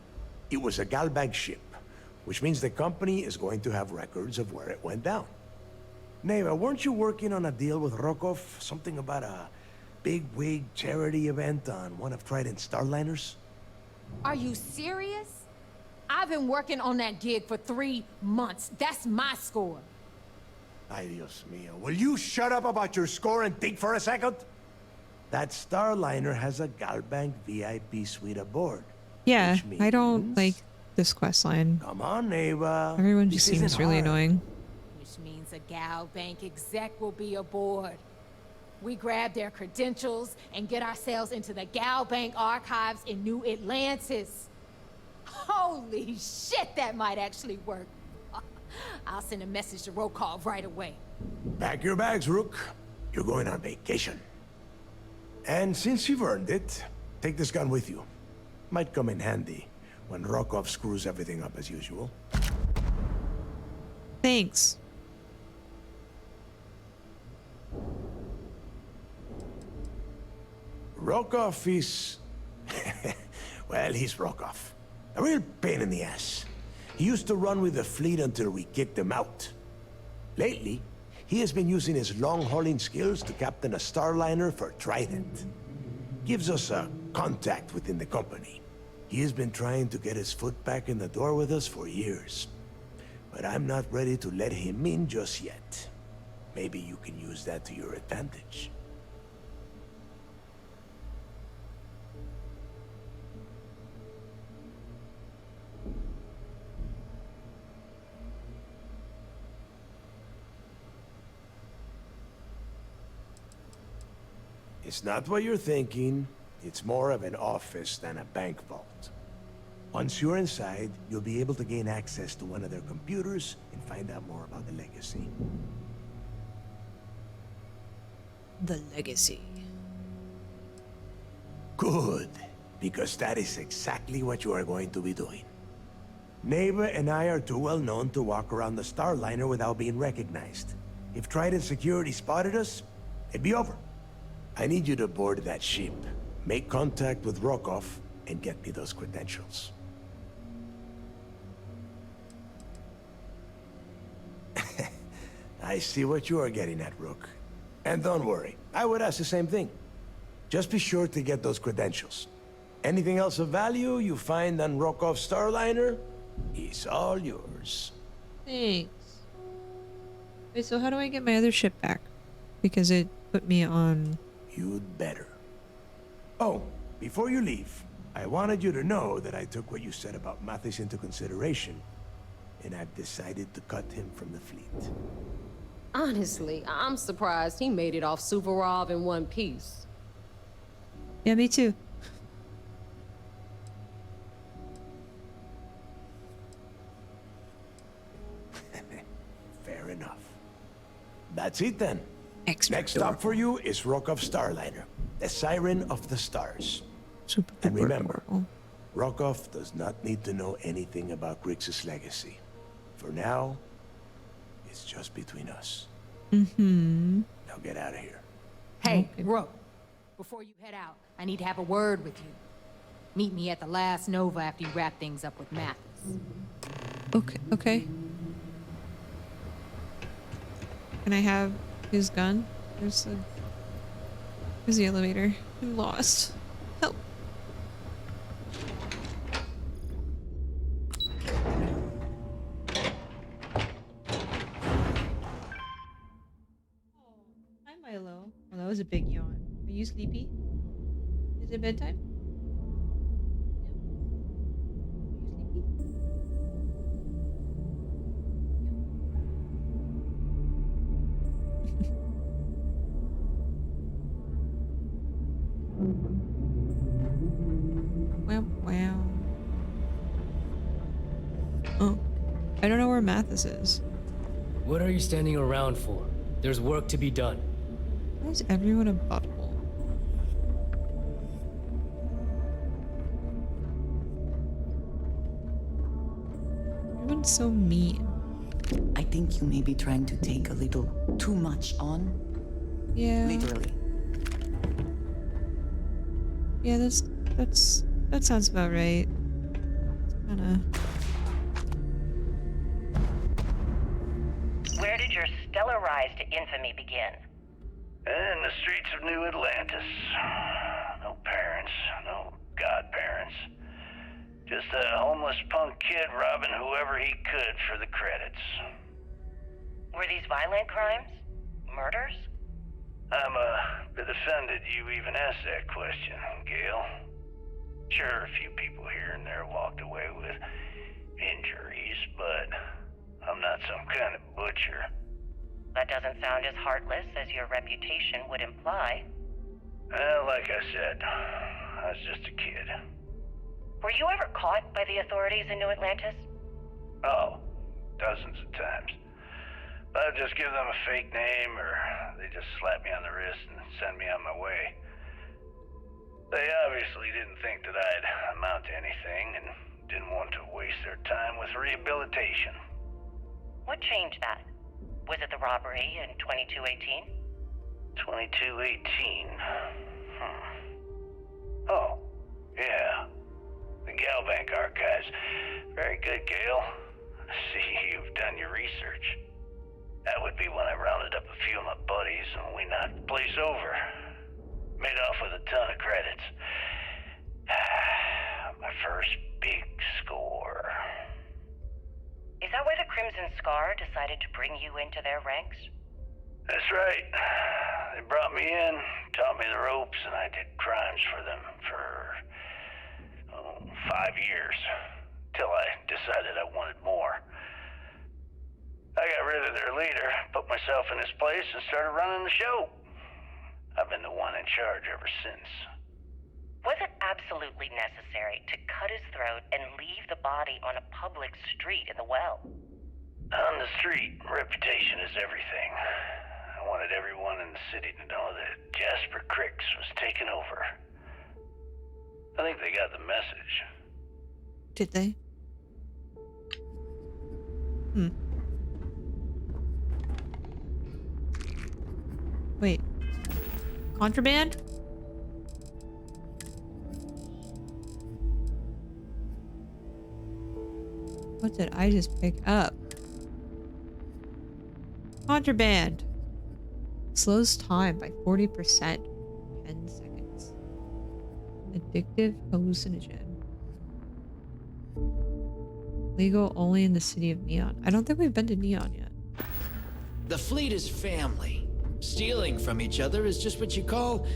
It was a Galbank ship, which means the company is going to have records of where it went down. Neva, weren't you working on a deal with Rokov? Something about a big-wig charity event on one of Trident's Starliners? Are you serious? I've been working on that gig for 3 months. That's my score. Ay, Dios mío. Will you shut up about your score and think for a second? That Starliner has a Galbank VIP suite aboard. Yeah, I don't like this quest line. Come on, Neva. Everyone just This seems isn't really hard. annoying. Which means a Gal Bank exec will be aboard. We grab their credentials and get ourselves into the Gal Bank archives in New Atlantis. Holy shit, that might actually work. I'll send a message to Rokov right away. Pack your bags, Rook. You're going on vacation. And since you've earned it, take this gun with you. Might come in handy when Rokov screws everything up as usual. Thanks. Rokov is... well, he's Rokov. A real pain in the ass. He used to run with the fleet until we kicked him out. Lately, he has been using his long-hauling skills to captain a Starliner for Trident. Gives us a contact within the company. He has been trying to get his foot back in the door with us for years. But I'm not ready to let him in just yet. Maybe you can use that to your advantage. It's not what you're thinking. It's more of an office than a bank vault. Once you're inside, you'll be able to gain access to one of their computers and find out more about the legacy. The legacy. Good, because that is exactly what you are going to be doing. Neighbor and I are too well known to walk around the Starliner without being recognized. If Trident Security spotted us, it'd be over. I need you to board that ship, make contact with Rokov, and get me those credentials. I see what you are getting at, Rook. And don't worry, I would ask the same thing. Just be sure to get those credentials. Anything else of value you find on Rokov's Starliner is all yours. Thanks. Wait, so how do I get my other ship back? Because it put me on... You'd better. Oh, before you leave, I wanted you to know that I took what you said about Mathis into consideration, and I've decided to cut him from the fleet. Honestly, I'm surprised he made it off Suvorov in one piece. Yeah, me too. Fair enough. That's it then. Extra Next stop for you is Rokov Starliner, the Siren of the Stars. Super And remember, Rokov does not need to know anything about Grixis' legacy. For now, it's just between us. Mm-hmm. Now get out of here. Hey, Rook, before you head out, I need to have a word with you. Meet me at the last Nova after you wrap things up with Mathis. Okay. Can I have his gun? There's the elevator. I'm lost. Help. Hi, Milo. Oh, that was a big yawn. Are you sleepy? Is it bedtime? Wow. Oh, I don't know where Mathis is. What are you standing around for? There's work to be done. Why is everyone a butthole? Everyone's so mean. I think you may be trying to take a little too much on. Yeah. Literally. Yeah, that sounds about right. It's kinda... Where did your stellar rise to infamy begin? In the streets of New Atlantis. No parents, no godparents. Just a homeless punk kid robbing whoever he could for the credits. Were these violent crimes? Murders? I'm a bit offended you even asked that question, Gale. Sure, a few people here and there walked away with injuries, but I'm not some kind of butcher. That doesn't sound as heartless as your reputation would imply. Well, like I said, I was just a kid. Were you ever caught by the authorities in New Atlantis? Oh, dozens of times. But I'd just give them a fake name, or they just slap me on the wrist and send me on my way. They obviously didn't think that I'd amount to anything, and didn't want to waste their time with rehabilitation. What changed that? Was it the robbery in 2218? 2218? Oh, yeah. The Galbank archives. Very good, Gale. I see you've done your research. That would be when I rounded up a few of my buddies and we knocked the place over. Made off with a ton of credits. My first decided to bring you into their ranks? That's right. They brought me in, taught me the ropes, and I did crimes for them for 5 years. Till I decided I wanted more. I got rid of their leader, put myself in his place, and started running the show. I've been the one in charge ever since. Was it absolutely necessary to cut his throat and leave the body on a public street in the well? On the street, reputation is everything. I wanted everyone in the city to know that Jasper Cricks was taking over. I think they got the message. Did they? Wait. Contraband? What did I just pick up? Contraband. Slows time by 40%. 10 seconds. Addictive hallucinogen. Legal only in the city of Neon. I don't think we've been to Neon yet. The fleet is family. Stealing from each other is just what you call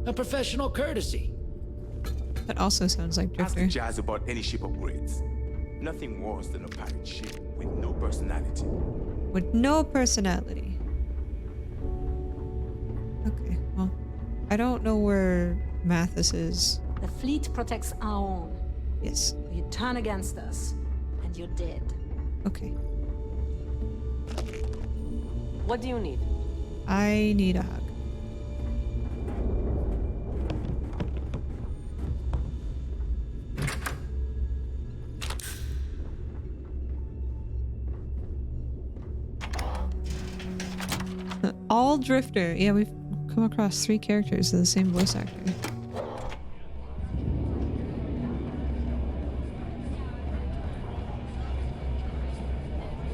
a professional courtesy. That also sounds like Ask the Drifter. Jazz about any ship upgrades. Nothing worse than a pirate ship with no personality. With no personality. Okay, well, I don't know where Mathis is. The fleet protects our own. Yes. You turn against us, and you're dead. Okay. What do you need? I need a hug. All Drifter. Yeah, we've come across 3 characters of the same voice actor.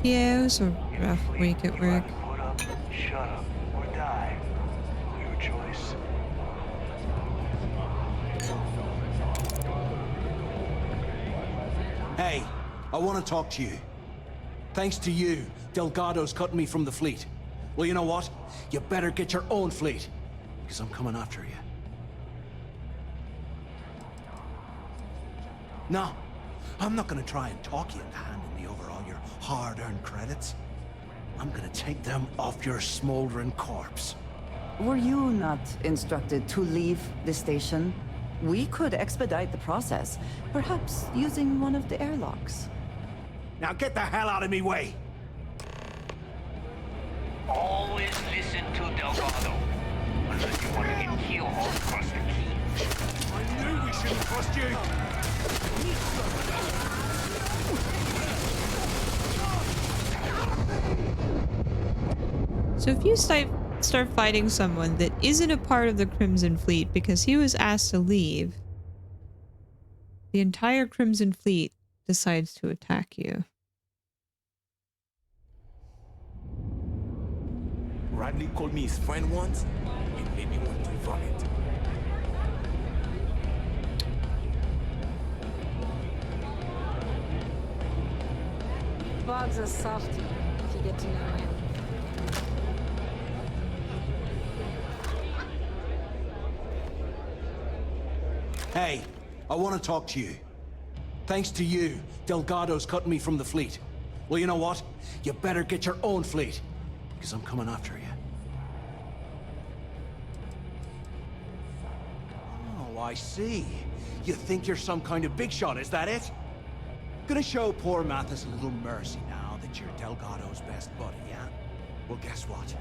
Yeah, it was a rough week at work. Put up, shut up, or die. Your choice. Hey, I want to talk to you. Thanks to you, Delgado's cutting me from the fleet. Well, you know what? You better get your own fleet, because I'm coming after you. No, I'm not gonna try and talk you into handing me over all your hard-earned credits. I'm gonna take them off your smoldering corpse. Were you not instructed to leave the station? We could expedite the process, perhaps using one of the airlocks. Now get the hell out of me way! Always listen to Delgado. Unless you want to get keelhauled across the key. I knew we shouldn't trust you! So if you start fighting someone that isn't a part of the Crimson Fleet because he was asked to leave, the entire Crimson Fleet decides to attack you. Radley called me his friend once. It made me want to vomit. Bob's a softie, if you get to know him. Hey, I want to talk to you. Thanks to you, Delgado's cutting me from the fleet. Well, you know what? You better get your own fleet, because I'm coming after you. Oh, I see. You think you're some kind of big shot, is that it? Gonna show poor Mathis a little mercy now that you're Delgado's best buddy, yeah? Well, guess what?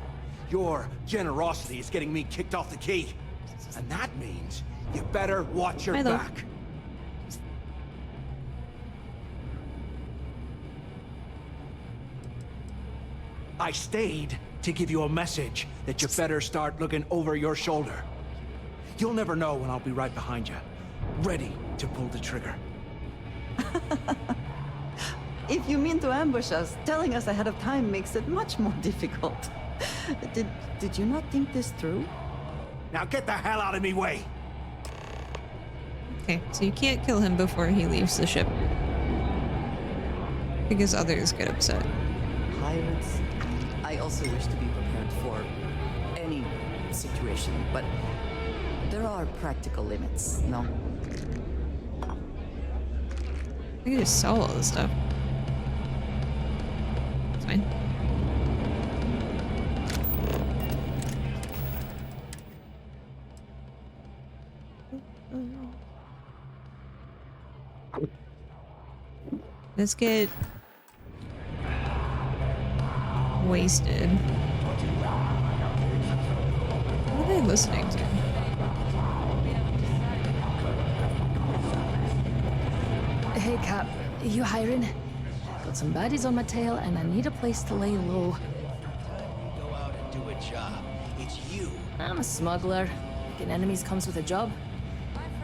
Your generosity is getting me kicked off the key. And that means you better watch your back. I stayed to give you a message that you better start looking over your shoulder. You'll never know when I'll be right behind you, ready to pull the trigger. If you mean to ambush us, telling us ahead of time makes it much more difficult. Did you not think this through? Now get the hell out of me way! Okay, so you can't kill him before he leaves the ship. Because others get upset. Pirates I also wish to be prepared for any situation, but there are practical limits, no? I can just sell all this stuff. It's fine. Let's get wasted. What are they listening to? Hey, Cap, you hiring? Got some baddies on my tail, and I need a place to lay low. Go out and do a job. It's you. I'm a smuggler. Making enemies comes with a job.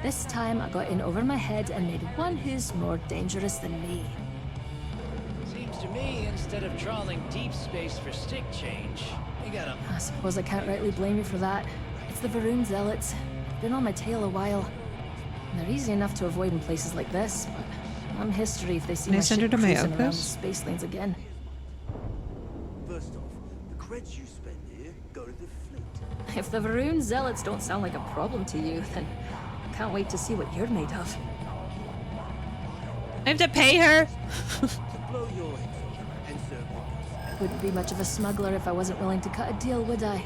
This time, I got in over my head and made one who's more dangerous than me. Seems to me, instead of trawling deep space for stick change, you got 'em. I suppose I can't rightly blame you for that. It's the Varun zealots. They've been on my tail a while. And they're easy enough to avoid in places like this, but I'm history if they see Can I my send her ship to my cruising around the outpost? space lanes again. First off, the creds you spend here go to the fleet. If the Varun zealots don't sound like a problem to you, then I can't wait to see what you're made of. I have to pay her? Blow your heads off and serve the gods. Wouldn't be much of a smuggler if I wasn't willing to cut a deal, would I?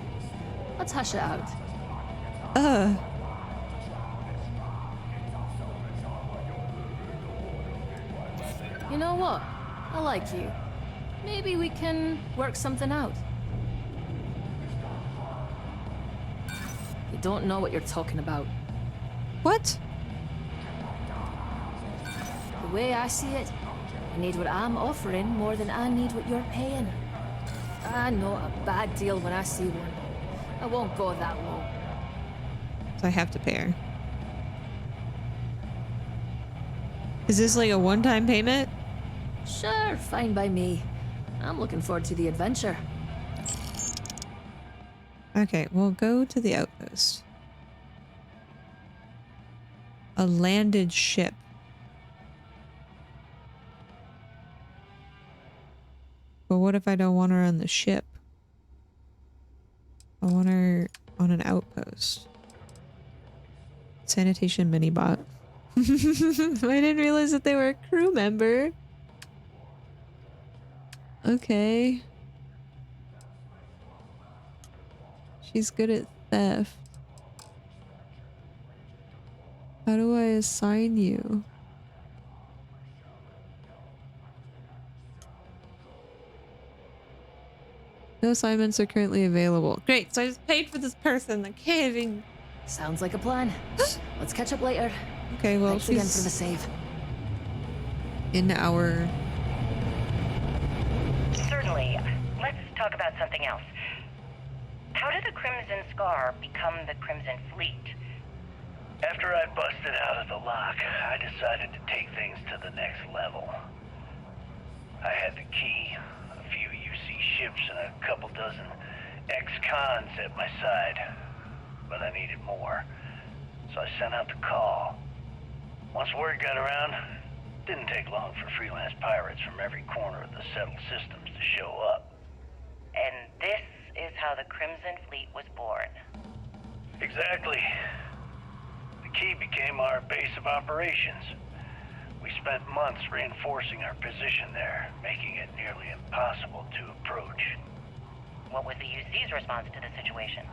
Let's hash it out. You know what? I like you. Maybe we can work something out. You don't know what you're talking about. What? The way I see it, you need what I'm offering more than I need what you're paying. I know a bad deal when I see one. I won't go that low. So I have to pay her. Is this like a one-time payment? Sure, fine by me. I'm looking forward to the adventure. Okay, we'll go to the outpost. A landed ship. But what if I don't want her on the ship? I want her on an outpost. Sanitation mini-bot. I didn't realize that they were a crew member. Okay. She's good at theft. How do I assign you? No assignments are currently available. Great, so I just paid for this person. I can't even... Sounds like a plan. Let's catch up later. Okay, well, Thanks again she's for the save. in our... Certainly. Let's talk about something else. How did the Crimson Scar become the Crimson Fleet? After I busted out of the lock, I decided to take things to the next level. I had the key, a few UC ships, and a couple dozen ex-cons at my side. But I needed more, so I sent out the call. Once word got around, it didn't take long for freelance pirates from every corner of the settled systems to show up. And this is how the Crimson Fleet was born. Exactly. The key became our base of operations. We spent months reinforcing our position there, making it nearly impossible to approach. What was the UC's response to the situation?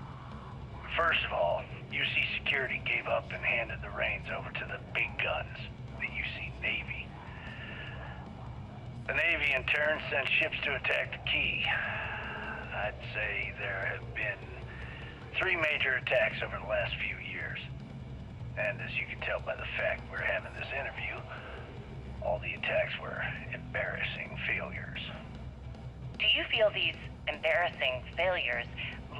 First of all, UC Security gave up and handed the reins over to the big guns, the UC Navy. The Navy in turn sent ships to attack the key. I'd say there have been 3 major attacks over the last few years. And as you can tell by the fact we're having this interview, all the attacks were embarrassing failures. Do you feel these embarrassing failures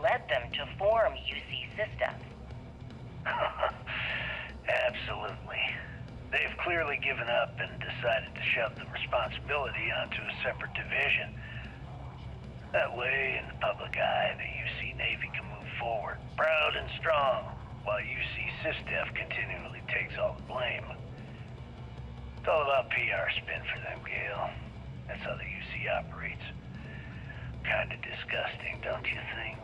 led them to form UC Systems? Absolutely. They've clearly given up and decided to shove the responsibility onto a separate division. That way, in the public eye, the UC Navy can move forward, proud and strong, while UC SysDef continually takes all the blame. It's all about PR spin for them, Gale. That's how the UC operates. Kinda disgusting, don't you think?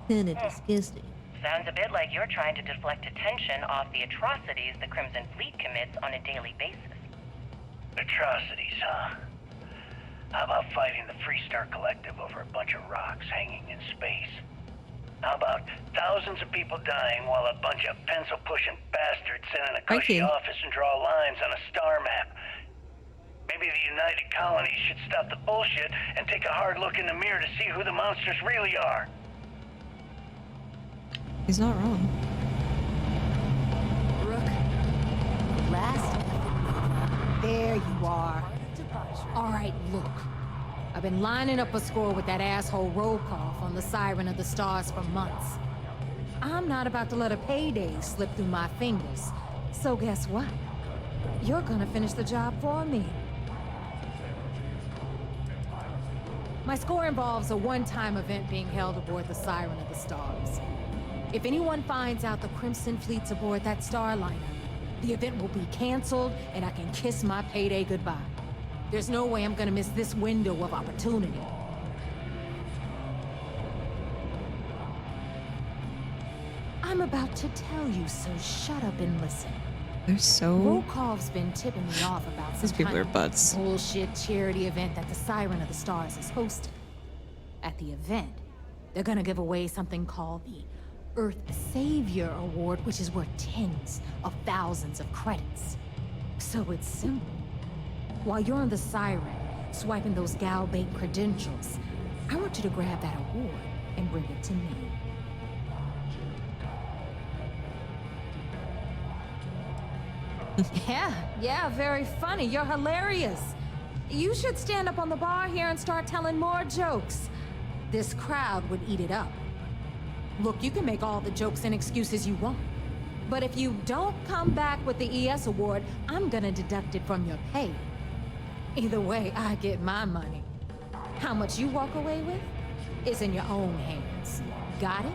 Kinda disgusting. Sounds a bit like you're trying to deflect attention off the atrocities the Crimson Fleet commits on a daily basis. Atrocities, huh? How about fighting the Freestar Collective over a bunch of rocks hanging in space? How about thousands of people dying while a bunch of pencil-pushing bastards sit in a cushy office and draw lines on a star map? Maybe the United Colonies should stop the bullshit and take a hard look in the mirror to see who the monsters really are. He's not wrong. Rook, last there you are. All right, look. I've been lining up a score with that asshole Rokoff on the Siren of the Stars for months. I'm not about to let a payday slip through my fingers. So guess what? You're gonna finish the job for me. My score involves a one-time event being held aboard the Siren of the Stars. If anyone finds out the Crimson Fleet's aboard that starliner, the event will be canceled and I can kiss my payday goodbye. There's no way I'm gonna miss this window of opportunity. I'm about to tell you, so shut up and listen. They're so... Rokov's been tipping me off about some These people kind are butts. of bullshit charity event that the Siren of the Stars is hosting. At the event, they're gonna give away something called the Earth Savior Award, which is worth tens of thousands of credits. So it's simple. While you're on the Siren, swiping those Gal Bank credentials, I want you to grab that award and bring it to me. Yeah, very funny. You're hilarious. You should stand up on the bar here and start telling more jokes. This crowd would eat it up. Look, you can make all the jokes and excuses you want. But if you don't come back with the ES award, I'm gonna deduct it from your pay. Either way, I get my money. How much you walk away with is in your own hands. Got it?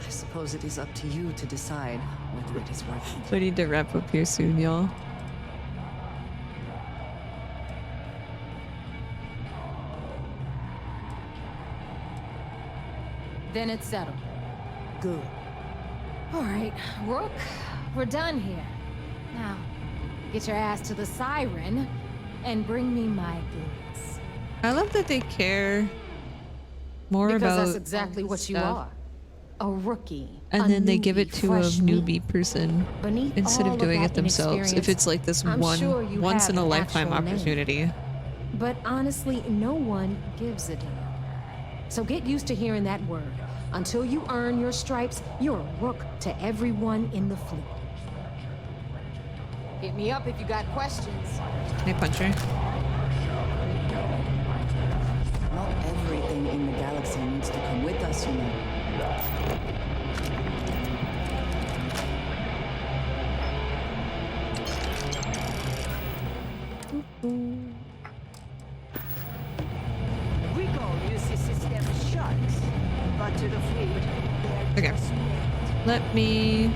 I suppose it is up to you to decide whether it is worth it. We need to wrap up here soon, y'all. Then it's settled. Good. All right, Rook, we're done here. Now, get your ass to the Siren and bring me my goods. I love that they care more because about that's exactly what you stuff. are. A rookie. And then they give newbie, it to a fresh meat. newbie person Beneath instead all of doing that it themselves. If inexperience, it's like this I'm sure you once have in a an lifetime actual name. opportunity. But honestly, no one gives a damn. So get used to hearing that word. Until you earn your stripes, you're a rook to everyone in the fleet. Hit me up if you got questions. Can I punch her? Not everything in the galaxy needs to come with us, you know. We call use the system sharks, but to the fleet, they're Okay. Let me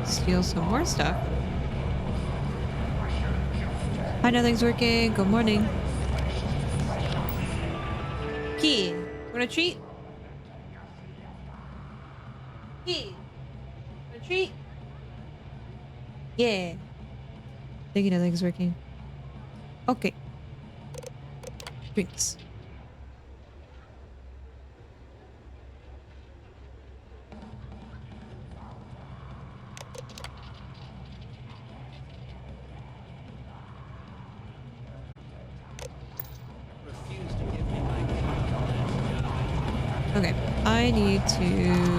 steal some more stuff. Hi, nothing's working. Good morning. Key, want a treat? Key, want a treat? Yeah. Thank you, nothing's working. Okay. Drinks. Okay, I need to